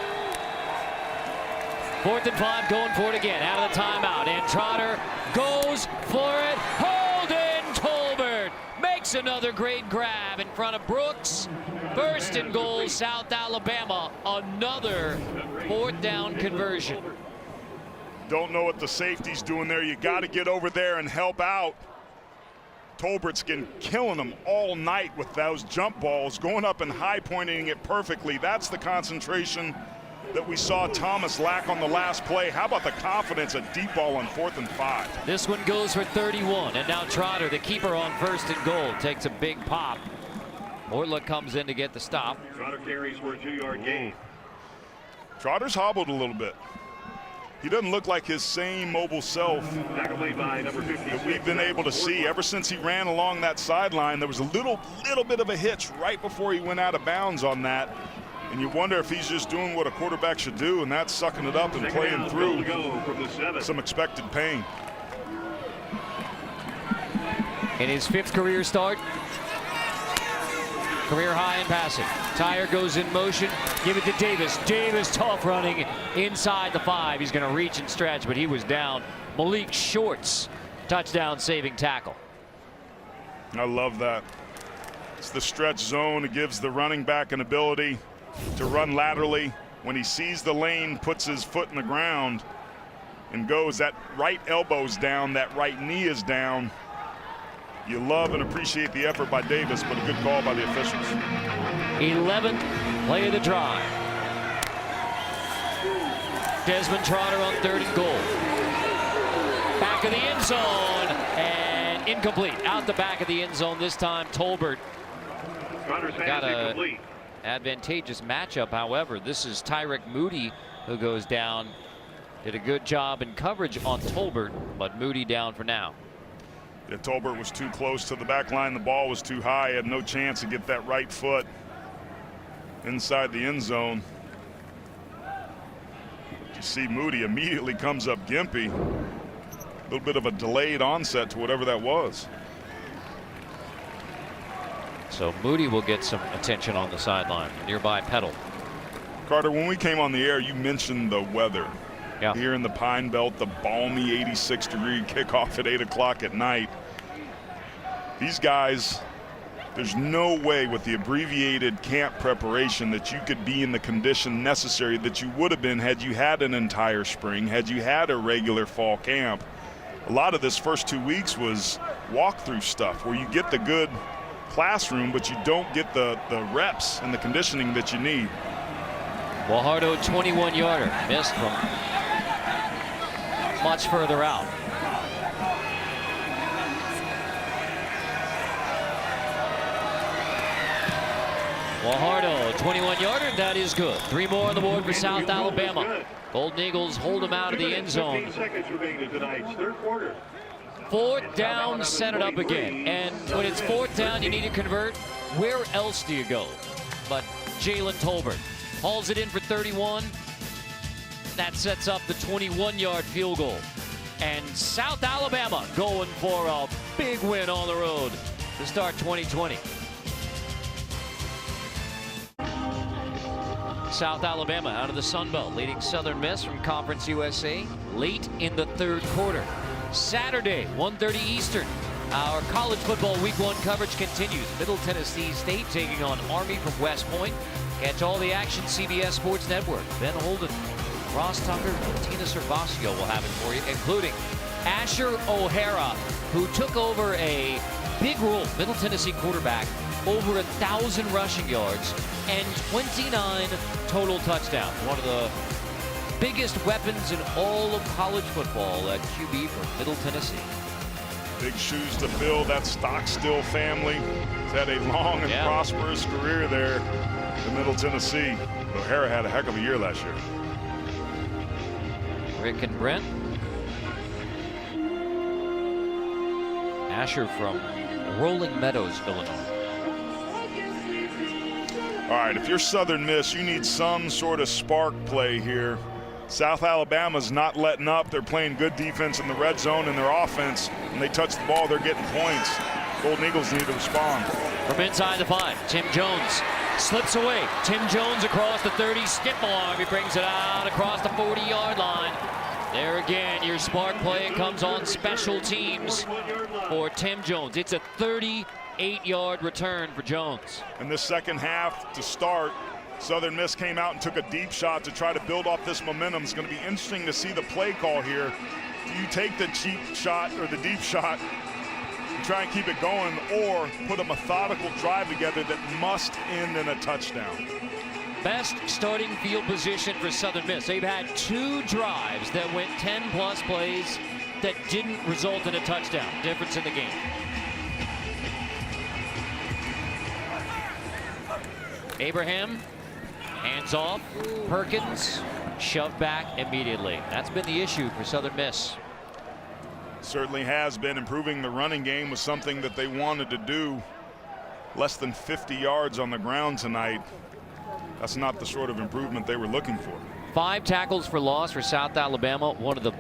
4th and 5, going for it again, out of the timeout, and Trotter goes for it. Holden Tolbert makes another great grab in front of Brooks. 1st and goal, South Alabama, another 4th down conversion. Don't know what the safety's doing there. You got to get over there and help out. Tolbert's killing them all night with those jump balls, going up and high pointing it perfectly. That's the concentration that we saw Thomas lack on the last play. How about the confidence, a deep ball on 4th and 5? This one goes for 31, and now Trotter, the keeper on 1st and goal, takes a big pop. Ortla comes in to get the stop. Trotter carries for a 2-yard gain. Trotter's hobbled a little bit. He doesn't look like his same mobile self that we've been able to see. Ever since he ran along that sideline, there was a little bit of a hitch right before he went out of bounds on that. And you wonder if he's just doing what a quarterback should do, and that's sucking it up and playing through some expected pain. In his 5th career start, career high in passing. Tyre goes in motion, give it to Davis. Davis tough running inside the 5. He's going to reach and stretch, but he was down. Malik Shorts, touchdown saving tackle. I love that. It's the stretch zone. It gives the running back an ability to run laterally. When he sees the lane, puts his foot in the ground and goes. That right elbow's down, that right knee is down. You love and appreciate the effort by Davis, but a good call by the officials. 11th play of the drive. Desmond Trotter on 3rd and goal. Back of the end zone, and incomplete. Out the back of the end zone this time. Tolbert got a advantageous matchup. However, this is Tyrek Moody who goes down. Did a good job in coverage on Tolbert, but Moody down for now. Yeah, Tolbert was too close to the back line. The ball was too high. He had no chance to get that right foot inside the end zone. You see Moody immediately comes up gimpy. A little bit of a delayed onset to whatever that was. So Moody will get some attention on the sideline. Nearby Petal. Carter, when we came on the air, you mentioned the weather. Yeah. Here in the Pine Belt, the balmy 86-degree kickoff at 8 o'clock at night. These guys, there's no way with the abbreviated camp preparation that you could be in the condition necessary that you would have been had you had an entire spring, had you had a regular fall camp. A lot of this first 2 weeks was walkthrough stuff where you get the good classroom, but you don't get the reps and the conditioning that you need. Guajardo 21-yarder, missed from much further out. Guajardo 21-yarder, that is good. 3 more on the board for South Alabama. Golden Eagles hold them out of the end zone. 15 seconds remaining in tonight's 3rd quarter. 4th down, set it up again. And when it's 4th down, you need to convert. Where else do you go? But Jalen Tolbert hauls it in for 31. That sets up the 21-yard field goal. And South Alabama going for a big win on the road to start 2020. South Alabama out of the Sun Belt, leading Southern Miss from Conference USA late in the 3rd quarter. Saturday, 1:30 Eastern. Our college football week 1 coverage continues. Middle Tennessee State taking on Army from West Point. Catch all the action, CBS Sports Network. Ben Holden, Ross Tucker, and Tina Servasio will have it for you, including Asher O'Hara, who took over a big role, Middle Tennessee quarterback, over 1,000 rushing yards and 29 total touchdowns. One of the biggest weapons in all of college football at QB for Middle Tennessee. Big shoes to fill. That Stockstill family has had a long and prosperous career there in Middle Tennessee. O'Hara had a heck of a year last year. Rick and Brent. Asher from Rolling Meadows, Illinois. All right, if you're Southern Miss, you need some sort of spark play here. South Alabama's not letting up. They're playing good defense in the red zone, and their offense, when they touch the ball, they're getting points. Golden Eagles need to respond. From inside the 5, Tim Jones slips away. Tim Jones across the 30, skip along. He brings it out across the 40-yard line. There again, your spark play comes on special teams for Tim Jones. It's a 38-yard return for Jones. In the second half to start, Southern Miss came out and took a deep shot to try to build off this momentum. It's going to be interesting to see the play call here. Do you take the cheap shot or the deep shot and try and keep it going, or put a methodical drive together that must end in a touchdown? Best starting field position for Southern Miss. They've had 2 drives that went 10-plus plays that didn't result in a touchdown. Difference in the game. Abraham, hands off. Perkins, shoved back immediately. That's been the issue for Southern Miss. Certainly has been. Improving the running game was something that they wanted to do. Less than 50 yards on the ground tonight. That's not the sort of improvement they were looking for. 5 tackles for loss for South Alabama, one of the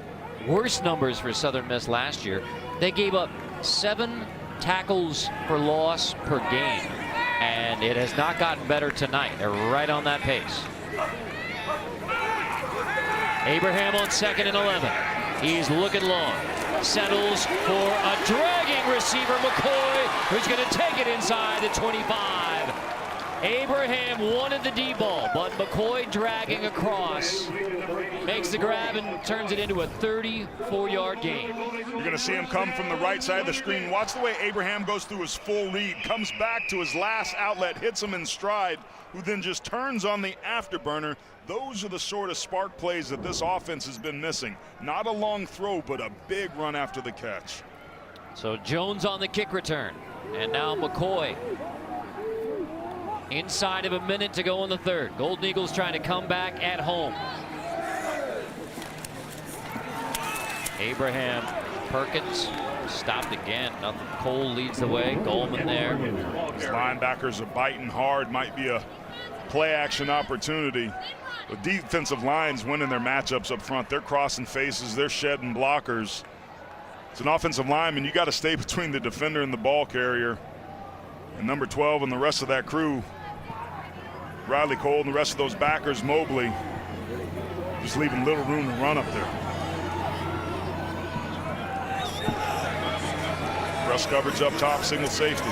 worst numbers for Southern Miss last year. They gave up 7 tackles for loss per game, and it has not gotten better tonight. They're right on that pace. Abraham on 2nd and 11. He's looking long. Settles for a dragging receiver, McCoy, who's going to take it inside the 25. Abraham wanted the deep ball, but McCoy dragging across. Makes the grab and turns it into a 34-yard gain. You're going to see him come from the right side of the screen. Watch the way Abraham goes through his full read, comes back to his last outlet, hits him in stride, who then just turns on the afterburner. Those are the sort of spark plays that this offense has been missing. Not a long throw, but a big run after the catch. So Jones on the kick return. And now McCoy. Inside of a minute to go in the 3rd. Golden Eagles trying to come back at home. Abraham, Perkins, stopped again. Nothing. Cole leads the way. Goldman there. These linebackers are biting hard. Might be a play action opportunity. The defensive line's winning their matchups up front. They're crossing faces. They're shedding blockers. It's an offensive lineman. You got to stay between the defender and the ball carrier. And number 12 and the rest of that crew, Riley Cole and the rest of those backers, Mobley, just leaving little room to run up there. Press coverage up top, single safety.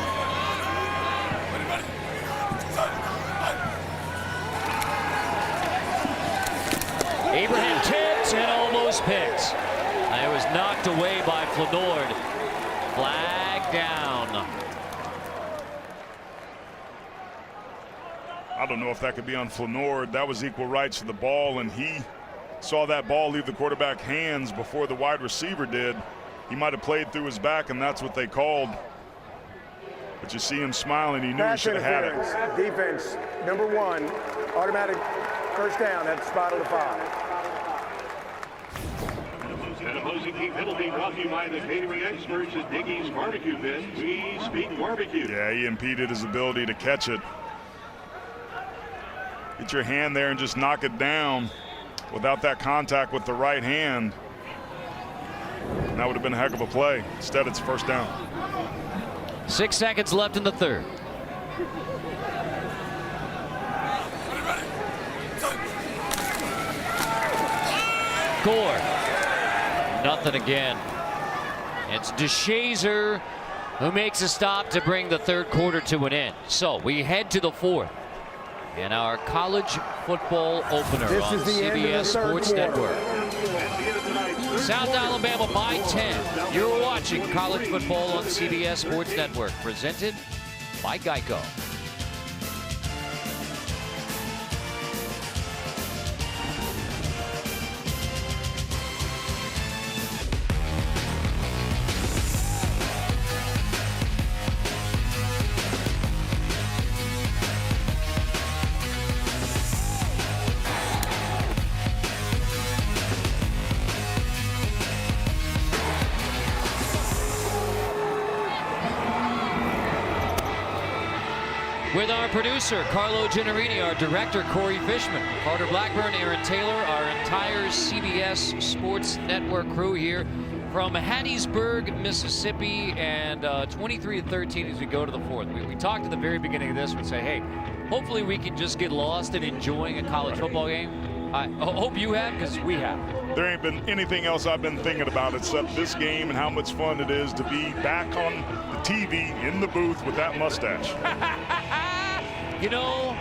Abraham tips and almost picks. It was knocked away by Flanord. Flag down. I don't know if that could be on Flanord. That was equal rights to the ball, and he saw that ball leave the quarterback's hands before the wide receiver did. He might have played through his back, and that's what they called. But you see him smiling. He knew he should have had it. Defense, number 1, automatic first down at the spot of the 5. Racing penalty brought to you by the catering experts at Dickey's Barbecue Pit. We speak barbecue. Yeah, he impeded his ability to catch it. Get your hand there and just knock it down without that contact with the right hand. And that would have been a heck of a play. Instead, it's first down. 6 seconds left in the third. Gore. Nothing again. It's DeShazer who makes a stop to bring the third quarter to an end. So we head to the fourth. And our college football opener on CBS Sports Network. South Alabama by 10. You're watching college football on CBS Sports Network, presented by Geico. With our producer, Carlo Gennarini, our director, Corey Fishman, Carter Blackburn, Aaron Taylor, our entire CBS Sports Network crew here from Hattiesburg, Mississippi, and 23-13 as we go to the fourth. We talked at the very beginning of this, we say, hey, hopefully we can just get lost in enjoying a college football game. I hope you have, because we have. There ain't been anything else I've been thinking about except this game and how much fun it is to be back on the TV in the booth with that mustache. You know,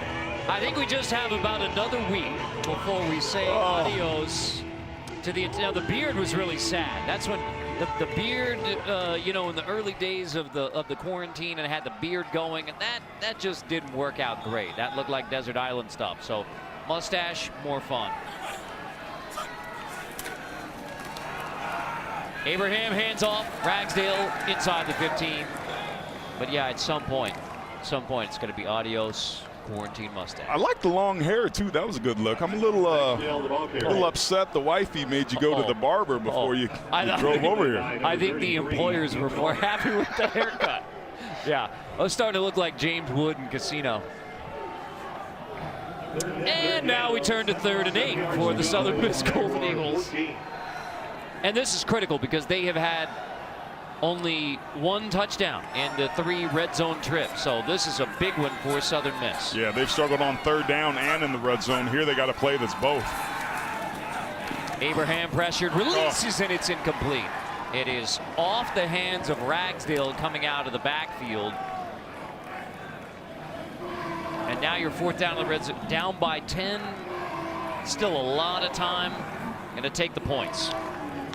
I think we just have about another week before we say adios to the. Now the beard was really sad. That's when the beard, you know, in the early days of the quarantine, and had the beard going, and that just didn't work out great. That looked like desert island stuff. So mustache, more fun. Abraham hands off. Ragsdale inside the 15. But yeah, at some point it's going to be adios, quarantine mustache. I like the long hair too. That was a good look. I'm a little upset the wifey made you go to the barber before you drove over here. I think the employers were more happy with the haircut. Yeah, I was starting to look like James Wood in Casino. And now we turn to 3rd and 8 for the Southern Miss Golden Eagles. And this is critical because they have had only 1 touchdown in the 3 red zone trips. So this is a big one for Southern Miss. Yeah, they've struggled on 3rd down and in the red zone. Here they got a play that's both. Abraham pressured, releases, and it's incomplete. It is off the hands of Ragsdale coming out of the backfield. And now you're 4th down in the red zone, down by 10. Still a lot of time. Gonna take the points.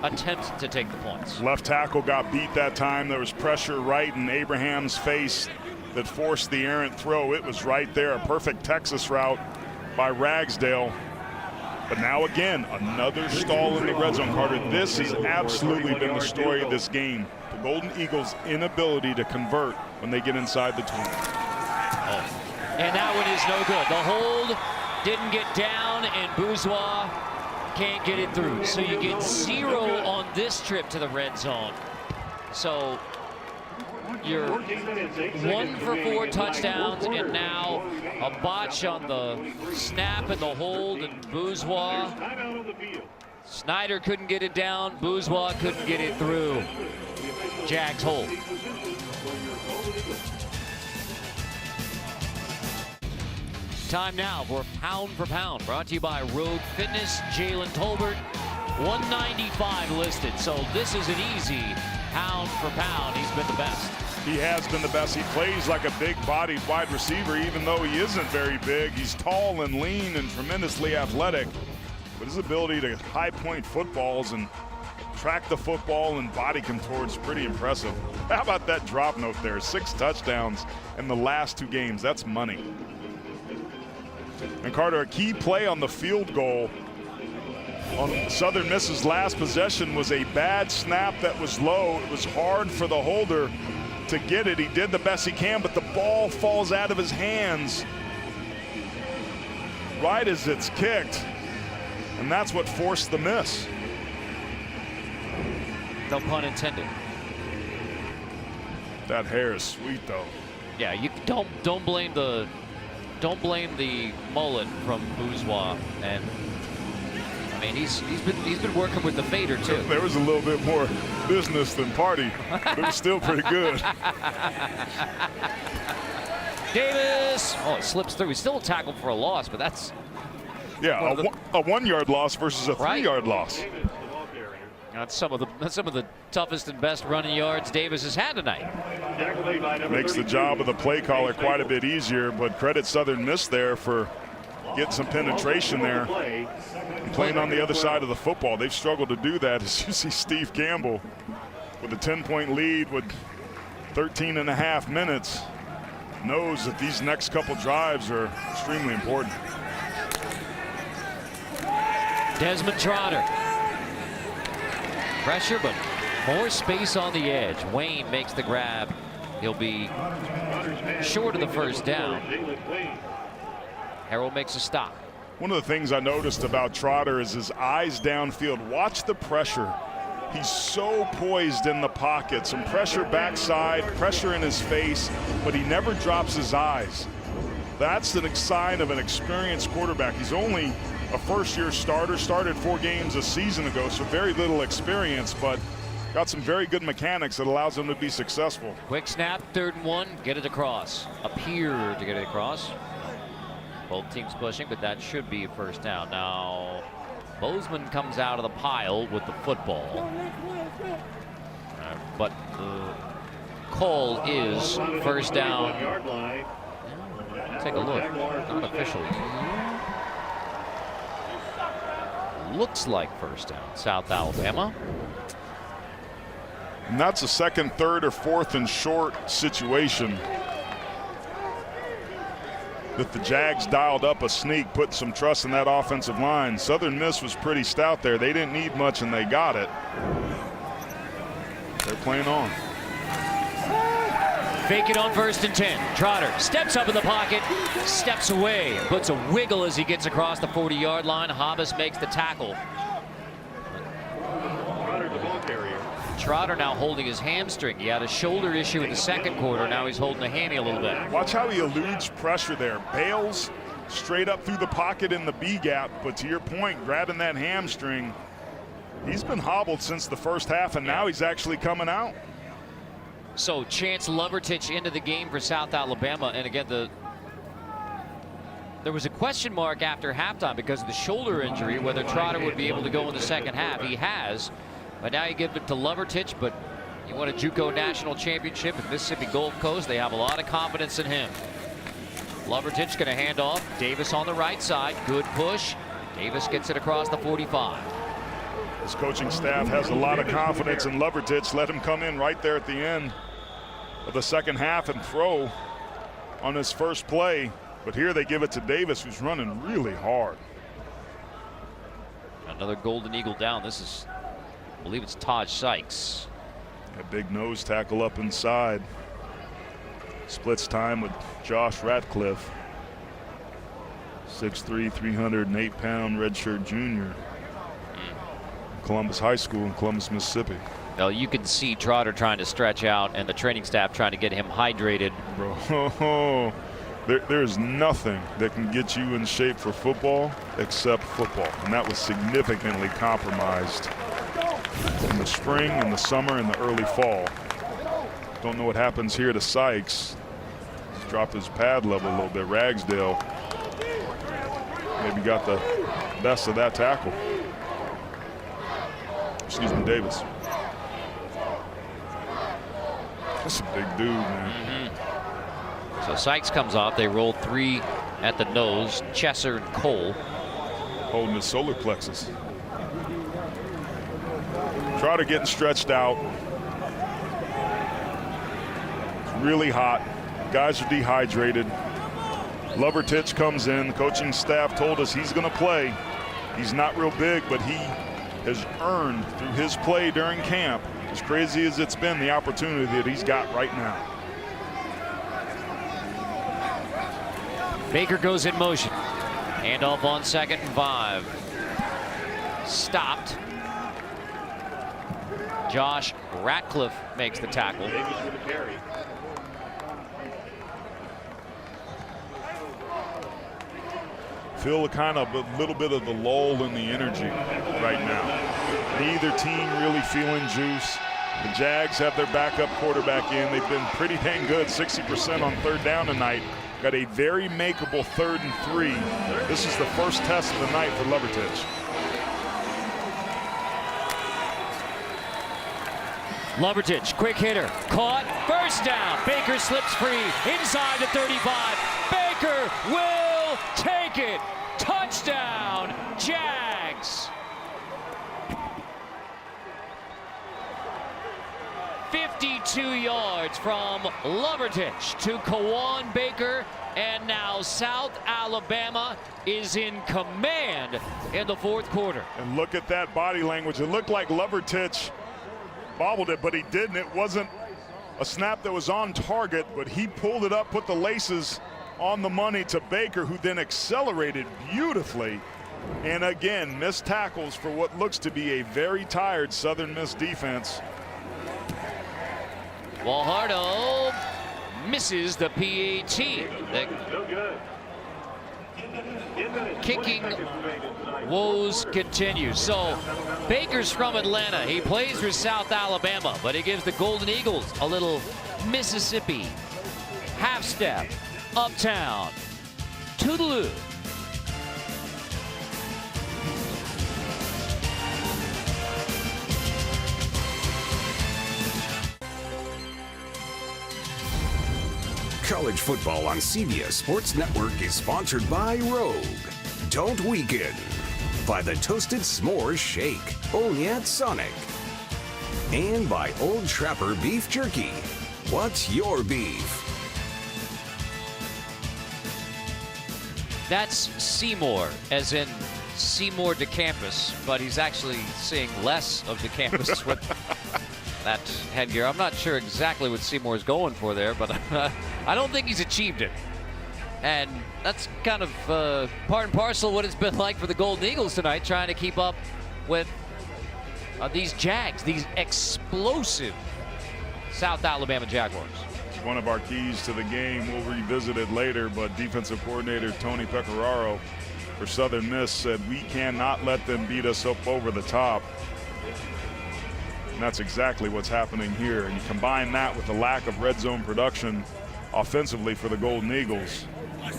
Attempt to take the points. Left tackle got beat that time. There was pressure right in Abraham's face that forced the errant throw. It was right there, a perfect Texas route by Ragsdale. But now again, another stall in the red zone, Carter. This has absolutely been the story of this game. The Golden Eagles' inability to convert when they get inside the 20. And that one is no good. The hold didn't get down, and Bourgeois can't get it through. So you get 0 on this trip to the red zone. So you're 1 for 4 touchdowns, and now a botch on the snap and the hold, and Bourgeois. Snyder couldn't get it down. Bourgeois couldn't get it through. Jags hold. Time now for Pound, brought to you by Rogue Fitness. Jalen Tolbert, 195 listed. So this is an easy pound for pound. He's been the best. He has been the best. He plays like a big-bodied wide receiver, even though he isn't very big. He's tall and lean and tremendously athletic. But his ability to high-point footballs and track the football and body contour is pretty impressive. How about that drop note there? 6 touchdowns in the last 2 games. That's money. And Carter, a key play on the field goal on Southern Miss's last possession was a bad snap that was low. It was hard for the holder to get it. He did the best he can, but the ball falls out of his hands right as it's kicked, and that's what forced the miss. No pun intended. That hair is sweet, though. Yeah, you don't blame the mullet from Bourgeois, and I mean he's been working with the fader too. There was a little bit more business than party, but it was still pretty good. Davis, oh, it slips through. He's still tackled for a loss, but that's a 1 yard loss versus a 3 yard loss. That's some of the toughest and best running yards Davis has had tonight. Makes the job of the play caller quite a bit easier, but credit Southern Miss there for getting some penetration there. And playing on the other side of the football. They've struggled to do that, as you see Steve Campbell with a 10-point lead with 13 and a half minutes. Knows that these next couple drives are extremely important. Desmond Trotter. Pressure, but more space on the edge. Wayne makes the grab. He'll be short of the first down. Harrell makes a stop. One of the things I noticed about Trotter is his eyes downfield. Watch the pressure. He's so poised in the pocket. Some pressure backside, pressure in his face, but he never drops his eyes. That's a sign of an experienced quarterback. He's only a first-year starter, started 4 games a season ago, so very little experience, but got some very good mechanics that allows him to be successful. Quick snap, 3rd and 1, get it across. Appear to get it across. Both teams pushing, but that should be a first down. Now, Bozeman comes out of the pile with the football. But the call is first down. Take a look. Not official. Looks like first down. South Alabama. And that's a 2nd, 3rd, or 4th and short situation that the Jags dialed up a sneak, putting some trust in that offensive line. Southern Miss was pretty stout there. They didn't need much, and they got it. They're playing on. Fake it on 1st and 10. Trotter steps up in the pocket, steps away, puts a wiggle as he gets across the 40-yard line. Hobbs makes the tackle. Trotter now holding his hamstring. He had a shoulder issue in the 2nd quarter. Now he's holding a hammy a little bit. Watch how he eludes pressure there. Bails straight up through the pocket in the B gap, but to your point, grabbing that hamstring, he's been hobbled since the first half, and now he's actually coming out. So Chance Lovertich into the game for South Alabama, and again there was a question mark after halftime because of the shoulder injury whether Trotter would be able to go in the 2nd half. He has, but now you give it to Lovertich. But he won a JUCO national championship at Mississippi Gulf Coast. They have a lot of confidence in him. Lovertich going to hand off. Davis on the right side. Good push. Davis gets it across the 45. His coaching staff has a lot of confidence in Lovertich. Let him come in right there at the end of the 2nd half and throw on his first play. But here they give it to Davis, who's running really hard. Another Golden Eagle down. This is, I believe it's Taj Sykes. A big nose tackle up inside. Splits time with Josh Ratcliffe. 6'3", 308-pound redshirt junior. Columbus High School in Columbus, Mississippi. Well, you can see Trotter trying to stretch out and the training staff trying to get him hydrated. Bro, there's nothing that can get you in shape for football except football. And that was significantly compromised in the spring, in the summer, and the early fall. Don't know what happens here to Sykes. He's dropped his pad level a little bit. Ragsdale maybe got the best of that tackle. Excuse me, Davis. That's a big dude, man. So Sykes comes off. They roll 3 at the nose. Chesser and Cole holding his solar plexus. Trotter getting stretched out. It's really hot. Guys are dehydrated. Lovertich comes in. The coaching staff told us he's going to play. He's not real big, but he has earned through his play during camp, as crazy as it's been, the opportunity that he's got right now. Baker goes in motion. Handoff on 2nd and 5. Stopped. Josh Ratcliffe makes the tackle. Davis with the carry. Feel a little bit of the lull in the energy right now. Neither team really feeling juice. The Jags have their backup quarterback in. They've been pretty dang good, 60% on third down tonight. Got a very makeable 3rd and 3. This is the first test of the night for Levertich. Levertich, quick hitter, caught, first down. Baker slips free inside the 35. Baker will take it. Touchdown, Jags. 52 yards from Levertich to Kawan Baker, and now South Alabama is in command in the 4th quarter. And look at that body language. It looked like Levertich bobbled it, but he didn't. It wasn't a snap that was on target, but he pulled it up, put the laces on the money to Baker, who then accelerated beautifully. And again, missed tackles for what looks to be a very tired Southern Miss defense. Guajardo misses the PAT. The kicking woes continue. So Baker's from Atlanta. He plays for South Alabama, but he gives the Golden Eagles a little Mississippi half step uptown. Toodaloo. College football on CBS Sports Network is sponsored by Rogue. Don't Weaken. By the Toasted S'mores Shake, only at Sonic. And by Old Trapper Beef Jerky. What's your beef? That's Seymour, as in Seymour DeCampus, but he's actually seeing less of DeCampus with that headgear. I'm not sure exactly what Seymour's going for there, but I don't think he's achieved it. And that's kind of part and parcel what it's been like for the Golden Eagles tonight, trying to keep up with these Jags, these explosive South Alabama Jaguars. It's one of our keys to the game. We'll revisit it later, but defensive coordinator Tony Pecoraro for Southern Miss said we cannot let them beat us up over the top. And that's exactly what's happening here. And you combine that with the lack of red zone production offensively for the Golden Eagles.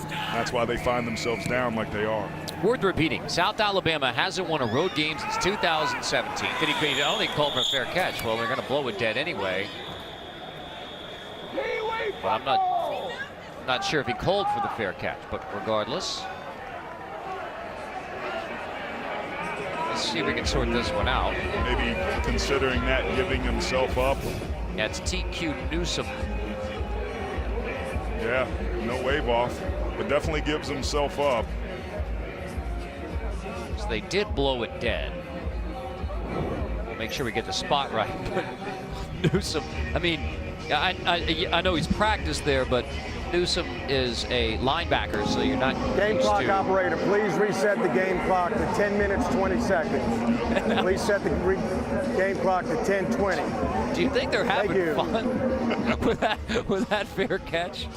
That's why they find themselves down like they are. Worth repeating, South Alabama hasn't won a road game since 2017. Did he only called for a fair catch? Well, they're going to blow it dead anyway. But I'm not sure if he called for the fair catch, but regardless. Let's see if we can sort this one out. Maybe considering that, giving himself up. Yeah, it's TQ Newsome. Yeah, no wave off, but definitely gives himself up. So they did blow it dead. We'll make sure we get the spot right. But Newsome, I mean, I know he's practiced there, but Newsome is a linebacker, so you're not Game used clock to. operator, please reset the game clock to 10 minutes, 20 seconds. Please set the game clock to 10:20. Do you think they're having Thank you. fun with that fair catch?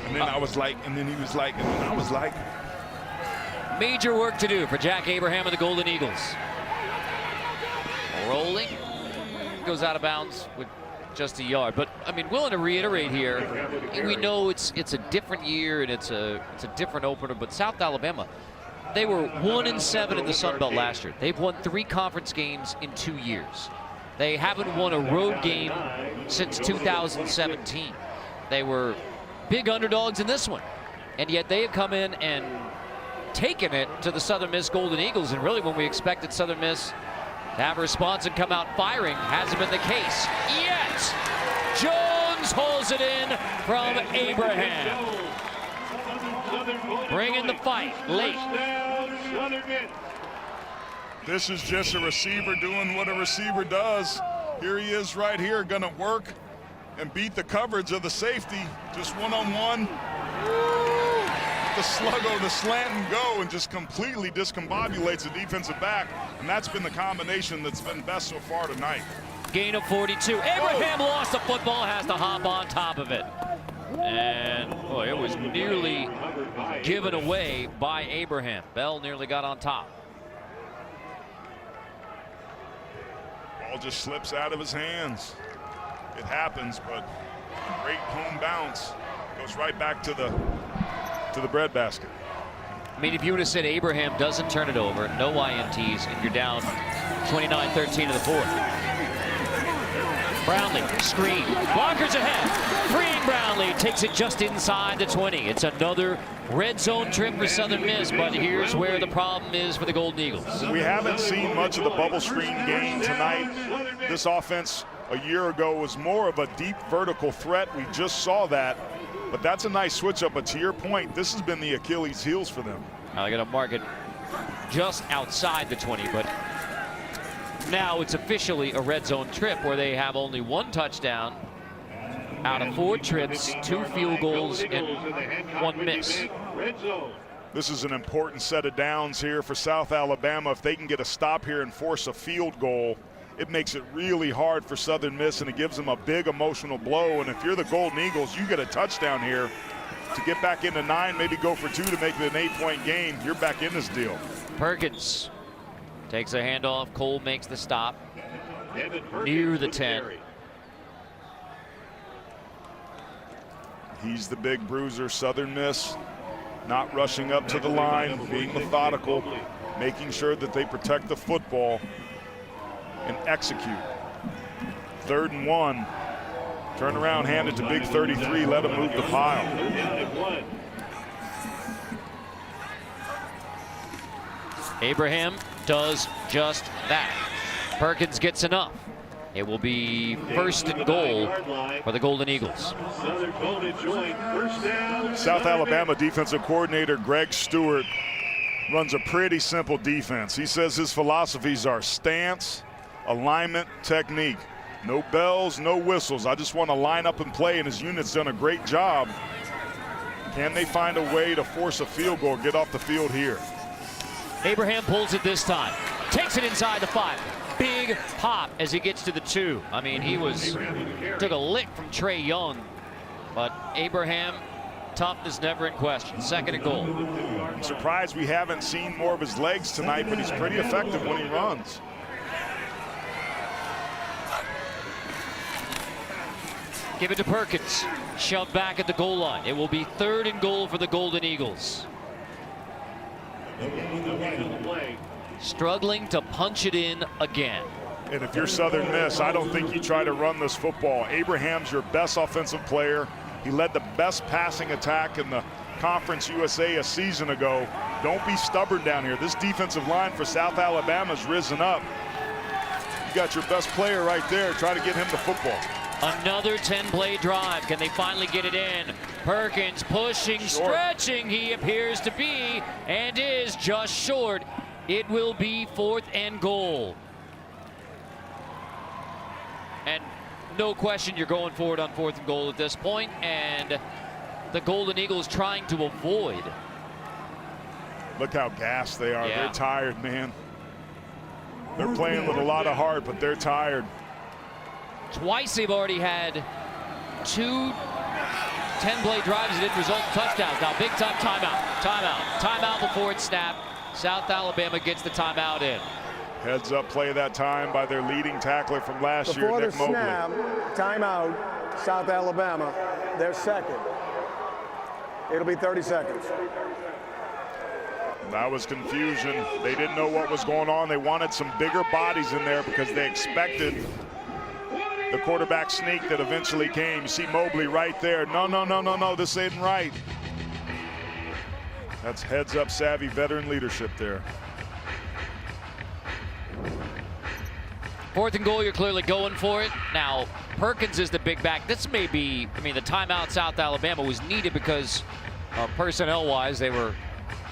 And then I was like, and then he was like, and then I was like. Major work to do for Jack Abraham and the Golden Eagles. Rolling, goes out of bounds with just a yard. But I mean, willing to reiterate here, we know it's a different year and it's a different opener. But South Alabama, they were 1-7 in the Sun Belt last year. They've won 3 conference games in 2 years. They haven't won a road game since 2017. They were big underdogs in this one, and yet they have come in and taken it to the Southern Miss Golden Eagles. And really, when we expected Southern Miss to have a response and come out firing, hasn't been the case yet. Jones holds it in from Abraham. Bringing the fight late. This is just a receiver doing what a receiver does. Here he is right here, gonna work and beat the coverage of the safety. Just one-on-one. off the sluggo, the slant and go, and just completely discombobulates the defensive back. And that's been the combination that's been best so far tonight. Gain of 42. Abraham lost the football, has to hop on top of it. And boy, it was nearly given away by Abraham. Bell nearly got on top. Ball just slips out of his hands. It happens, but great home bounce. Goes right back to the breadbasket. I mean, if you would have said Abraham doesn't turn it over, no INTs, and you're down 29-13 in the fourth. Brownlee, screen, blockers ahead, freeing Brownlee, takes it just inside the 20. It's another red zone trip for Southern Miss, but here's where the problem is for the Golden Eagles. We haven't seen much of the bubble screen game tonight. This offense a year ago was more of a deep vertical threat. We just saw that, but that's a nice switch up. But to your point, this has been the Achilles heels for them. Now they're going to mark it just outside the 20, but now it's officially a red zone trip where they have only one touchdown out of 4 trips, 2 field goals, and 1 miss. This is an important set of downs here for South Alabama. If they can get a stop here and force a field goal, it makes it really hard for Southern Miss, and it gives them a big emotional blow. And if you're the Golden Eagles, you get a touchdown here to get back into 9, maybe go for 2 to make it an 8-point game. You're back in this deal. Perkins takes a handoff. Cole makes the stop near the 10. He's the big bruiser. Southern Miss not rushing up to the line, being methodical, making sure that they protect the football and execute. 3rd and 1. Turn around, hand it to big 33, let him move the pile. Abraham does just that. Perkins gets enough. It will be 1st and goal for the Golden Eagles. South Alabama defensive coordinator Greg Stewart runs a pretty simple defense. He says his philosophies are stance, alignment, technique. No bells, no whistles. I just want to line up and play, and his unit's done a great job. Can they find a way to force a field goal, get off the field here? Abraham pulls it this time. Takes it inside the 5. Big pop as he gets to the 2. I mean, took a lick from Trey Young, but Abraham, toughness never in question. 2nd and goal. I'm surprised we haven't seen more of his legs tonight, but he's pretty effective when he runs. Give it to Perkins. Shoved back at the goal line. It will be 3rd and goal for the Golden Eagles. Struggling to punch it in again. And if you're Southern Miss, I don't think you try to run this football. Abraham's your best offensive player. He led the best passing attack in the Conference USA a season ago. Don't be stubborn down here. This defensive line for South Alabama's risen up. You got your best player right there. Try to get him the football. Another 10-play drive. Can they finally get it in? Perkins pushing, stretching. He appears to be and is just short. It will be 4th and goal. And no question you're going for it on 4th and goal at this point, and the Golden Eagles trying to avoid. Look how gassed they are. Yeah. They're tired, man. They're playing with a lot of heart, but they're tired. Twice they've already had 2 10-play drives that didn't result in touchdowns. Now big time timeout before it's snapped. South Alabama gets the timeout in. Heads up play that time by their leading tackler from last year, Before Nick the Mobley. snap, timeout, South Alabama, they're 2nd. It'll be 30 seconds. That was confusion. They didn't know what was going on. They wanted some bigger bodies in there because they expected the quarterback sneak that eventually came. You see Mobley right there. No, this isn't right. That's heads up savvy veteran leadership there. 4th and goal, you're clearly going for it. Now, Perkins is the big back. This may be, I mean, the timeout South Alabama was needed because personnel-wise they were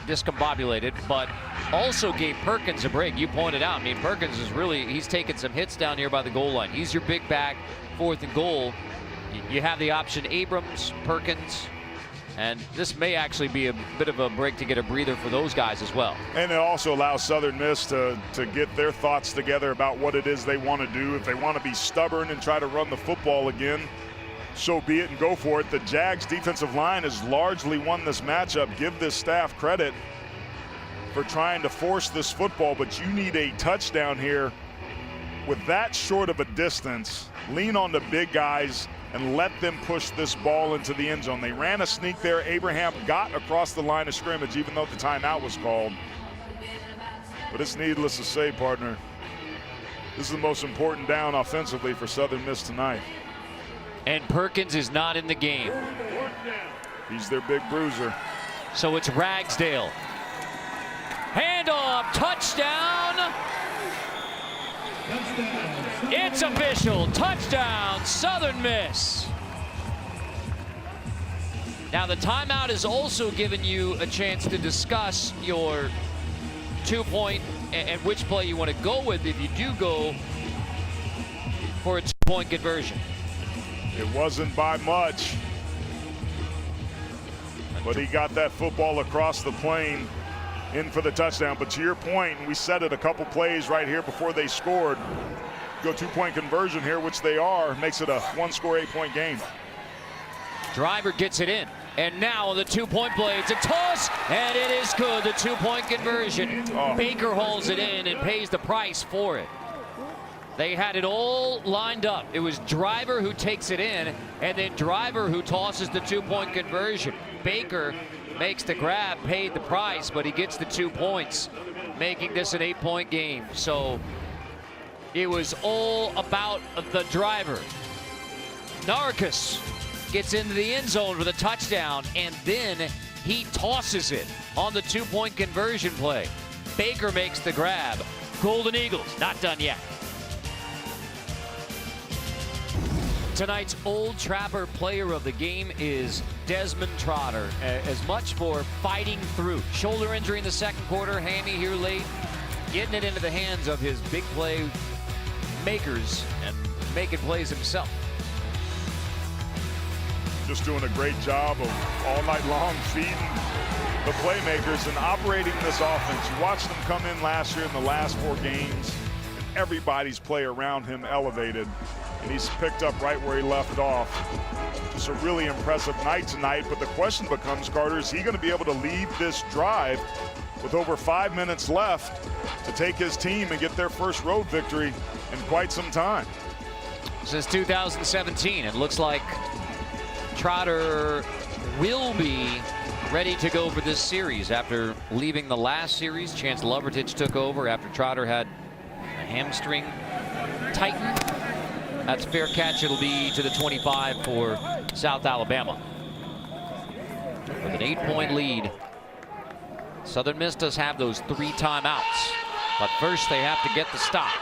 discombobulated, but also gave Perkins a break. You pointed out, I mean, Perkins is really, he's taken some hits down here by the goal line. He's your big back, 4th and goal. You have the option Abrams, Perkins, And this may actually be a bit of a break to get a breather for those guys as well. And it also allows Southern Miss to get their thoughts together about what it is they want to do. If they want to be stubborn and try to run the football again, so be it and go for it. The Jags defensive line has largely won this matchup. Give this staff credit for trying to force this football, but you need a touchdown here with that short of a distance. Lean on the big guys and let them push this ball into the end zone. They ran a sneak there. Abraham got across the line of scrimmage, even though the timeout was called. But it's needless to say, partner, this is the most important down offensively for Southern Miss tonight. And Perkins is not in the game. He's their big bruiser. So it's Ragsdale. Handoff, touchdown. It's official, touchdown, Southern Miss. Now the timeout has also given you a chance to discuss your 2-point and which play you want to go with if you do go for a 2-point conversion. It wasn't by much, but he got that football across the plane in for the touchdown. But to your point, and we said it a couple plays right here before they scored, go 2-point conversion here, which they are, makes it a 1-score 8-point game. Driver gets it in, and now on the 2-point play, it's a toss, and it is good. The 2-point conversion. Baker hauls it in and pays the price for it. They had it all lined up. It was Driver who takes it in, and then Driver who tosses the 2-point conversion. Baker makes the grab, paid the price, but he gets the 2 points, making this an 8-point game. So it was all about the Driver. Narcus gets into the end zone for the touchdown, and then he tosses it on the 2-point conversion play. Baker makes the grab. Golden Eagles not done yet. Tonight's Old Trapper player of the game is Desmond Trotter, as much for fighting through. Shoulder injury in the second quarter, hammy here late, getting it into the hands of his big play makers and making plays himself. Just doing a great job of all night long feeding the playmakers and operating this offense. You watched them come in last year in the last 4 games, and everybody's play around him elevated. And he's picked up right where he left off. Just a really impressive night tonight, but the question becomes, Carter, is he going to be able to lead this drive with over 5 minutes left to take his team and get their first road victory in quite some time? Since 2017, it looks like Trotter will be ready to go for this series after leaving the last series. Chance Lovertich took over after Trotter had a hamstring tighten. That's a fair catch. It'll be to the 25 for South Alabama. With an 8-point lead, Southern Miss does have those 3 timeouts, but first they have to get the stop.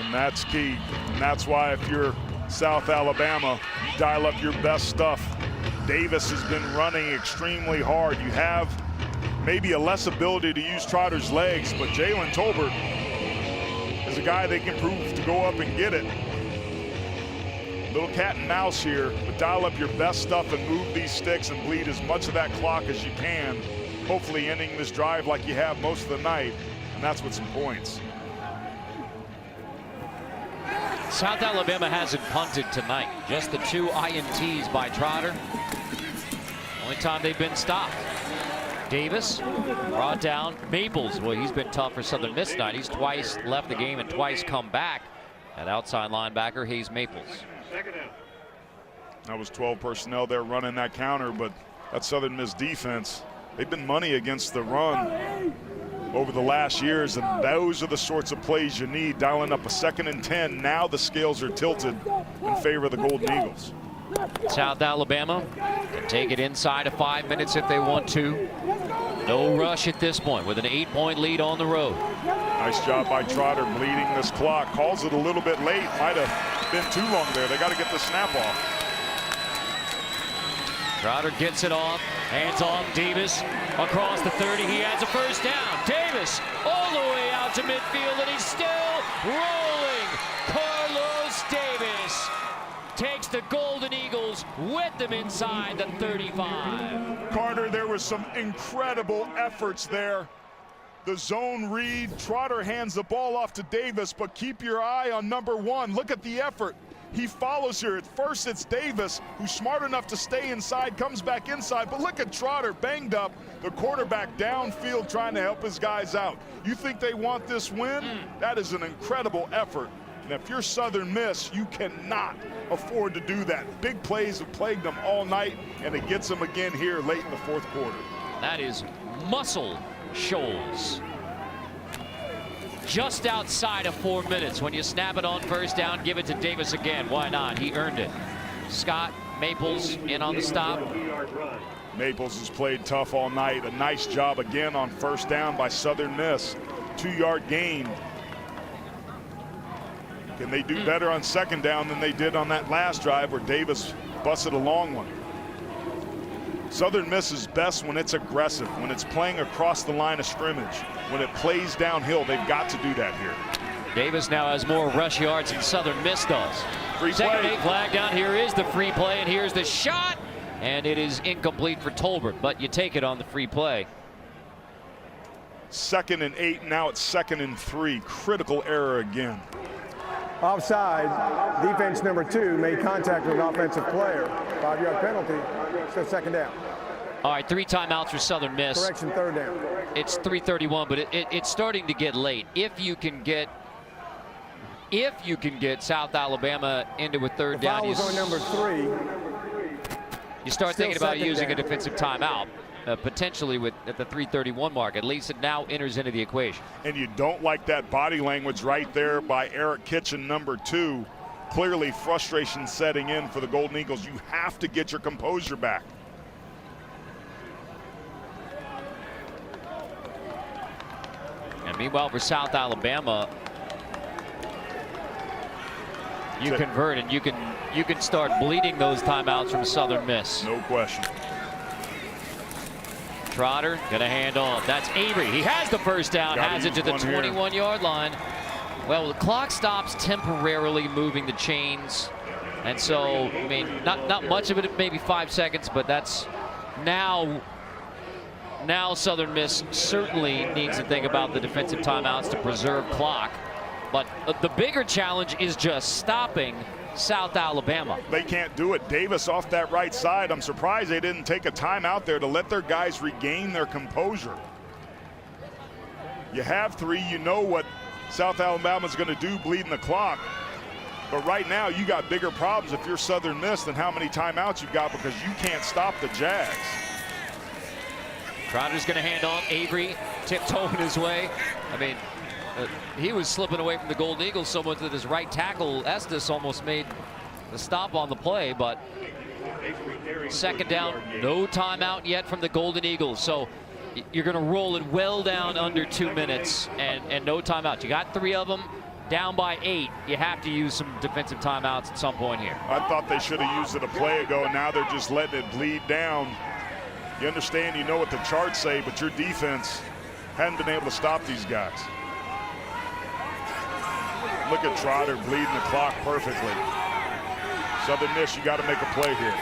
And that's key. And that's why if you're South Alabama, you dial up your best stuff. Davis has been running extremely hard. You have maybe a less ability to use Trotter's legs, but Jalen Tolbert is a guy they can prove to go up and get it. Little cat and mouse here, but dial up your best stuff and move these sticks and bleed as much of that clock as you can, hopefully ending this drive like you have most of the night, and that's with some points. South Alabama hasn't punted tonight. Just the 2 INTs by Trotter. Only time they've been stopped. Davis brought down. Maples, well, he's been tough for Southern Miss tonight. He's twice left the game and twice come back. That outside linebacker, Hayes Maples. That was 12 personnel there running that counter, but that Southern Miss defense, they've been money against the run over the last years, and those are the sorts of plays you need. Dialing up a 2nd and 10. Now the scales are tilted in favor of the Golden Eagles. South Alabama can take it inside of 5 minutes if they want to. No rush at this point with an 8-point lead on the road. Nice job by Trotter bleeding this clock. Calls it a little bit late. Might have been too long there. They got to get the snap off. Trotter gets it off. Hands off Davis across the 30. He has a first down. Davis all the way out to midfield, and he's still rolling. Carlos Davis takes the Golden Eagles with them inside the 35. Carter, there was some incredible efforts there. The zone read, Trotter hands the ball off to Davis, but keep your eye on number 1. Look at the effort. He follows here. At first it's Davis, who's smart enough to stay inside, comes back inside, but look at Trotter banged up, the quarterback downfield trying to help his guys out. You think they want this win? That is an incredible effort. And if you're Southern Miss, you cannot afford to do that. Big plays have plagued them all night, and it gets them again here late in the 4th quarter. That is Muscle Shoals. Just outside of 4 minutes. When you snap it on first down, give it to Davis again. Why not? He earned it. Scott Maples in on the stop. Maples has played tough all night. A nice job again on first down by Southern Miss. 2-yard gain. Can they do better on second down than they did on that last drive where Davis busted a long one? Southern Miss is best when it's aggressive, when it's playing across the line of scrimmage, when it plays downhill. They've got to do that here. Davis now has more rush yards than Southern Miss does. Second 8 flag down. Here is the free play, and here's the shot, and it is incomplete for Tolbert, but you take it on the free play. 2nd and 8, now it's 2nd and 3. Critical error again. Offside, defense number 2 made contact with an offensive player. 5-yard penalty, so 2nd down. All right, 3 timeouts for Southern Miss. Correction, 3rd down. It's 3:31, but it's starting to get late. If you can get South Alabama into a 3rd down, Foul was on number 3. You start thinking about using down. a defensive timeout, potentially at the 3:31 mark. At least it now enters into the equation. And you don't like that body language right there by Eric Kitchen, number 2. Clearly frustration setting in for the Golden Eagles. You have to get your composure back. And meanwhile, for South Alabama, you convert and you can start bleeding those timeouts from Southern Miss. No question. Trotter gonna hand off. That's Avery. He has the first down, has it to the 21-yard line. Well, the clock stops temporarily moving the chains, and so I mean, not much of it, maybe 5 seconds, but that's now Southern Miss certainly needs to think about the defensive timeouts to preserve clock. But the bigger challenge is just stopping South Alabama. They can't do it. Davis off that right side. I'm surprised they didn't take a timeout there to let their guys regain their composure. You have 3. You know what South Alabama's going to do, bleeding the clock. But right now, you got bigger problems if you're Southern Miss than how many timeouts you've got, because you can't stop the Jags. Trotter's going to hand off. Avery tiptoeing his way. I mean, he was slipping away from the Golden Eagles so much that his right tackle, Estes, almost made the stop on the play. But 2nd down, no timeout yet from the Golden Eagles. So you're going to roll it well down under 2 minutes and no timeout. You got 3 of them. Down by 8. You have to use some defensive timeouts at some point here. I thought they should have used it a play ago, and now they're just letting it bleed down. You understand, you know what the charts say, but your defense hadn't been able to stop these guys. Look at Trotter bleeding the clock perfectly. Southern Miss, you got to make a play here.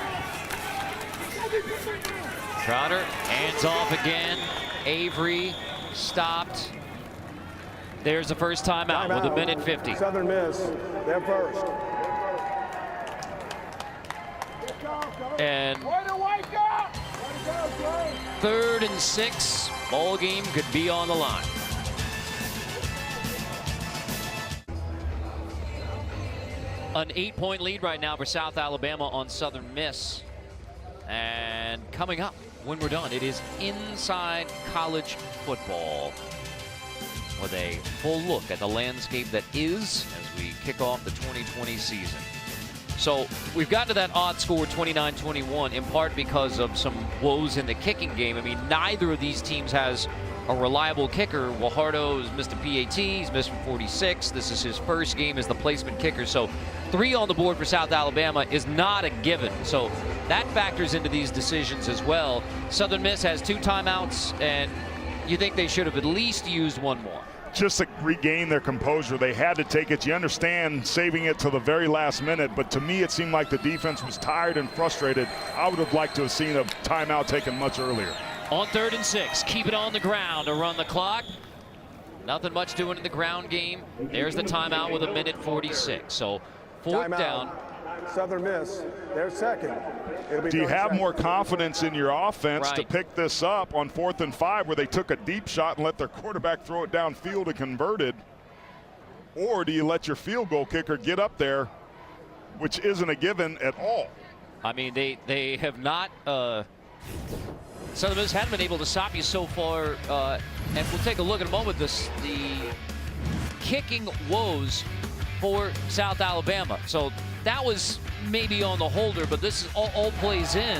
Trotter hands off again. Avery stopped. There's the first timeout with 1:50. Southern Miss, they're first. And 3rd and 6. Ball game could be on the line. An 8-point lead right now for South Alabama on Southern Miss. And coming up when we're done, it is Inside College Football, with a full look at the landscape that is as we kick off the 2020 season. So we've gotten to that odd score, 29-21, in part because of some woes in the kicking game. I mean, neither of these teams has a reliable kicker. Guajardo has missed a PAT. He's missed from 46. This is his first game as the placement kicker. So 3 on the board for South Alabama is not a given. So that factors into these decisions as well. Southern Miss has 2 timeouts, and you think they should have at least used 1 more. Just a regain their composure. They had to take it. You understand saving it to the very last minute, but to me it seemed like the defense was tired and frustrated. I would have liked to have seen a timeout taken much earlier. On 3rd and 6, keep it on the ground to run the clock. Nothing much doing in the ground game. There's the timeout with 1:46. So 4th down. Southern Miss, they're second. Do you have more confidence in your offense to Right. pick this up on 4th and 5 where they took a deep shot and let their quarterback throw it downfield and converted? Or do you let your field goal kicker get up there, which isn't a given at all? I mean, they have not. Southern Miss haven't been able to stop you so far. And we'll take a look in a moment. The kicking woes for South Alabama. So that was maybe on the holder, but this is all plays in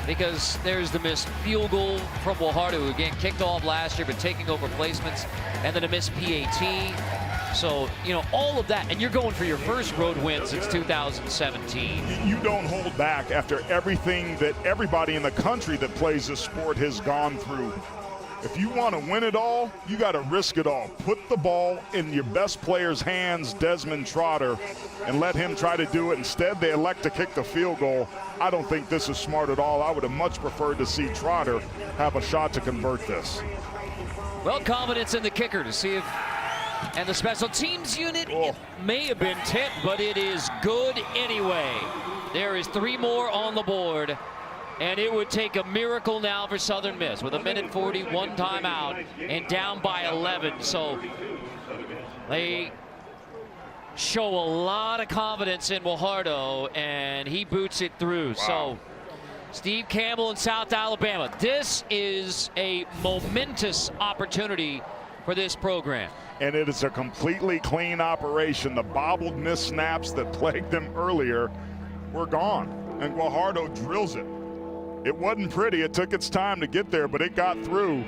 because there's the missed field goal from Guajardo, who again kicked off last year, but taking over placements, and then a missed PAT. So, you know, all of that, and you're going for your first road win since 2017. You don't hold back after everything that everybody in the country that plays this sport has gone through. If you want to win it all, you got to risk it all. Put the ball in your best player's hands, Desmond Trotter, and let him try to do it. Instead, they elect to kick the field goal. I don't think this is smart at all. I would have much preferred to see Trotter have a shot to convert this. Well, confidence in the kicker to see if, and the special teams unit, it may have been tipped, but it is good anyway. There is 3 more on the board. And it would take a miracle now for Southern Miss with 1:40, 1 timeout, and down by 11. So they show a lot of confidence in Guajardo, and he boots it through. Wow. So Steve Campbell in South Alabama. This is a momentous opportunity for this program. And it is a completely clean operation. The bobbled missed snaps that plagued them earlier were gone, and Guajardo drills it. It wasn't pretty. It took its time to get there, but it got through.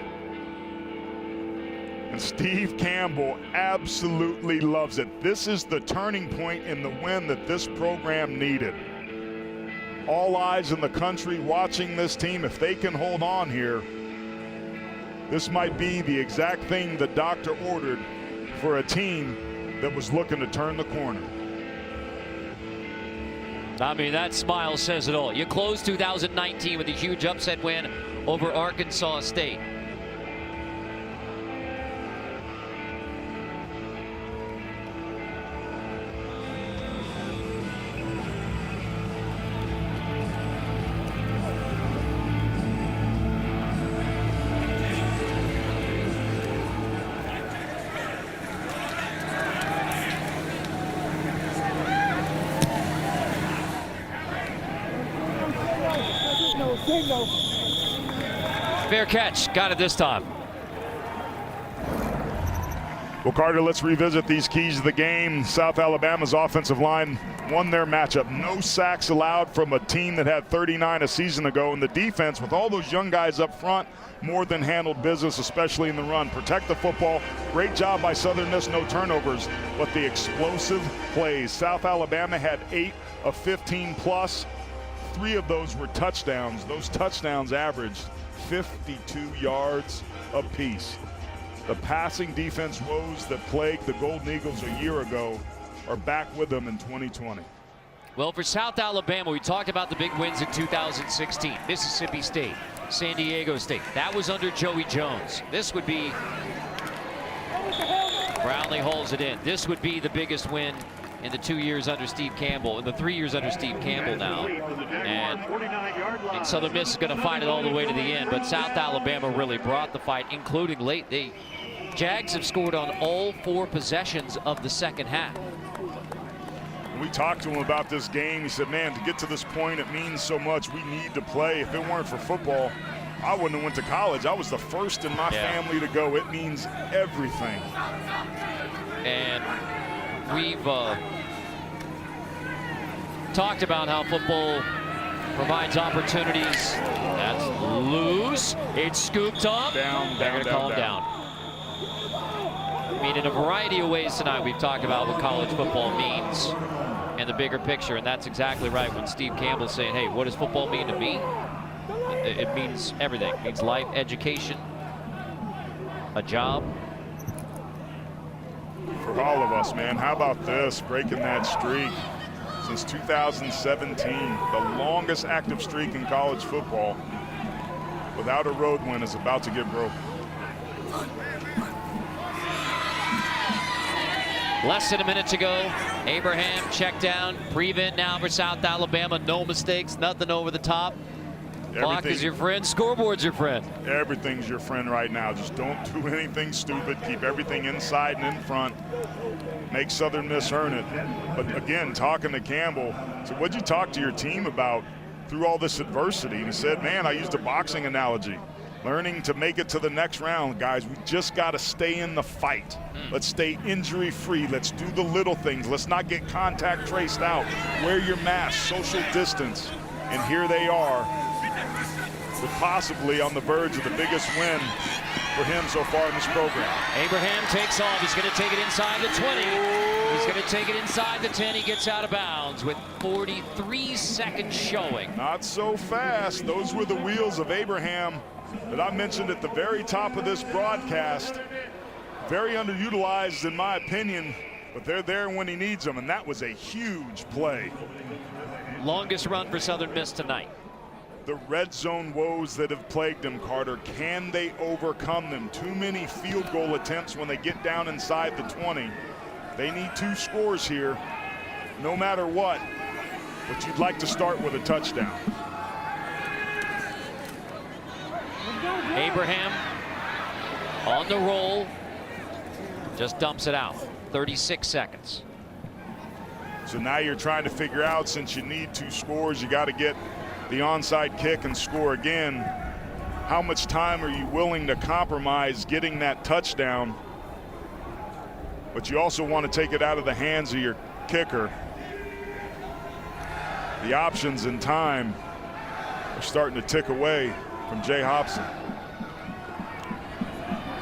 And Steve Campbell absolutely loves it. This is the turning point in the win that this program needed. All eyes in the country watching this team. If they can hold on here, this might be the exact thing the doctor ordered for a team that was looking to turn the corner. I mean, that smile says it all. You closed 2019 with a huge upset win over Arkansas State. Fair catch, got it this time. Well, Carter, let's revisit these keys of the game. South Alabama's offensive line won their matchup. No sacks allowed from a team that had 39 a season ago. And the defense, with all those young guys up front, more than handled business, especially in the run. Protect the football. Great job by Southern Miss, no turnovers. But the explosive plays. South Alabama had 8 of 15 plus. 3 of those were touchdowns. Those touchdowns averaged 52 yards apiece. The passing defense woes that plagued the Golden Eagles a year ago are back with them in 2020. Well, for South Alabama, we talked about the big wins in 2016. Mississippi State, San Diego State. That was under Joey Jones. This would be, Brownlee holds it in. This would be the biggest win in the 2 years under Steve Campbell, in the 3 years under Steve Campbell now. And Southern Miss is going to fight it all the way to the end, but South Alabama really brought the fight, including late. Jags have scored on all 4 possessions of the second half. We talked to him about this game. He said, man, to get to this point, it means so much. We need to play. If it weren't for football, I wouldn't have went to college. I was the first in my family to go. It means everything. And we've talked about how football provides opportunities. That's loose. It's scooped up. They're going to call him down. I mean, in a variety of ways tonight, we've talked about what college football means and the bigger picture, and that's exactly right. When Steve Campbell's saying, hey, what does football mean to me? It means everything. It means life, education, a job. For all of us, man. How about this, breaking that streak since 2017, the longest active streak in college football without a road win is about to get broken. Less than a minute to go. Abraham checked down. Prevent now for South Alabama. No mistakes, nothing over the top. Clock is your friend, scoreboard's your friend. Everything's your friend right now. Just don't do anything stupid. Keep everything inside and in front. Make Southern Miss earn it. But again, talking to Campbell, so what'd you talk to your team about through all this adversity? And he said, man, I used a boxing analogy. Learning to make it to the next round, guys. We just got to stay in the fight. Let's stay injury-free. Let's do the little things. Let's not get contact traced out. Wear your mask, social distance. And here they are, with possibly on the verge of the biggest win for him so far in this program. Abraham takes off. He's going to take it inside the 20. He's going to take it inside the 10. He gets out of bounds with 43 seconds showing. Not so fast. Those were the wheels of Abraham that I mentioned at the very top of this broadcast. Very underutilized in my opinion, but they're there when he needs them, and that was a huge play. Longest run for Southern Miss tonight. The red zone woes that have plagued them, Carter, can they overcome them? Too many field goal attempts when they get down inside the 20. They need 2 scores here, no matter what, but you'd like to start with a touchdown. Abraham on the roll, just dumps it out. 36 seconds. So now you're trying to figure out, since you need 2 scores, you got to get the onside kick and score again. How much time are you willing to compromise getting that touchdown? But you also want to take it out of the hands of your kicker. The options in time are starting to tick away from Jay Hobson.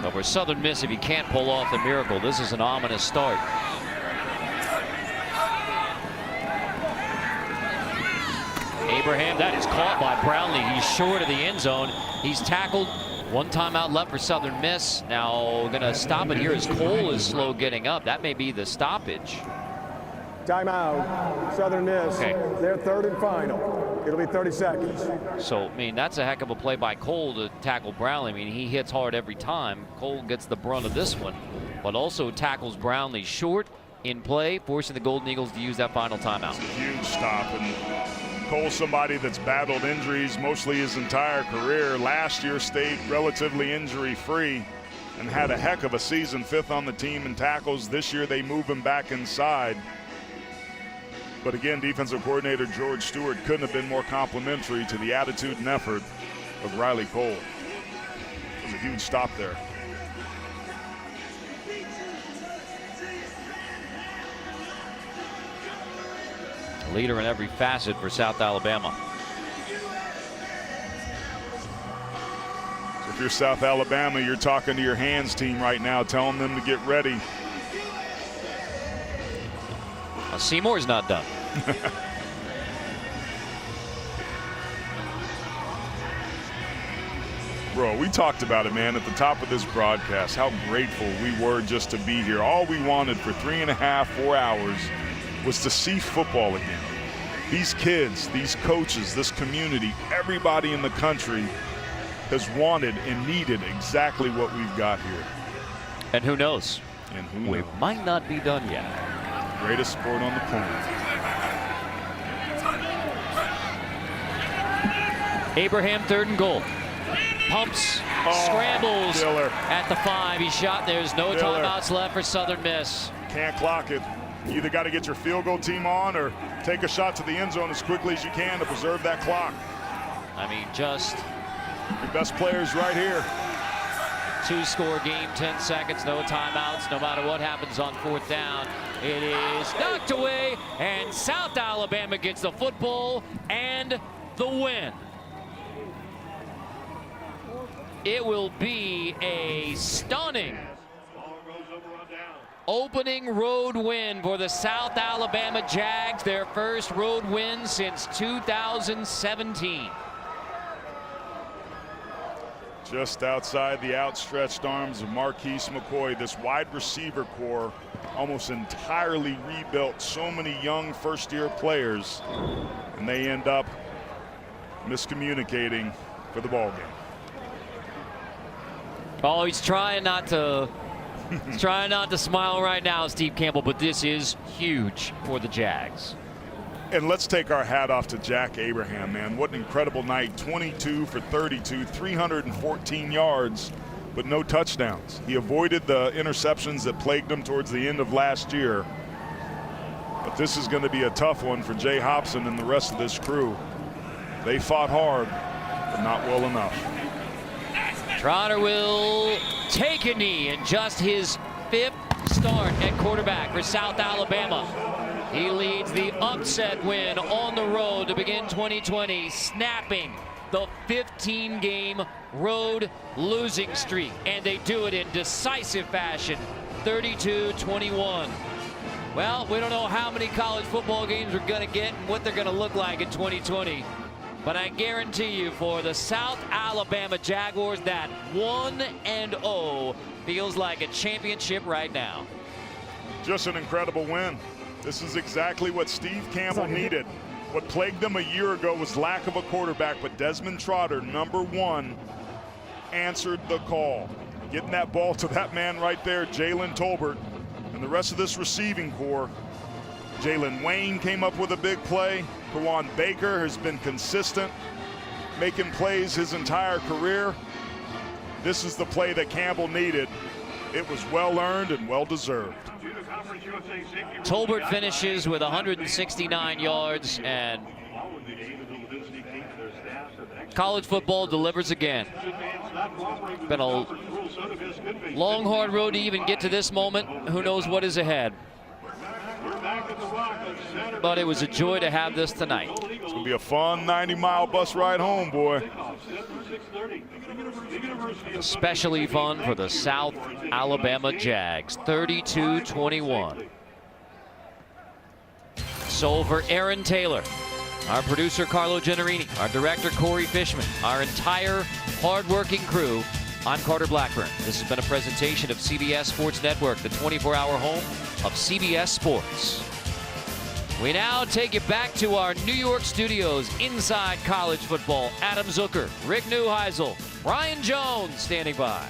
But for Southern Miss, if you can't pull off the miracle, this is an ominous start. Abraham, that is caught by Brownlee. He's short of the end zone. He's tackled. 1 timeout left for Southern Miss. Now going to stop it here as Cole is slow getting up. That may be the stoppage. Timeout, Southern Miss. Okay. They're 3rd and final. It'll be 30 seconds. So, I mean, that's a heck of a play by Cole to tackle Brownlee. I mean, he hits hard every time. Cole gets the brunt of this one, but also tackles Brownlee short in play, forcing the Golden Eagles to use that final timeout. It's a huge stop, and Cole's somebody that's battled injuries mostly his entire career. Last year stayed relatively injury-free and had a heck of a season, 5th on the team in tackles. This year they move him back inside. But again, defensive coordinator George Stewart couldn't have been more complimentary to the attitude and effort of Riley Cole. It was a huge stop there. Leader in every facet for South Alabama. So if you're South Alabama, you're talking to your hands team right now, telling them to get ready. Seymour's not done. Bro, we talked about it, man, at the top of this broadcast, how grateful we were just to be here. All we wanted for 3.5, 4 hours was to see football again. These kids, these coaches, this community, everybody in the country has wanted and needed exactly what we've got here. And who knows? And who knows? We might not be done yet. Greatest sport on the planet. Abraham, 3rd and goal. Pumps, scrambles Diller. at the 5. He's shot. There's no Diller. timeouts left for Southern Miss. Can't clock it. You either got to get your field goal team on or take a shot to the end zone as quickly as you can to preserve that clock. I mean, just Your best players right here. 2-score game, 10 seconds, no timeouts, no matter what happens on 4th down. It is knocked away, and South Alabama gets the football and the win. It will be a stunning opening road win for the South Alabama Jags, their first road win since 2017. Just outside the outstretched arms of Marquise McCoy, this wide receiver core almost entirely rebuilt. So many young first-year players, and they end up miscommunicating for the ball game. Oh, he's trying not to smile right now, Steve Campbell, but this is huge for the Jags. And let's take our hat off to Jack Abraham, man. What an incredible night. 22 for 32, 314 yards, but no touchdowns. He avoided the interceptions that plagued him towards the end of last year. But this is going to be a tough one for Jay Hobson and the rest of this crew. They fought hard, but not well enough. Trotter will take a knee in just his 5th start at quarterback for South Alabama. He leads the upset win on the road to begin 2020, snapping the 15-game road losing streak. And they do it in decisive fashion, 32-21. Well, we don't know how many college football games we're going to get and what they're going to look like in 2020. But I guarantee you, for the South Alabama Jaguars, that 1-0 feels like a championship right now. Just an incredible win. This is exactly what Steve Campbell needed. What plagued them a year ago was lack of a quarterback, but Desmond Trotter, number 1, answered the call. Getting that ball to that man right there, Jalen Tolbert, and the rest of this receiving core. Jalen Wayne came up with a big play. Kawan Baker has been consistent, making plays his entire career. This is the play that Campbell needed. It was well earned and well deserved. Tolbert finishes with 169 yards, and college football delivers again. Been a long, hard road to even get to this moment. Who knows what is ahead? But it was a joy to have this tonight. It's going to be a fun 90-mile bus ride home, boy. Especially fun for the South Alabama Jags, 32-21. So for Aaron Taylor, our producer Carlo Gennarini, our director Corey Fishman, our entire hard-working crew, I'm Carter Blackburn. This has been a presentation of CBS Sports Network, the 24-hour home of CBS Sports. We now take you back to our New York studios inside college football. Adam Zucker, Rick Neuheisel, Brian Jones standing by.